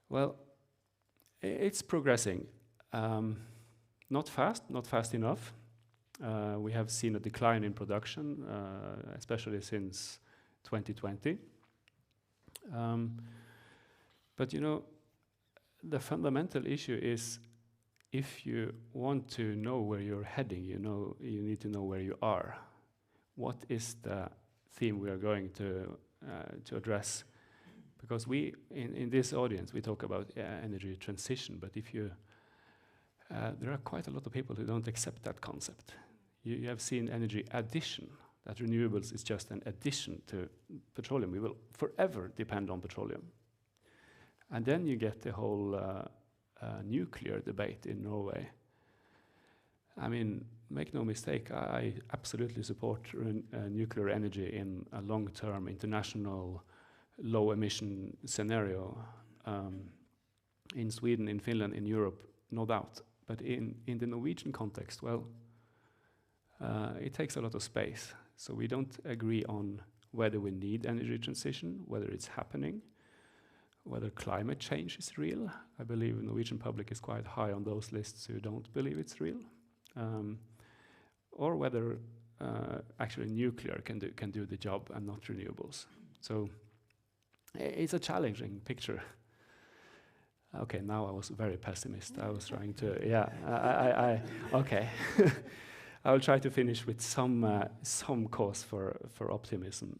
Well, it's progressing. Not fast enough. We have seen a decline in production, especially since 2020. But you know, the fundamental issue is, if you want to know where you're heading, you need to know where you are. What is the theme we are going to address? Because we, in this audience, we talk about energy transition, but if you, there are quite a lot of people who don't accept that concept. You have seen energy addition, that renewables is just an addition to petroleum. We will forever depend on petroleum. And then you get the whole nuclear debate in Norway. I mean, make no mistake, I absolutely support nuclear energy in a long-term international low-emission scenario in Sweden, in Finland, in Europe, no doubt. But in the Norwegian context, well, it takes a lot of space. So we don't agree on whether we need energy transition, whether it's happening, whether climate change is real. I believe the Norwegian public is quite high on those lists who don't believe it's real. Or whether actually nuclear can do the job and not renewables. So it's a challenging picture. Okay, now I was very pessimist. I was trying to, yeah, okay. I will try to finish with some cause for optimism.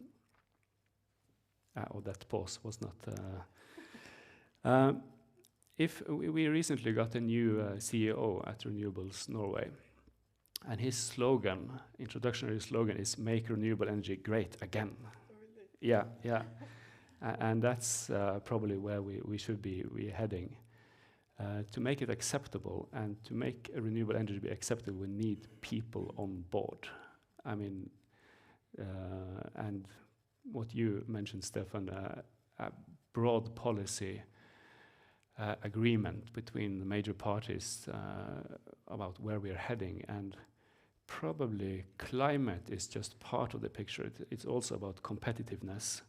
Or that pause was not. If we recently got a new CEO at Renewables Norway, and his slogan, introductory slogan, is "Make renewable energy great again." Yeah. And that's probably where we should be heading. To make it acceptable and to make renewable energy be acceptable, we need people on board. I mean, and what you mentioned, Stephan, a broad policy agreement between the major parties about where we are heading, and probably climate is just part of the picture. It's also about competitiveness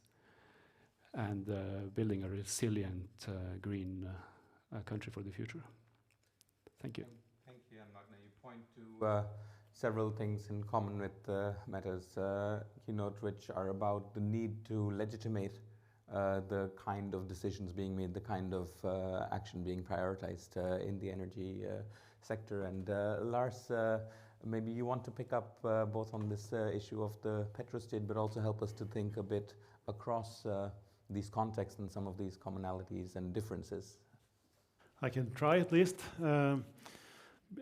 and building a resilient green country for the future. Thank you. Thank you, and Magne. You point to several things in common with Mette's keynote, which are about the need to legitimate the kind of decisions being made, the kind of action being prioritized in the energy sector. And Lars, maybe you want to pick up both on this issue of the Petrostate, but also help us to think a bit across these contexts and some of these commonalities and differences. I can try at least,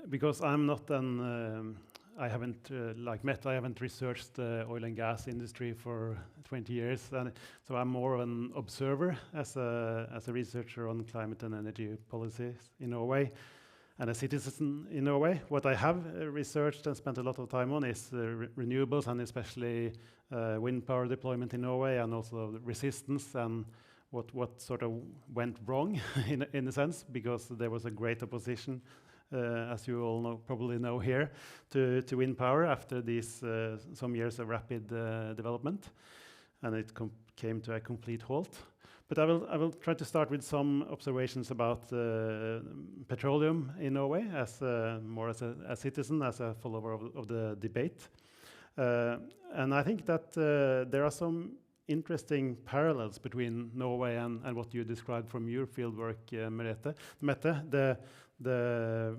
because I'm not an, I haven't, like Mette, I haven't researched the oil and gas industry for 20 years, and so I'm more of an observer as a researcher on climate and energy policies in Norway, and a citizen in Norway. What I have researched and spent a lot of time on is renewables, and especially wind power deployment in Norway, and also the resistance and what sort of went wrong in a sense, because there was a great opposition, as you all probably know here, to wind power after these some years of rapid development, and it came to a complete halt. But I will try to start with some observations about petroleum in Norway, as more as a citizen, as a follower of the debate, and I think that there are some interesting parallels between Norway and what you described from your fieldwork, Mette. The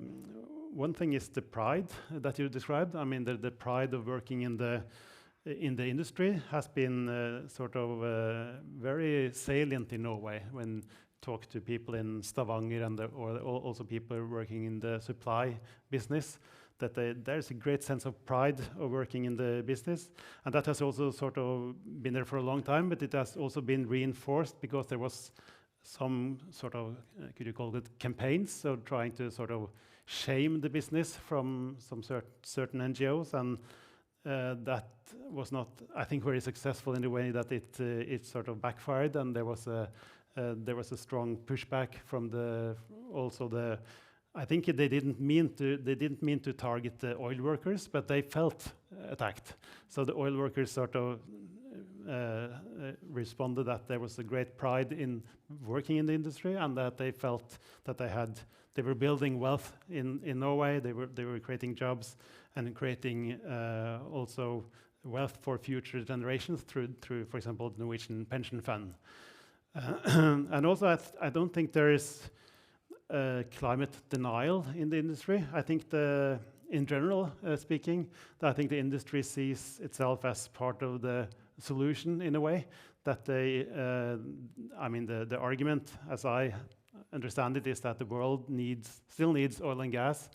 one thing is the pride that you described. I mean, the pride of working in the industry has been sort of very salient in Norway when talk to people in Stavanger and or also people working in the supply business, that there's a great sense of pride of working in the business. And that has also sort of been there for a long time, but it has also been reinforced because there was some sort of, could you call it campaigns, so trying to sort of shame the business from some certain NGOs, and that was not, I think, very successful in the way that it sort of backfired, and there was a strong pushback from also the I think they didn't mean to target the oil workers, but they felt attacked. So the oil workers sort of responded that there was a great pride in working in the industry, and that they felt that they were building wealth in Norway. They were creating jobs and creating also wealth for future generations through, for example, the Norwegian pension fund. And also, I don't think there is climate denial in the industry. I think in general speaking, I think the industry sees itself as part of the solution in a way. That I mean, the argument, as I understand it, is that the world still needs oil and gas.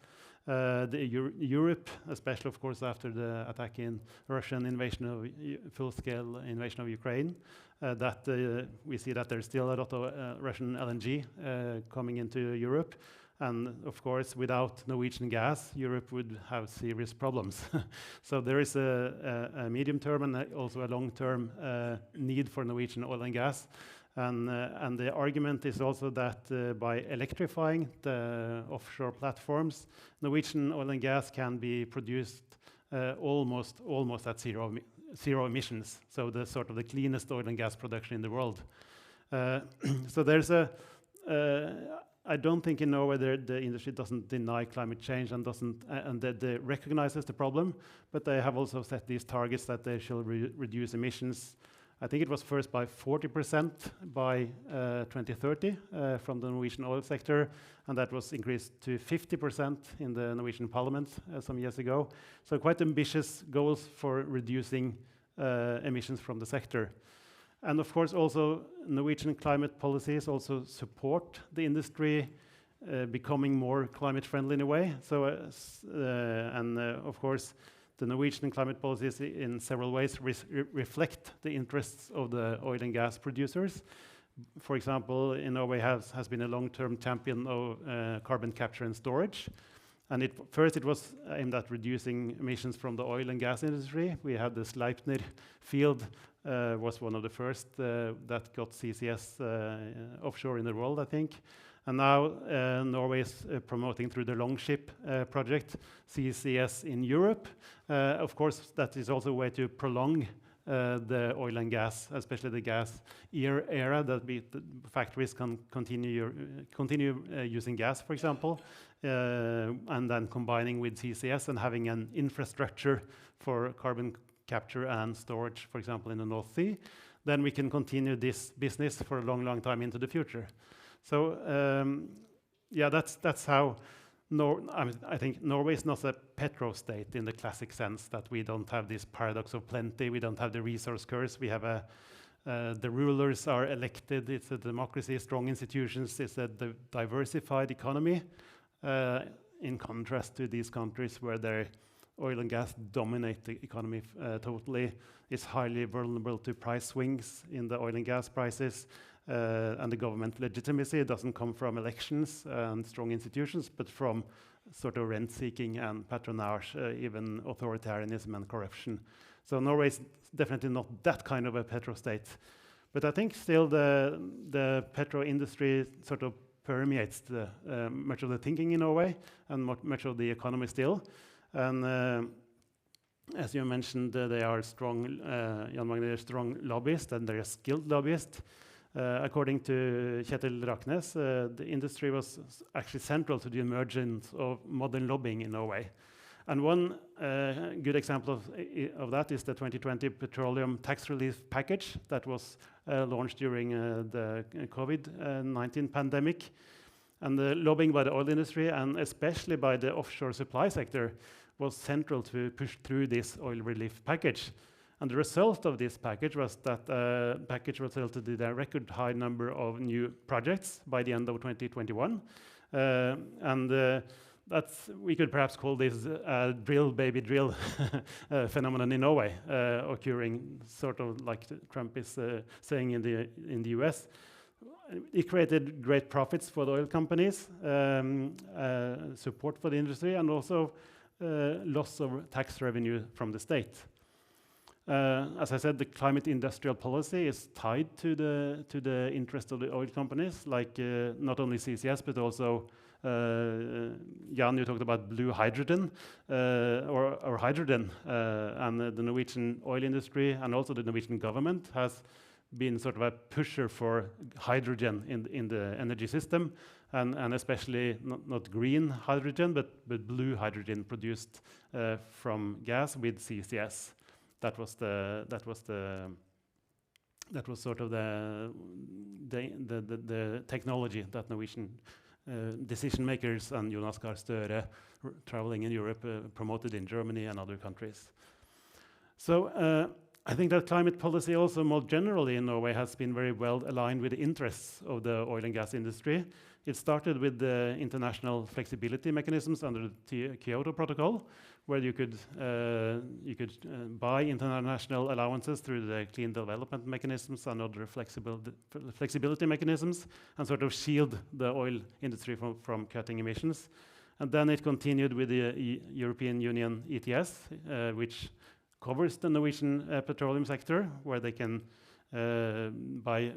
Europe, especially of course after the attack in Russian invasion of full-scale invasion of Ukraine, that we see that there's still a lot of Russian LNG coming into Europe, and of course without Norwegian gas, Europe would have serious problems. So there is a medium-term and also a long-term need for Norwegian oil and gas. And the argument is also that by electrifying the offshore platforms, Norwegian oil and gas can be produced almost at zero emissions. So the sort of the cleanest oil and gas production in the world. So there's I don't think in Norway the industry doesn't deny climate change and they recognizes the problem, but they have also set these targets that they shall reduce emissions. I think it was first by 40% by 2030 from the Norwegian oil sector, and that was increased to 50% in the Norwegian parliament some years ago. So quite ambitious goals for reducing emissions from the sector. And of course also Norwegian climate policies also support the industry becoming more climate friendly in a way. So of course the Norwegian climate policies in several ways reflect the interests of the oil and gas producers. For example, in Norway has been a long-term champion of carbon capture and storage. And first it was aimed at reducing emissions from the oil and gas industry. We had the Sleipner field was one of the first that got CCS offshore in the world, I think. And now Norway is promoting through the Longship project CCS in Europe. Of course, that is also a way to prolong the oil and gas, especially the gas era, that the factories can continue using gas, for example, and then combining with CCS and having an infrastructure for carbon capture and storage, for example, in the North Sea. Then we can continue this business for a long, long time into the future. So yeah, that's how I think Norway is not a petrostate in the classic sense, that we don't have this paradox of plenty, we don't have the resource curse, we have the rulers are elected, it's a democracy, strong institutions, it's a diversified economy, in contrast to these countries where their oil and gas dominate the economy totally. It's highly vulnerable to price swings in the oil and gas prices. And the government legitimacy doesn't come from elections and strong institutions, but from sort of rent-seeking and patronage, even authoritarianism and corruption. So Norway is definitely not that kind of a petrostate. But I think still the petro industry sort of permeates much of the thinking in Norway and much of the economy still. And as you mentioned, they are strong, Jan Magne, they're strong lobbyists and they're skilled lobbyists. According to Kjetil Raknes, the industry was actually central to the emergence of modern lobbying in Norway. And one good example of that is the 2020 petroleum tax relief package that was launched during the COVID-19 pandemic. And the lobbying by the oil industry, and especially by the offshore supply sector, was central to push through this oil relief package. And the result of this package was that package resulted in a record high number of new projects by the end of 2021. We could perhaps call this drill, baby, drill phenomenon in Norway, occurring sort of like Trump is saying in the US. It created great profits for the oil companies, support for the industry, and also loss of tax revenue from the state. As I said, the climate industrial policy is tied to the interest of the oil companies, like not only CCS but also Jan, you talked about blue hydrogen or hydrogen, and the Norwegian oil industry and also the Norwegian government has been sort of a pusher for hydrogen in the energy system, and especially not green hydrogen but blue hydrogen produced from gas with CCS. That was sort of the technology that Norwegian decision makers and Jonas Gahr Støre traveling in Europe promoted in Germany and other countries. So I think that climate policy also more generally in Norway has been very well aligned with the interests of the oil and gas industry. It started with the international flexibility mechanisms under the Kyoto Protocol, where you could buy international allowances through the clean development mechanisms and other flexibility mechanisms and sort of shield the oil industry from cutting emissions. And then it continued with the European Union ETS, which covers the Norwegian petroleum sector, where they can buy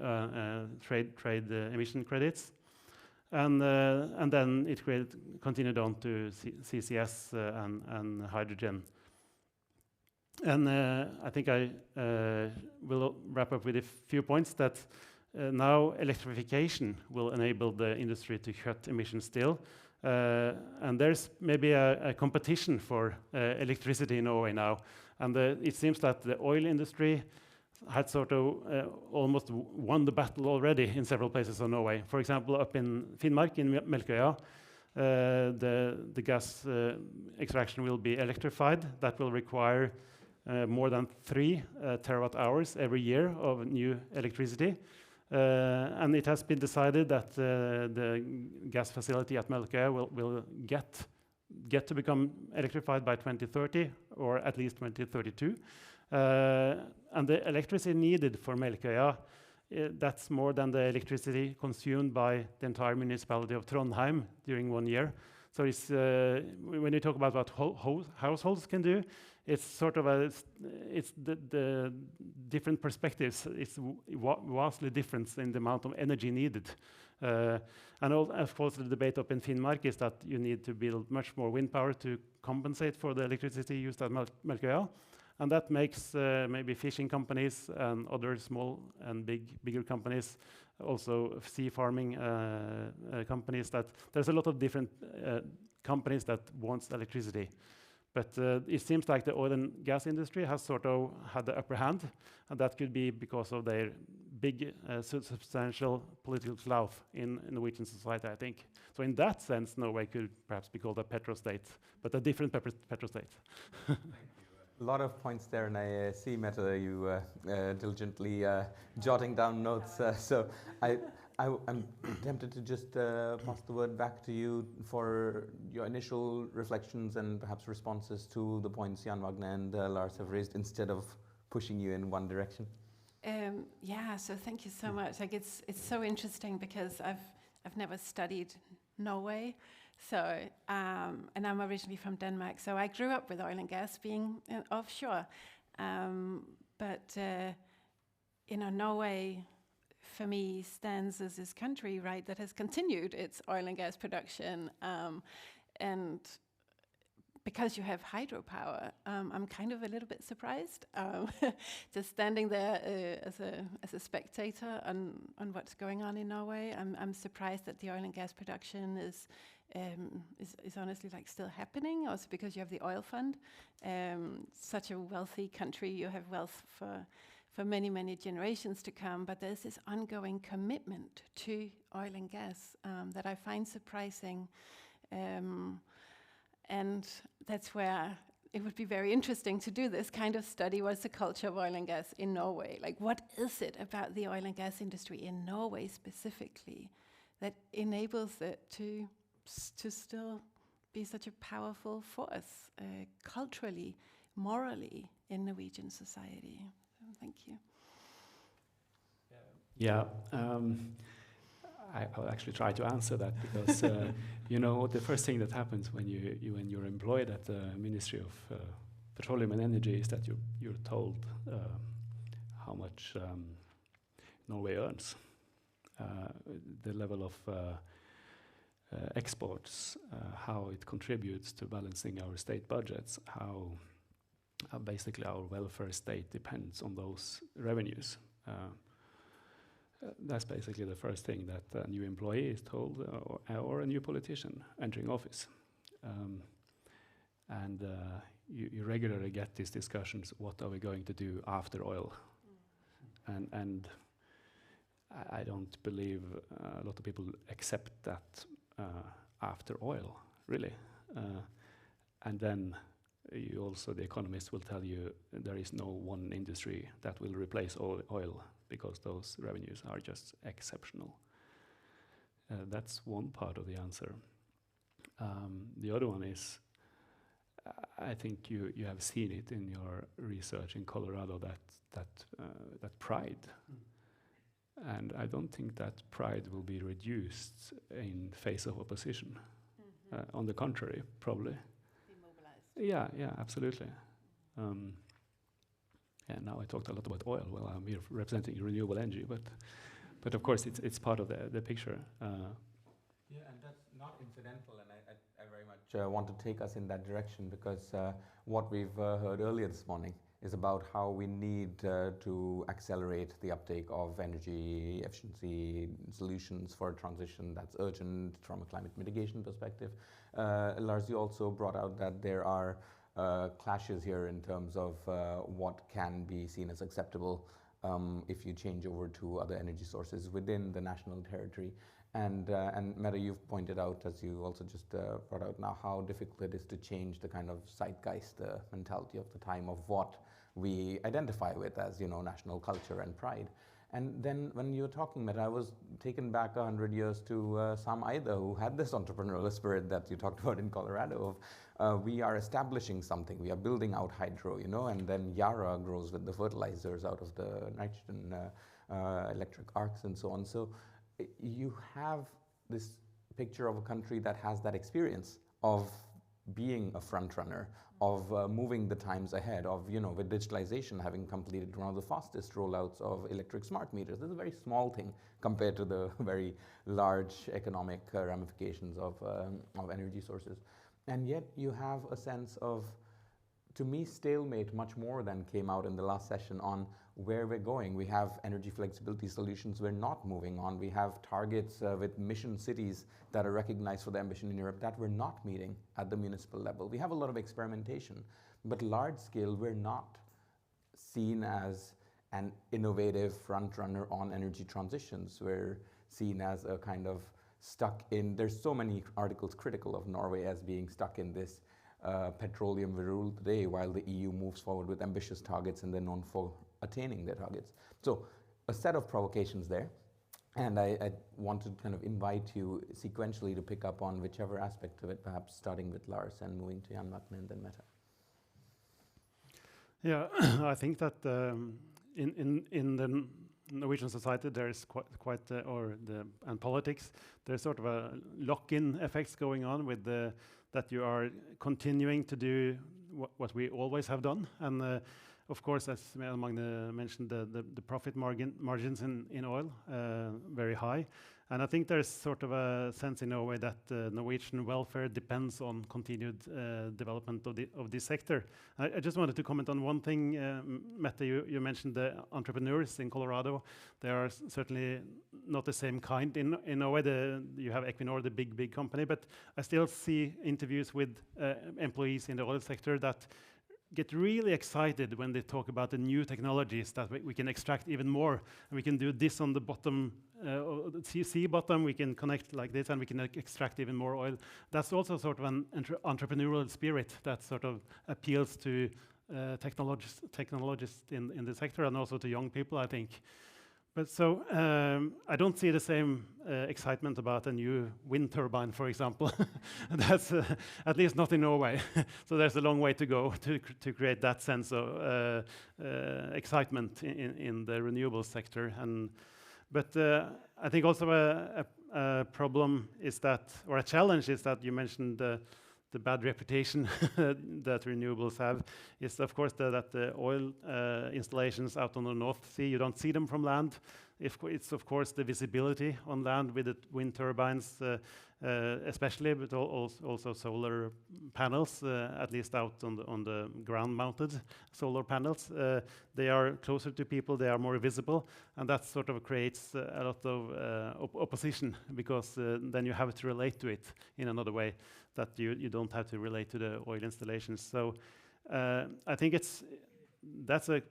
trade emission credits. And then it continued on to CCS and hydrogen. And I think I will wrap up with a few points that now electrification will enable the industry to cut emissions still. And there's maybe a competition for electricity in Norway now. And it seems that the oil industry had sort of almost won the battle already in several places of Norway. For example, up in Finnmark, in Melkøya, the gas extraction will be electrified. That will require more than 3 terawatt-hours every year of new electricity. And it has been decided that the gas facility at Melkøya will get to become electrified by 2030 or at least 2032. And the electricity needed for Melkøya, that's more than the electricity consumed by the entire municipality of Trondheim during 1 year. So it's, when you talk about what households can do, it's sort of the different perspectives. It's vastly different in the amount of energy needed. And of course, the debate up in Finnmark is that you need to build much more wind power to compensate for the electricity used at Melkøya. And that makes maybe fishing companies and other small and bigger companies, also sea farming companies, that there's a lot of different companies that wants electricity. But it seems like the oil and gas industry has sort of had the upper hand, and that could be because of their big, substantial political clout in Norwegian society, I think. So in that sense, Norway could perhaps be called a petrostate, but a different petrostate. A lot of points there, and I see, Mette, you diligently jotting down notes. So I'm tempted to just pass the word back to you for your initial reflections and perhaps responses to the points Jan, Magne, and Lars have raised, instead of pushing you in one direction. Yeah, so thank you so much. Like it's so interesting because I've never studied Norway. So, and I'm originally from Denmark, so I grew up with oil and gas being offshore. But Norway, for me, stands as this country, right, that has continued its oil and gas production. And because you have hydropower, I'm kind of a little bit surprised, just standing there as a spectator on what's going on in Norway. I'm surprised that the oil and gas production is honestly like still happening, also because you have the oil fund. Such a wealthy country, you have wealth for many, many generations to come, but there's this ongoing commitment to oil and gas that I find surprising. And that's where it would be very interesting to do this kind of study. What's the culture of oil and gas in Norway? Like, what is it about the oil and gas industry in Norway specifically that enables it to still be such a powerful force culturally, morally in Norwegian society? So thank you. Yeah, I'll actually try to answer that because the first thing that happens when you're employed at the Ministry of petroleum and energy is that you're told how much Norway earns, the level of exports, how it contributes to balancing our state budgets, how basically our welfare state depends on those revenues. That's basically the first thing that a new employee is told, or a new politician entering office. You regularly get these discussions, what are we going to do after oil? And I don't believe a lot of people accept that after oil, really. And then you also, the economists will tell you there is no one industry that will replace oil because those revenues are just exceptional. That's one part of the answer. The other one is, I think you have seen it in your research in Colorado, that pride. And I don't think that pride will be reduced in face of opposition. On the contrary, probably. Yeah, absolutely. And now I talked a lot about oil. Well, I'm here representing renewable energy, but of course it's part of the picture. Yeah, and that's not incidental, and I very much want to take us in that direction, because what we've heard earlier this morning is about how we need to accelerate the uptake of energy efficiency solutions for a transition that's urgent from a climate mitigation perspective. Lars, you also brought out that there are clashes here in terms of what can be seen as acceptable if you change over to other energy sources within the national territory. And Mette, you've pointed out, as you also just brought out now, how difficult it is to change the kind of zeitgeist, the mentality of the time of what we identify with as, national culture and pride. And then when you were talking, Mette, I was taken back 100 years to Sam Ida, who had this entrepreneurial spirit that you talked about in Colorado of we are establishing something, we are building out hydro, and then Yara grows with the fertilizers out of the nitrogen electric arcs and so on. So you have this picture of a country that has that experience of being a front runner, of moving the times ahead, of, with digitalization having completed one of the fastest rollouts of electric smart meters. This is a very small thing compared to the very large economic ramifications of energy sources. And yet you have a sense of, to me, stalemate much more than came out in the last session on where we're going. We have energy flexibility solutions we're not moving on. We have targets with mission cities that are recognized for their ambition in Europe that we're not meeting at the municipal level. We have a lot of experimentation, but large scale, we're not seen as an innovative front runner on energy transitions. We're seen as a kind of stuck in, there's so many articles critical of Norway as being stuck in this petroleum we rule today, while the EU moves forward with ambitious targets and they're known for attaining their targets. So a set of provocations there, and I want to kind of invite you sequentially to pick up on whichever aspect of it, perhaps starting with Lars and moving to Jan, Magne, and then Mette. Yeah, I think that in the Norwegian society there is quite and politics, there's sort of a lock-in effects going on with that you are continuing to do what we always have done. And of course, as Magne mentioned, the profit margins in oil very high. And I think there's sort of a sense in Norway that Norwegian welfare depends on continued development of this sector. I just wanted to comment on one thing. Mette, you mentioned the entrepreneurs in Colorado. They are certainly not the same kind in Norway. You have Equinor, the big company, but I still see interviews with employees in the oil sector that get really excited when they talk about the new technologies that we can extract even more. And we can do this on the bottom, sea bottom, we can connect like this, and we can extract even more oil. That's also sort of an entrepreneurial spirit that sort of appeals to technologists in the sector, and also to young people, I think. But so I don't see the same excitement about a new wind turbine, for example. That's at least not in Norway. So there's a long way to go to create that sense of excitement in the renewable sector. But I think also a problem is that, or a challenge is that you mentioned the bad reputation that renewables have is, of course, that the oil installations out on the North Sea, you don't see them from land. It's, of course, the visibility on land with the wind turbines, especially, but also solar panels, at least out on the ground-mounted solar panels. They are closer to people, they are more visible, and that sort of creates a lot of opposition, because then you have to relate to it in another way that you don't have to relate to the oil installations. So I think that's a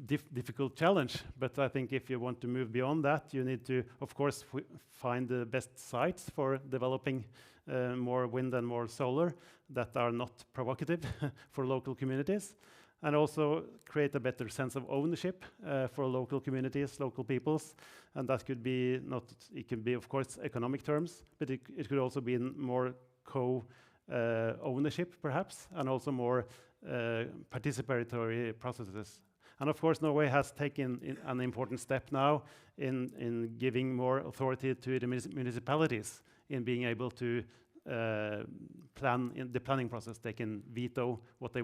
difficult challenge, but I think if you want to move beyond that, you need to, of course, find the best sites for developing more wind and more solar that are not provocative for local communities, and also create a better sense of ownership for local communities, local peoples, and that could be it can be, of course, economic terms, but it could also be more ownership, perhaps, and also more participatory processes. And of course, Norway has taken an important step now in giving more authority to the municipalities in being able to plan in the planning process. They can veto what they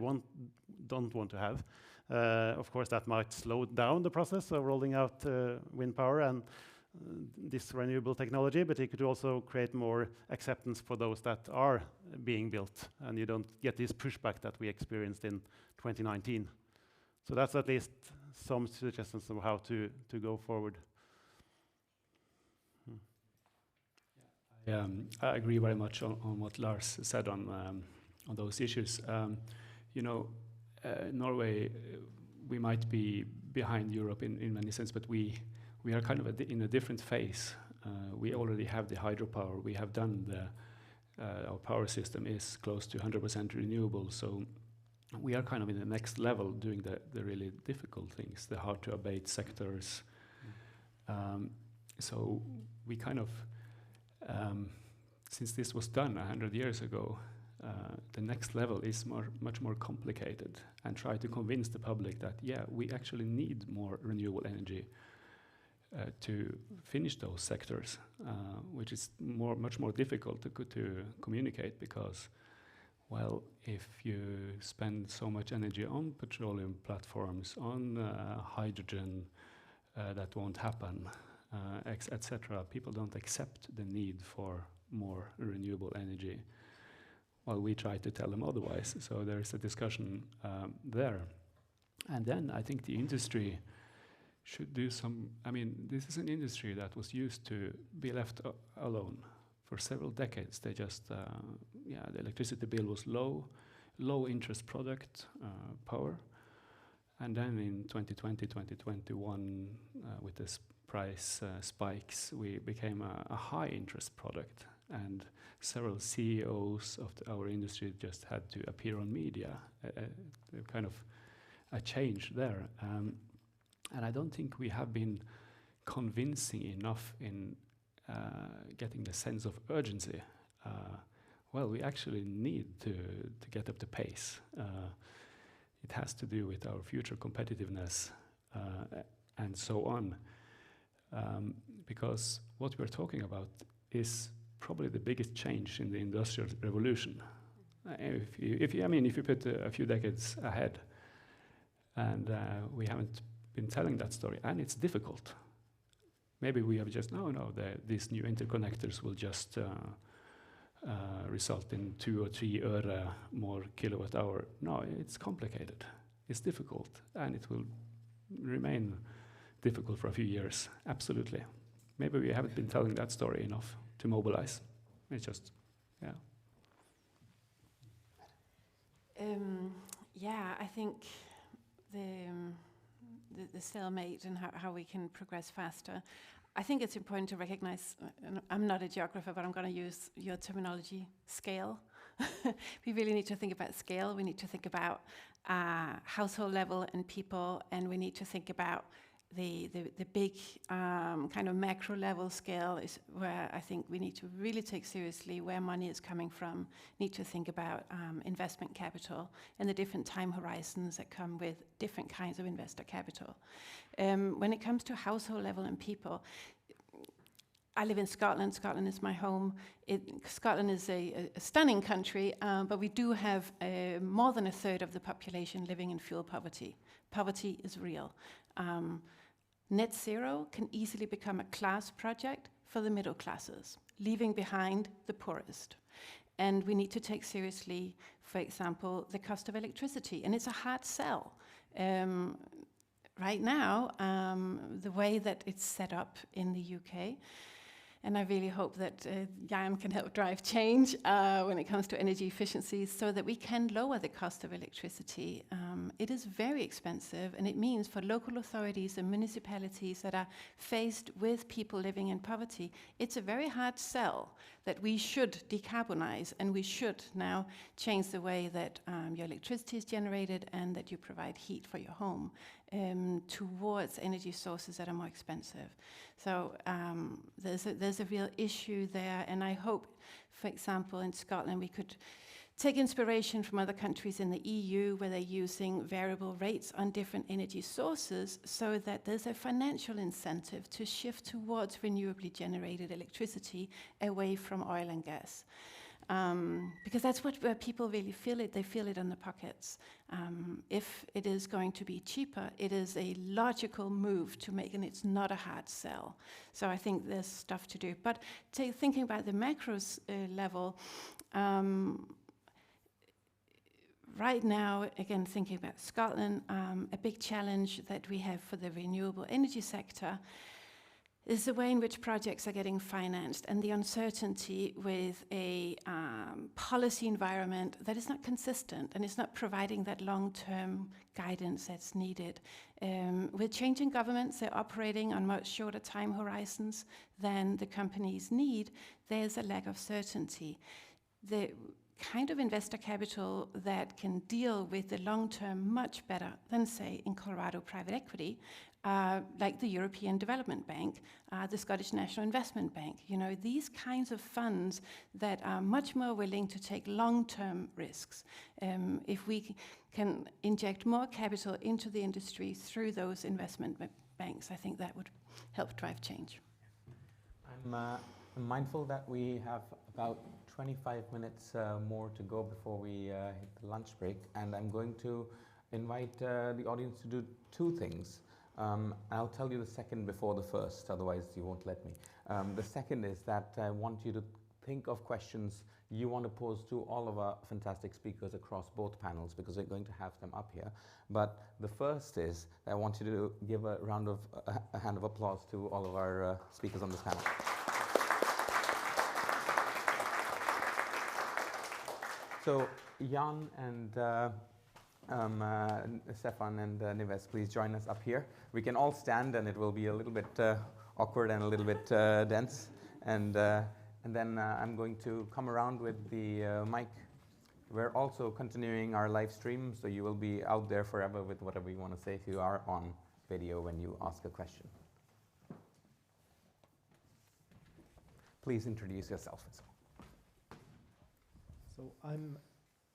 don't want to have. Of course, that might slow down the process of rolling out wind power and this renewable technology, but it could also create more acceptance for those that are being built, and you don't get this pushback that we experienced in 2019. So that's at least some suggestions of how to go forward. I agree very much on what Lars said on those issues. Norway, we might be behind Europe in many sense, but we are kind of in a different phase. We already have the hydropower. We have done our power system is close to 100% renewable. So we are kind of in the next level, doing the really difficult things, the hard to abate sectors. So we kind of, since this was done 100 years ago, the next level is much more complicated, and try to convince the public that, yeah, we actually need more renewable energy to finish those sectors, which is much more difficult to communicate, because, well, if you spend so much energy on petroleum platforms, on hydrogen, that won't happen, etc. People don't accept the need for more renewable energy. Well, we try to tell them otherwise. So there is a discussion there. And then I think the industry should do some, this is an industry that was used to be left alone. For several decades, they just, the electricity bill was low interest product, power. And then in 2020, 2021, with this price spikes, we became a high interest product. And several CEOs of our industry just had to appear on media, kind of a change there. And I don't think we have been convincing enough in getting the sense of urgency. Well, we actually need to get up the pace. It has to do with our future competitiveness and so on. Because what we're talking about is probably the biggest change in the Industrial Revolution. If you put a few decades ahead, and we haven't been telling that story, and it's difficult. Maybe we have just, these new interconnectors will just result in 2 or 3 øre more kilowatt hour. No, it's complicated. It's difficult, and it will remain difficult for a few years, absolutely. Maybe we haven't been telling that story enough to mobilize. It's just, I think the stalemate and how we can progress faster. I think it's important to recognize, I'm not a geographer, but I'm going to use your terminology, scale. We really need to think about scale. We need to think about household level and people, and we need to think about the big kind of macro level scale is where I think we need to really take seriously where money is coming from, need to think about investment capital and the different time horizons that come with different kinds of investor capital. When it comes to household level and people, I live in Scotland. Scotland is my home. Scotland is a stunning country, but we do have more than a third of the population living in fuel poverty. Poverty is real. Net zero can easily become a class project for the middle classes, leaving behind the poorest. And we need to take seriously, for example, the cost of electricity. And it's a hard sell. Right now, the way that it's set up in the UK, and I really hope that Jan can help drive change when it comes to energy efficiency so that we can lower the cost of electricity. It is very expensive, and it means for local authorities and municipalities that are faced with people living in poverty, it's a very hard sell that we should decarbonize and we should now change the way that your electricity is generated and that you provide heat for your home towards energy sources that are more expensive. So there's a real issue there, and I hope, for example, in Scotland we could take inspiration from other countries in the EU where they're using variable rates on different energy sources so that there's a financial incentive to shift towards renewably generated electricity away from oil and gas. Because that's where people really feel it. They feel it in the pockets. If it is going to be cheaper, it is a logical move to make, and it's not a hard sell. So I think there's stuff to do. But thinking about the macros level, right now, again, thinking about Scotland, a big challenge that we have for the renewable energy sector is the way in which projects are getting financed and the uncertainty with a policy environment that is not consistent and is not providing that long-term guidance that's needed. With changing governments, they're operating on much shorter time horizons than the companies need. There's a lack of certainty. The kind of investor capital that can deal with the long term much better than, say, in Colorado private equity, like the European Development Bank, the Scottish National Investment Bank. You know, these kinds of funds that are much more willing to take long-term risks. If we can inject more capital into the industry through those investment banks, I think that would help drive change. I'm mindful that we have about 25 minutes more to go before we hit the lunch break, and I'm going to invite the audience to do two things. I'll tell you the second before the first, otherwise you won't let me. The second is that I want you to think of questions you want to pose to all of our fantastic speakers across both panels, because we're going to have them up here. But the first is I want you to give a hand of applause to all of our speakers on this panel. So Jan and Stephan and Nives, please join us up here. We can all stand, and it will be a little bit awkward and a little bit dense. And then I'm going to come around with the mic. We're also continuing our live stream, so you will be out there forever with whatever you want to say if you are on video when you ask a question. Please introduce yourself. So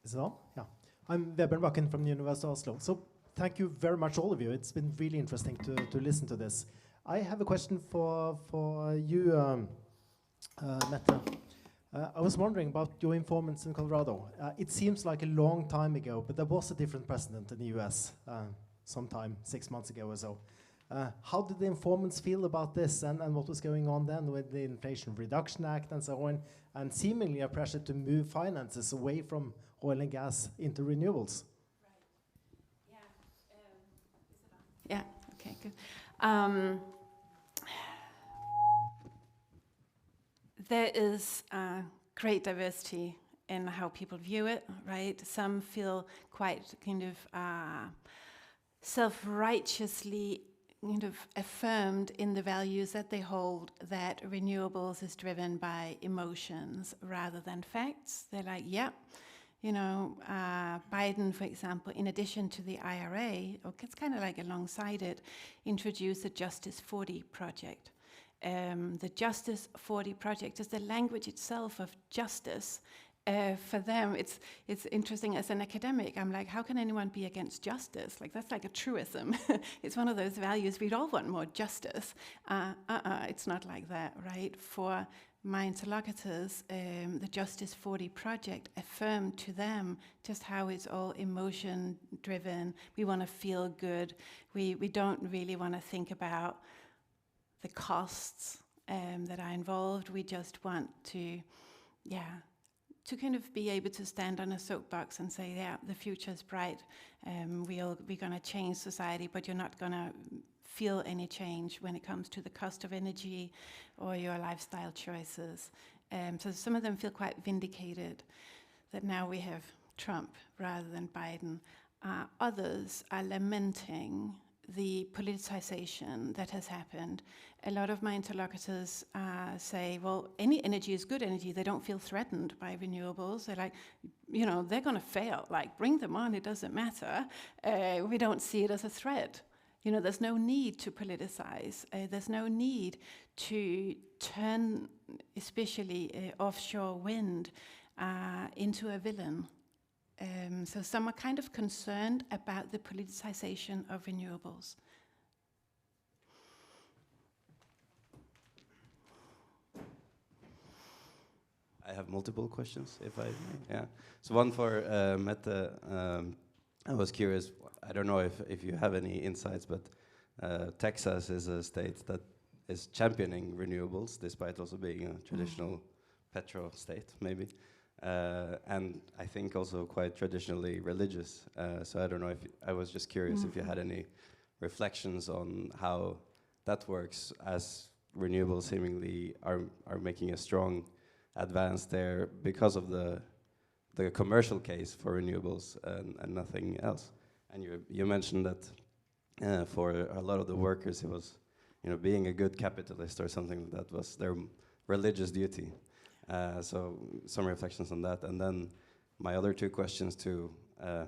is it on? Yeah. I'm Weber Bakken from the University of Oslo. So thank you very much, all of you. It's been really interesting to listen to this. I have a question for you, Mette. I was wondering about your informants in Colorado. It seems like a long time ago, but there was a different president in the US sometime 6 months ago or so. How did the informants feel about this, and what was going on then with the Inflation Reduction Act and so on, and seemingly a pressure to move finances away from oil and gas into renewables? Right. Yeah. Yeah. Okay. Good. There is great diversity in how people view it. Right. Some feel quite kind of self-righteously kind of affirmed in the values that they hold, that renewables is driven by emotions rather than facts. They're like, yeah, you know, Biden, for example, in addition to the IRA, it's kind of like alongside it, introduced the Justice 40 project. The Justice 40 project is the language itself of justice for them, it's interesting. As an academic, I'm like, how can anyone be against justice? Like, that's like a truism. It's one of those values. We'd all want more justice. It's not like that, right? For my interlocutors, the Justice 40 project affirmed to them just how it's all emotion-driven. We want to feel good. We don't really want to think about the costs that are involved. We just want to, to kind of be able to stand on a soapbox and say, yeah, the future's bright. We're going to change society, but you're not going to feel any change when it comes to the cost of energy or your lifestyle choices. So some of them feel quite vindicated that now we have Trump rather than Biden. Others are lamenting the politicization that has happened. A lot of my interlocutors say, well, any energy is good energy. They don't feel threatened by renewables. They're like, you know, they're going to fail. Like, bring them on. It doesn't matter. We don't see it as a threat. You know, there's no need to politicize. There's no need to turn, especially offshore wind, into a villain. So some are kind of concerned about the politicization of renewables. I have multiple questions, if I may. Yeah. So one for Mette. I was curious, I don't know if you have any insights, but Texas is a state that is championing renewables, despite also being a traditional petro state, maybe. And I think also quite traditionally religious. So I don't know I was just curious if you had any reflections on how that works, as renewables seemingly are making a strong advance there because of the commercial case for renewables and nothing else. And you mentioned that for a lot of the workers, it was, you know, being a good capitalist or something that was their religious duty. So some reflections on that. And then my other two questions to,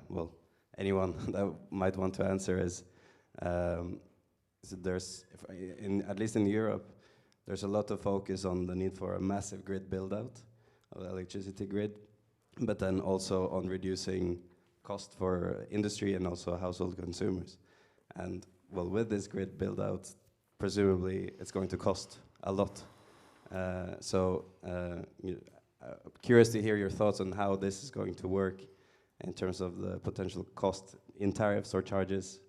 well, anyone that might want to answer is so there's, at least in Europe, there's a lot of focus on the need for a massive grid build-out of the electricity grid, but then also on reducing cost for industry and also household consumers. And well, with this grid build-out, presumably it's going to cost a lot. Curious to hear your thoughts on how this is going to work in terms of the potential cost in tariffs or charges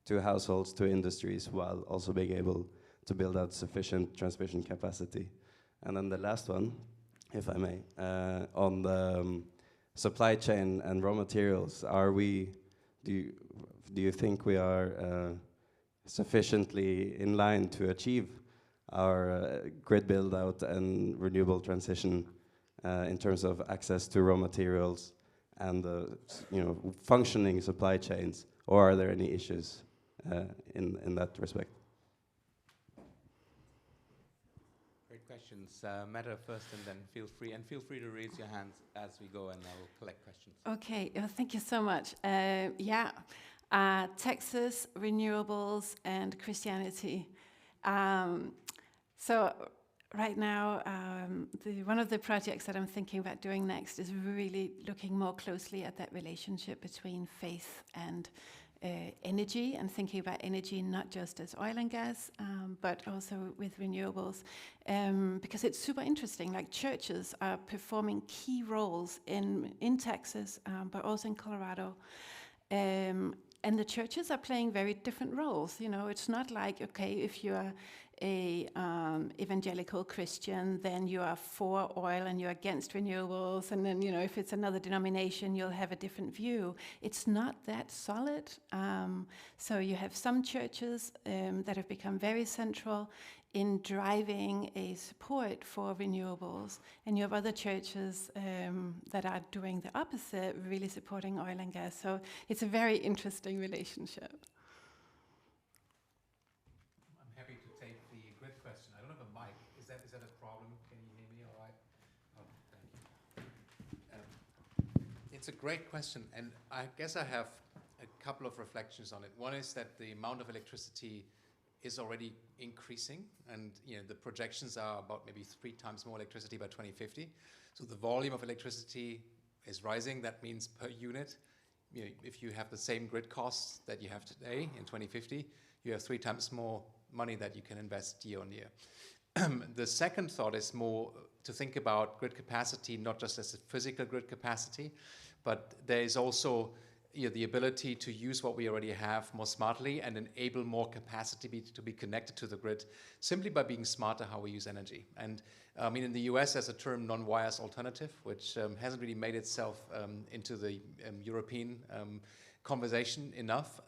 to households, to industries, while also being able to build out sufficient transmission capacity. And then the last one, if I may, on the supply chain and raw materials, do you think we are sufficiently in line to achieve our grid build out and renewable transition in terms of access to raw materials and functioning supply chains, or are there any issues in that respect? Great questions. Mette first, and then feel free to raise your hands as we go, and I'll collect questions. Okay, thank you so much. Texas, renewables, and Christianity. So right now, one of the projects that I'm thinking about doing next is really looking more closely at that relationship between faith and energy, and thinking about energy not just as oil and gas, but also with renewables, because it's super interesting. Like, churches are performing key roles in Texas, but also in Colorado. And the churches are playing very different roles. You know, it's not like, okay, if you're a evangelical Christian, then you are for oil and you're against renewables, and then, you know, if it's another denomination, you'll have a different view. It's not that solid. So you have some churches that have become very central in driving a support for renewables, and you have other churches that are doing the opposite, really supporting oil and gas. So it's a very interesting relationship. I'm happy to take the grid question. I don't have a mic. Is that a problem? Can you hear me all right? Oh, thank you. It's a great question, and I guess I have a couple of reflections on it. One is that the amount of electricity is already increasing, and the projections are about maybe 3 times more electricity by 2050. So the volume of electricity is rising. That means per unit, if you have the same grid costs that you have today in 2050, you have 3 times more money that you can invest year on year. The second thought is more to think about grid capacity, not just as a physical grid capacity, but there is also the ability to use what we already have more smartly and enable more capacity to be connected to the grid simply by being smarter how we use energy. And I mean, in the US, there's a term non-wires alternative, which hasn't really made itself into the European conversation enough.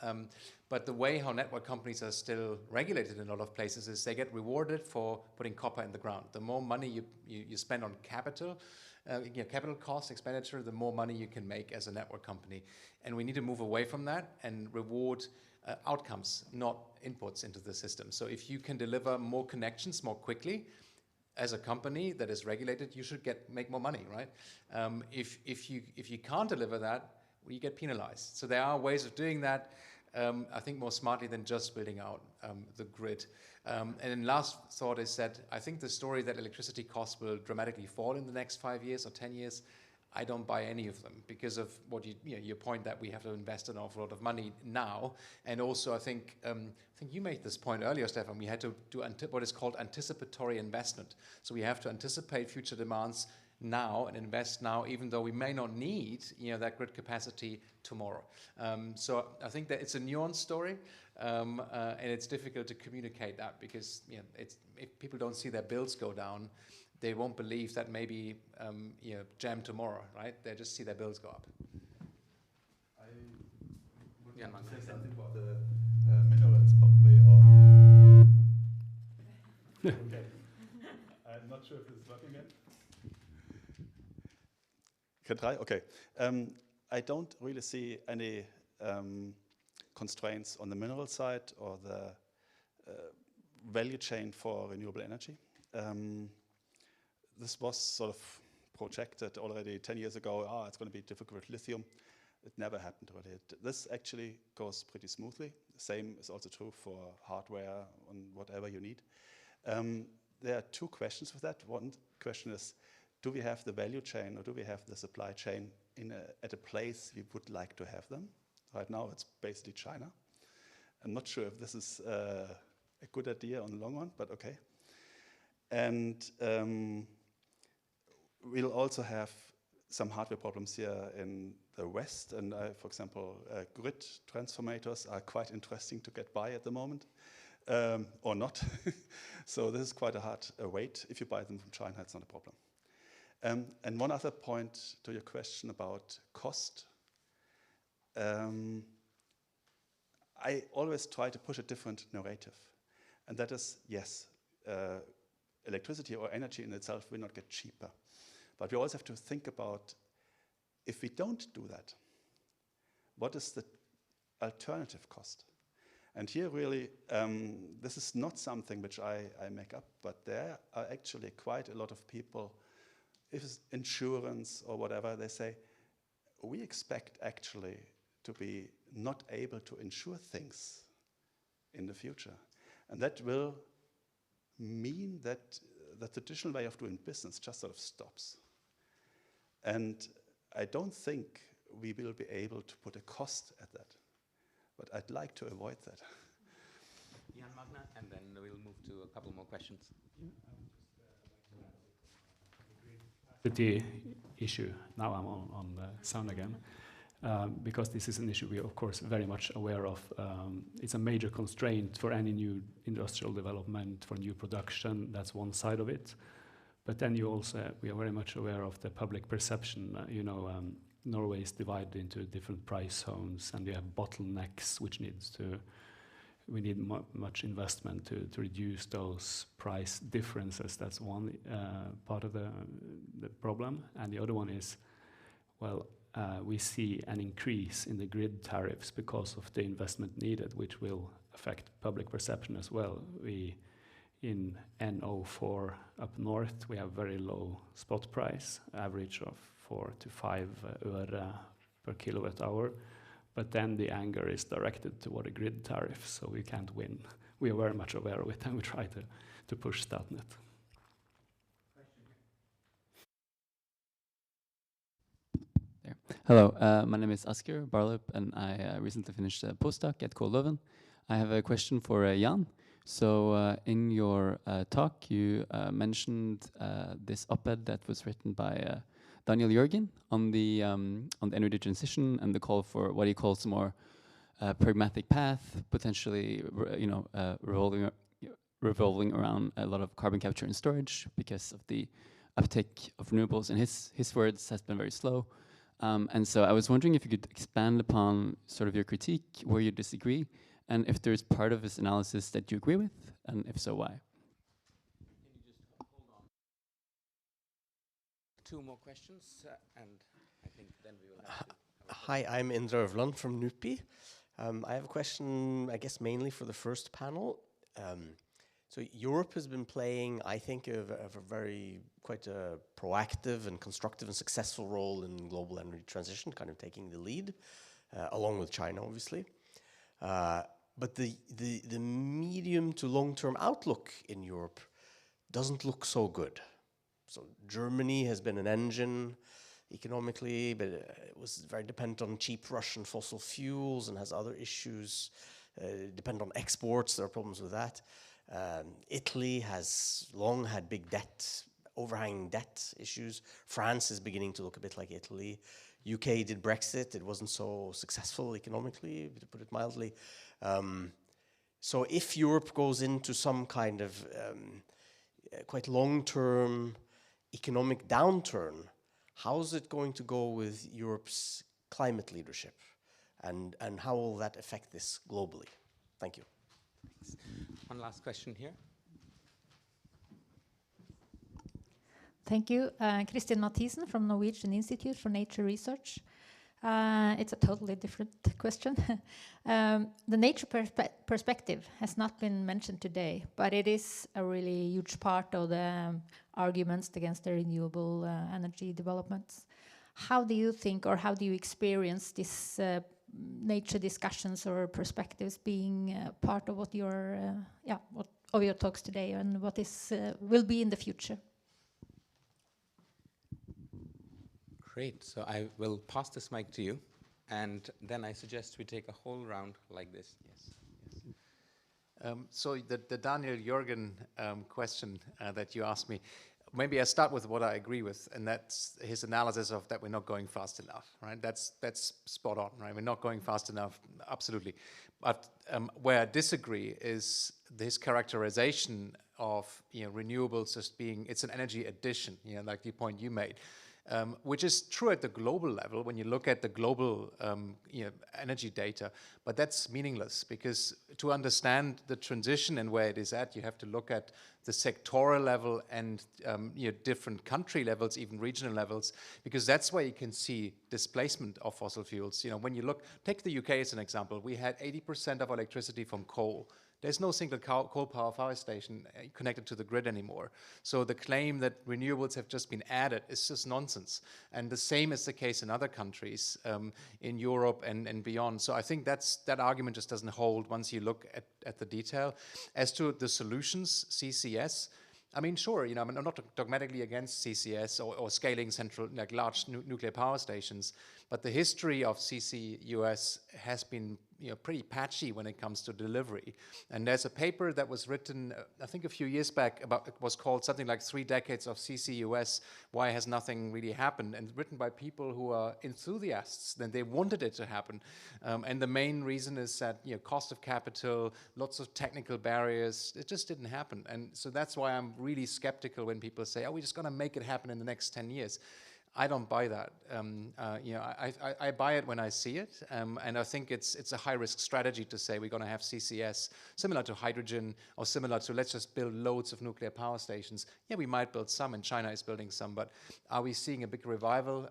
But the way how network companies are still regulated in a lot of places is they get rewarded for putting copper in the ground. The more money you spend on capital cost expenditure, the more money you can make as a network company. And we need to move away from that and reward outcomes, not inputs into the system. So if you can deliver more connections more quickly, as a company that is regulated, you should make more money, right? If you can't deliver that, you get penalized. So there are ways of doing that, I think more smartly than just building out the grid. And then last thought is that I think the story that electricity costs will dramatically fall in the next 5 years or 10 years, I don't buy any of them because of what your point that we have to invest an awful lot of money now. And also I think you made this point earlier, Stephan, we had to do what is called anticipatory investment. So we have to anticipate future demands now and invest now, even though we may not need that grid capacity tomorrow. So I think that it's a nuanced story, and it's difficult to communicate that because if people don't see their bills go down, they won't believe that maybe jam tomorrow, right? They just see their bills go up. I would say something about the minerals probably, or okay. I'm not sure if this is working yet. Can try? Okay. I don't really see any constraints on the mineral side or the value chain for renewable energy. This was sort of projected already 10 years ago. It's going to be difficult with lithium. It never happened really. This actually goes pretty smoothly. The same is also true for hardware and whatever you need. There are 2 questions with that. One question is, do we have the value chain or do we have the supply chain at a place we would like to have them? Right now it's basically China. I'm not sure if this is a good idea on the long run, but okay. And we'll also have some hardware problems here in the West. And for example, grid transformators are quite interesting to get by at the moment, or not. So this is quite a hard weight. If you buy them from China, it's not a problem. And one other point to your question about cost. I always try to push a different narrative. And that is, yes, electricity or energy in itself will not get cheaper. But we also have to think about, if we don't do that, what is the alternative cost? And here really, this is not something which I make up, but there are actually quite a lot of people, if it's insurance or whatever, they say, we expect actually to be not able to insure things in the future. And that will mean that the traditional way of doing business just sort of stops. And I don't think we will be able to put a cost at that. But I'd like to avoid that. Jan, Magne, and then we'll move to a couple more questions. The issue, now I'm on the sound again, because this is an issue we are of course very much aware of. It's a major constraint for any new industrial development, for new production. That's one side of it. But then we are very much aware of the public perception. Norway is divided into different price zones, and we have bottlenecks, which we need much investment to reduce those price differences. That's one part of the problem. And the other one is, we see an increase in the grid tariffs because of the investment needed, which will affect public perception as well. In NO4 up north, we have very low spot price, average of 4 to 5 øre per kilowatt hour. But then the anger is directed toward a grid tariff, so we can't win we are very much aware of it, and we try to push Statnett. There. Hello, my name is Asker Barlop, and I recently finished a postdoc at KU Leuven. I have a question for Jan. So in your talk, you mentioned this op-ed that was written by Daniel Jørgen on the energy transition and the call for what he calls a more pragmatic path, potentially revolving around a lot of carbon capture and storage because of the uptake of renewables. And his words has been very slow. And so I was wondering if you could expand upon sort of your critique, where you disagree, and if there's part of this analysis that you agree with, and if so, why? Can you just hold on? 2 more questions, and I think then we will have to... Hi, I'm Indra Øvland from NUPI. I have a question, I guess, mainly for the first panel. So Europe has been playing, I think, quite a proactive and constructive and successful role in global energy transition, kind of taking the lead, along with China, obviously. But the medium to long-term outlook in Europe doesn't look so good. So Germany has been an engine economically, but it was very dependent on cheap Russian fossil fuels and has other issues, dependent on exports. There are problems with that. Italy has long had big debt, overhanging debt issues. France is beginning to look a bit like Italy. UK did Brexit. It wasn't so successful economically, to put it mildly. So if Europe goes into some kind of quite long-term economic downturn, how's it going to go with Europe's climate leadership? And how will that affect this globally? Thank you. Thanks. One last question here. Thank you. Kristin Mathisen from Norwegian Institute for Nature Research. It's a totally different question. The nature perspective has not been mentioned today, but it is a really huge part of the arguments against the renewable energy developments. How do you think, or how do you experience this nature discussions or perspectives being part of what your of your talks today, and what is will be in the future? Great. So I will pass this mic to you, and then I suggest we take a whole round like this. Yes. So the Daniel Jørgen question that you asked me, maybe I start with what I agree with, and that's his analysis of that we're not going fast enough, right? That's spot on, right? We're not going fast enough, absolutely. But where I disagree is this characterization of renewables as being, it's an energy addition, like the point you made. Which is true at the global level when you look at the global energy data, but that's meaningless because to understand the transition and where it is at, you have to look at the sectoral level and different country levels, even regional levels, because that's where you can see displacement of fossil fuels. When you look, take the UK as an example, we had 80% of electricity from coal. There's no single coal power station connected to the grid anymore. So the claim that renewables have just been added is just nonsense. And the same is the case in other countries in Europe and beyond. So I think that argument just doesn't hold once you look at the detail. As to the solutions, CCS, I mean, sure, I'm not dogmatically against CCS or scaling central, like large nuclear power stations, but the history of CCUS has been pretty patchy when it comes to delivery. And there's a paper that was written, I think a few years back, it was called something like 3 decades of CCUS, why has nothing really happened, and written by people who are enthusiasts, and they wanted it to happen. And the main reason is that cost of capital, lots of technical barriers, it just didn't happen. And so that's why I'm really skeptical when people say, we're just going to make it happen in the next 10 years. I don't buy that. I buy it when I see it, and I think it's a high-risk strategy to say we're going to have CCS similar to hydrogen or similar to let's just build loads of nuclear power stations. Yeah, we might build some, and China is building some, but are we seeing a big revival?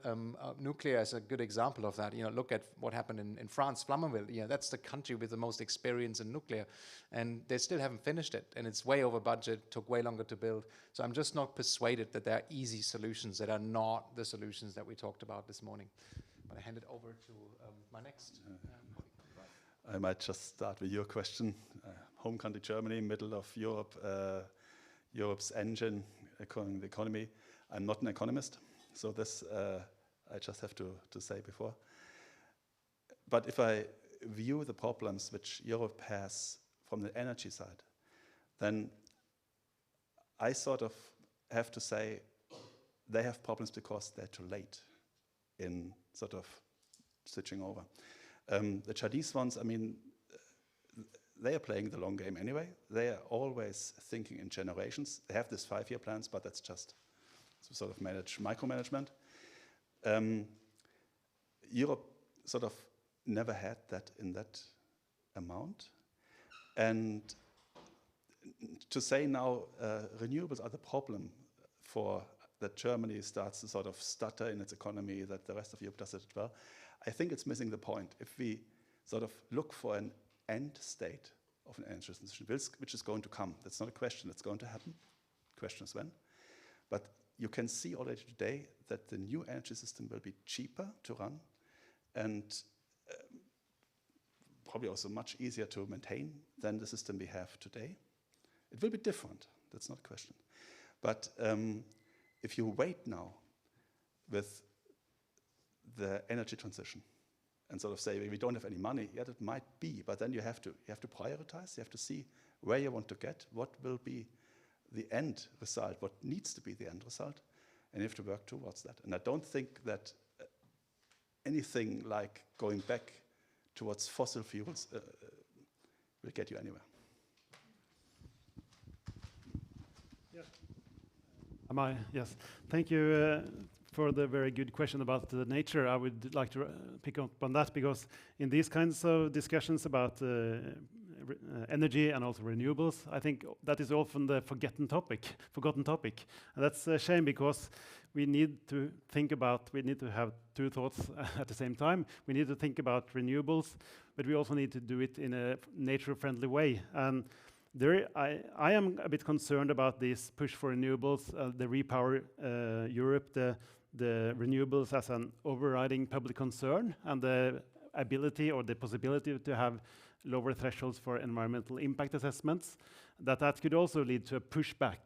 Nuclear is a good example of that. Look at what happened in France, Flamanville. That's the country with the most experience in nuclear, and they still haven't finished it, and it's way over budget, took way longer to build. So I'm just not persuaded that there are easy solutions that are not the solutions that we talked about this morning. But I hand it over to my next. I might just start with your question. Home country Germany, middle of Europe, Europe's engine, the economy. I'm not an economist, so this I just have to say before. But if I view the problems which Europe has from the energy side, then I sort of have to say they have problems because they're too late in sort of switching over. The Chinese ones, I mean, they are playing the long game anyway. They are always thinking in generations. They have this 5-year plans, but that's just to sort of micromanagement. Europe sort of never had that in that amount. And to say now renewables are the problem for that Germany starts to sort of stutter in its economy, that the rest of Europe does it as well, I think it's missing the point. If we sort of look for an end state of an energy transition, which is going to come, that's not a question, it's going to happen. The question is when. But you can see already today that the new energy system will be cheaper to run and probably also much easier to maintain than the system we have today. It will be different, that's not a question. But if you wait now with the energy transition and sort of say we don't have any money, yeah, that might be, but then you have to prioritize, you have to see where you want to get, what will be the end result, what needs to be the end result, and you have to work towards that. And I don't think that anything like going back towards fossil fuels will get you anywhere. Yes. Thank you for the very good question about nature. I would like to pick up on that because in these kinds of discussions about energy and also renewables, I think that is often the forgotten topic. And that's a shame because we need to have two thoughts at the same time. We need to think about renewables, but we also need to do it in a nature-friendly way. And I am a bit concerned about this push for renewables, the Repower Europe, the renewables as an overriding public concern, and the ability or the possibility to have lower thresholds for environmental impact assessments, that could also lead to a pushback,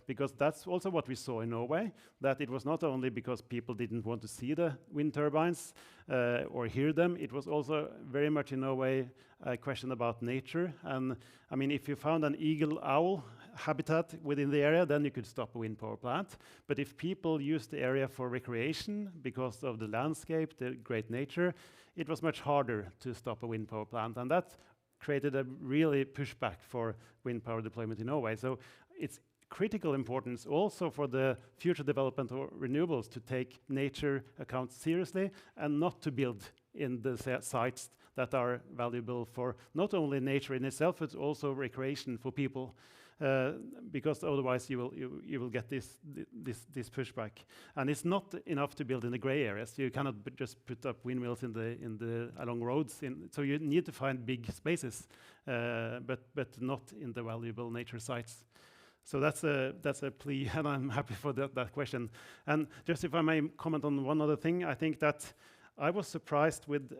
because that's also what we saw in Norway, that it was not only because people didn't want to see the wind turbines or hear them, it was also very much in Norway a question about nature. And I mean, if you found an eagle-owl habitat within the area, then you could stop a wind power plant. But if people use the area for recreation because of the landscape, the great nature, it was much harder to stop a wind power plant. And that created a really pushback for wind power deployment in Norway. So it's critical importance also for the future development of renewables to take nature account seriously and not to build in the sites that are valuable for not only nature in itself, but also recreation for people. Because otherwise you will get this pushback, and it's not enough to build in the gray areas. You cannot just put up windmills along roads. So you need to find big spaces, but not in the valuable nature sites. So that's a plea, and I'm happy for that question. And just if I may comment on one other thing, I think that I was surprised with,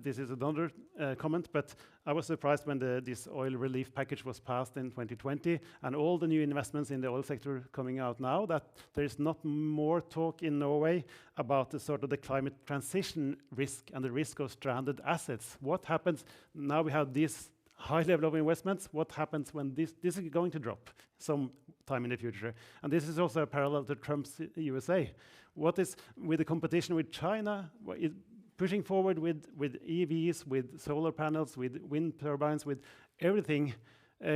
this is another comment, but I was surprised when this oil relief package was passed in 2020 and all the new investments in the oil sector coming out now, that there is not more talk in Norway about the sort of the climate transition risk and the risk of stranded assets. What happens now we have this high level of investments? What happens when this is going to drop some time in the future? And this is also a parallel to Trump's USA. What is with the competition with China, pushing forward with EVs, with solar panels, with wind turbines, with everything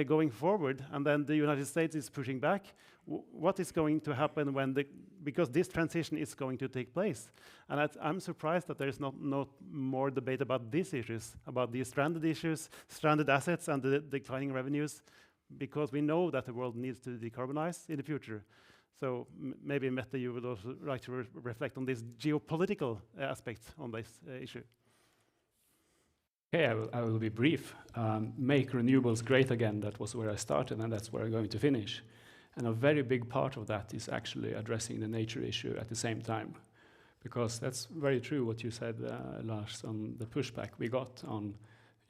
going forward, and then the United States is pushing back? What is going to happen because this transition is going to take place? And I'm surprised that there is not more debate about these issues, about these stranded issues, stranded assets, and the declining revenues, because we know that the world needs to decarbonize in the future. So maybe, Mette, you would also like to reflect on this geopolitical aspect on this issue. Okay, I will be brief. Make renewables great again, that was where I started, and that's where I'm going to finish. And a very big part of that is actually addressing the nature issue at the same time. Because that's very true what you said, Lars, on the pushback we got on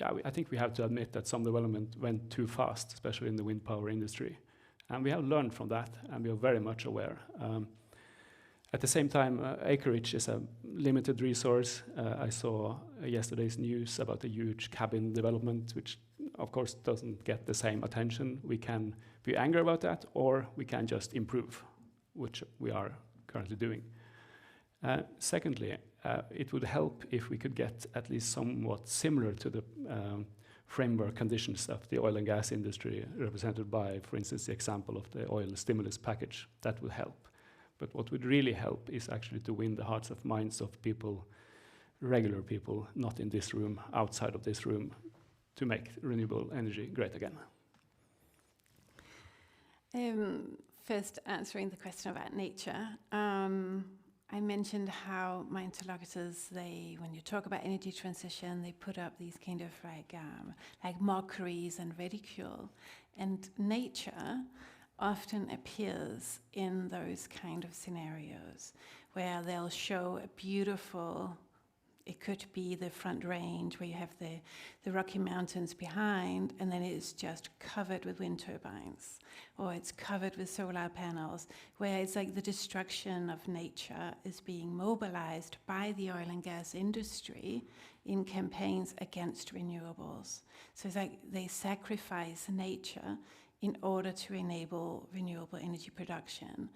yeah, I think we have to admit that some development went too fast, especially in the wind power industry. And we have learned from that, and we are very much aware. At the same time, acreage is a limited resource. I saw yesterday's news about a huge cabin development, which of course doesn't get the same attention. We can be angry about that, or we can just improve, which we are currently doing. Secondly, it would help if we could get at least somewhat similar to the framework conditions of the oil and gas industry, represented by, for instance, the example of the oil stimulus package. That would help. But what would really help is actually to win the hearts and minds of people, regular people, not in this room, outside of this room, to make renewable energy great again. First, answering the question about nature. I mentioned how my interlocutors, when you talk about energy transition, they put up these kind of like mockeries and ridicule. And nature often appears in those kind of scenarios where they'll show a beautiful, it could be the Front Range where you have the Rocky Mountains behind, and then it's just covered with wind turbines, or it's covered with solar panels, where it's like the destruction of nature is being mobilized by the oil and gas industry in campaigns against renewables. So it's like they sacrifice nature in order to enable renewable energy production.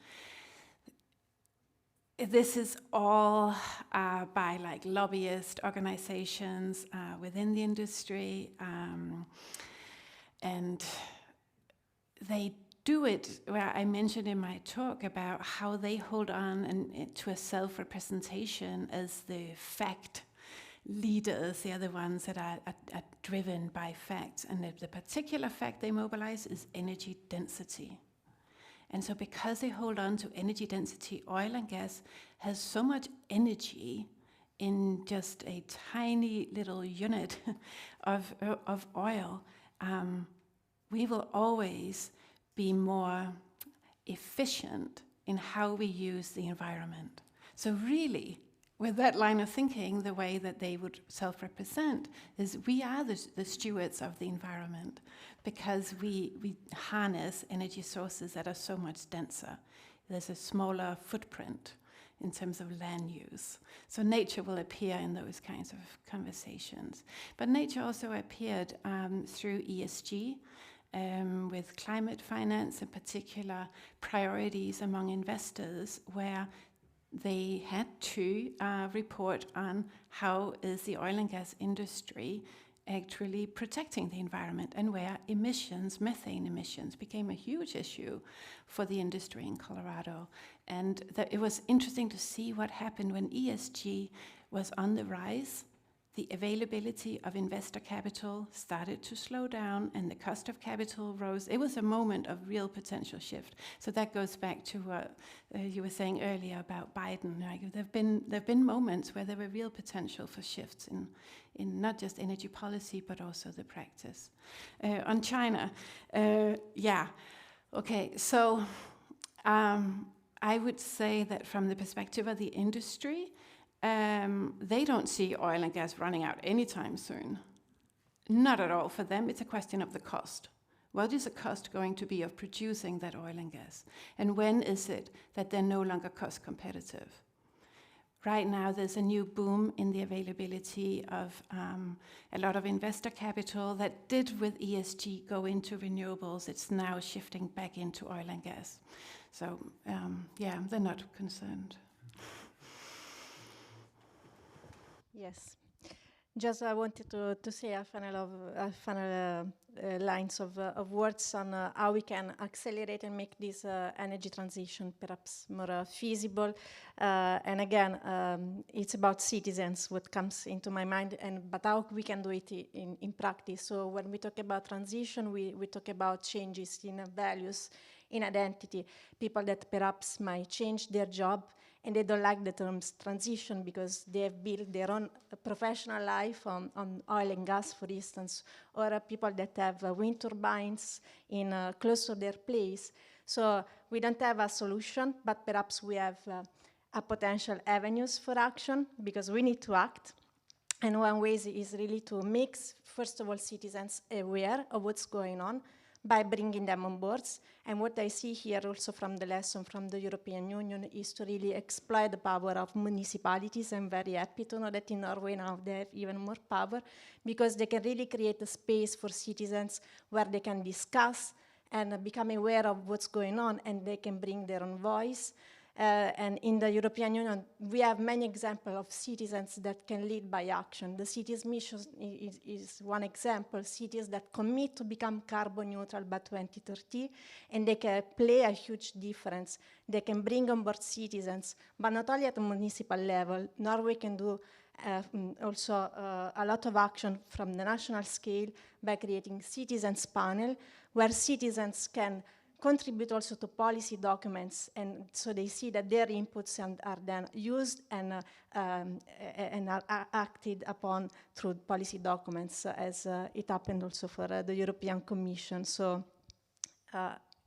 This is all by like lobbyist organizations within the industry, and they do it, where I mentioned in my talk about how they hold on to a self-representation as the fact leaders. They are the ones that are driven by facts, and the particular fact they mobilize is energy density. And so because they hold on to energy density, oil and gas has so much energy in just a tiny little unit of oil. We will always be more efficient in how we use the environment. So really, with that line of thinking, the way that they would self-represent is we are the stewards of the environment, because we harness energy sources that are so much denser. There's a smaller footprint in terms of land use. So nature will appear in those kinds of conversations. But nature also appeared through ESG, with climate finance, in particular priorities among investors, where they had to report on how is the oil and gas industry actually protecting the environment, and where emissions, methane emissions, became a huge issue for the industry in Colorado. And it was interesting to see what happened when ESG was on the rise. The availability of investor capital started to slow down, and the cost of capital rose. It was a moment of real potential shift. So that goes back to what you were saying earlier about Biden. Like, there've been moments where there were real potential for shifts in not just energy policy, but also the practice. On China, yeah, okay. So I would say that from the perspective of the industry, they don't see oil and gas running out anytime soon. Not at all. For them, it's a question of the cost. What is the cost going to be of producing that oil and gas? And when is it that they're no longer cost competitive? Right now, there's a new boom in the availability of a lot of investor capital that did with ESG go into renewables. It's now shifting back into oil and gas. So, yeah, they're not concerned. Yes. Just I wanted to say a final lines of words on how we can accelerate and make this energy transition perhaps more feasible. And again, it's about citizens, what comes into my mind, but how we can do it in practice. So when we talk about transition, we talk about changes in values, in identity, people that perhaps might change their job, and they don't like the terms transition because they have built their own professional life on oil and gas, for instance, or people that have wind turbines close to their place. So we don't have a solution, but perhaps we have a potential avenues for action, because we need to act. And one way is really to make, first of all, citizens aware of what's going on by bringing them on boards. And what I see here also from the lesson from the European Union is to really exploit the power of municipalities. I'm very happy to know that in Norway now they have even more power, because they can really create a space for citizens where they can discuss and become aware of what's going on, and they can bring their own voice. And in the European Union, we have many examples of citizens that can lead by action. The cities mission is one example, cities that commit to become carbon neutral by 2030, and they can play a huge difference. They can bring on board citizens, but not only at the municipal level. Norway can do also a lot of action from the national scale by creating citizens panel, where citizens can contribute also to policy documents, and so they see that their inputs are then used and are acted upon through policy documents, as it happened also for the European Commission. So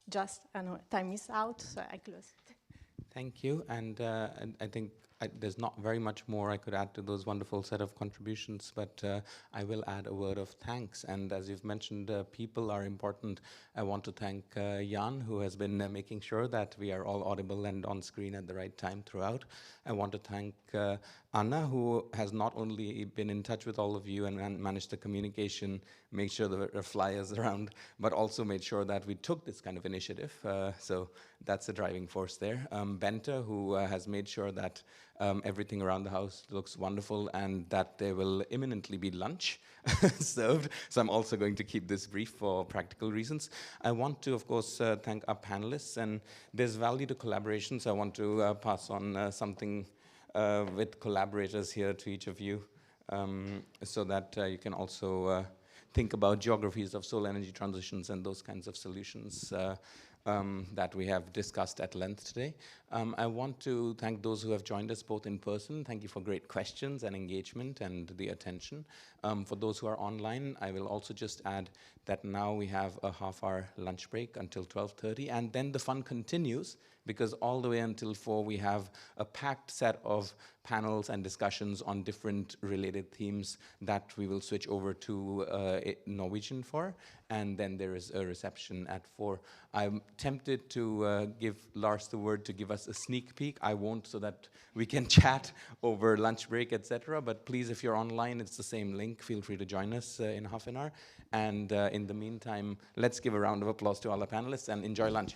just, I know time is out, so I close. Thank you, and I think there's not very much more I could add to those wonderful set of contributions, but I will add a word of thanks. And as you've mentioned, people are important. I want to thank Jan, who has been making sure that we are all audible and on screen at the right time throughout. I want to thank Anna, who has not only been in touch with all of you and managed the communication, make sure there are flyers around, but also made sure that we took this kind of initiative. So that's the driving force there. Bente, who has made sure that everything around the house looks wonderful and that there will imminently be lunch served. So I'm also going to keep this brief for practical reasons. I want to, of course, thank our panelists, and there's value to collaboration, so I want to pass on something with collaborators here to each of you, so that you can also think about geographies of solar energy transitions and those kinds of solutions that we have discussed at length today. I want to thank those who have joined us both in person. Thank you for great questions and engagement and the attention. For those who are online, I will also just add that now we have a half-hour lunch break until 12:30, and then the fun continues, because all the way until 4 we have a packed set of panels and discussions on different related themes that we will switch over to Norwegian for, and then there is a reception at 4. I'm tempted to give Lars the word to give us a sneak peek. I won't, so that we can chat over lunch break, etc. But please, if you're online, it's the same link. Feel free to join us in half an hour. And in the meantime, let's give a round of applause to all the panelists and enjoy lunch.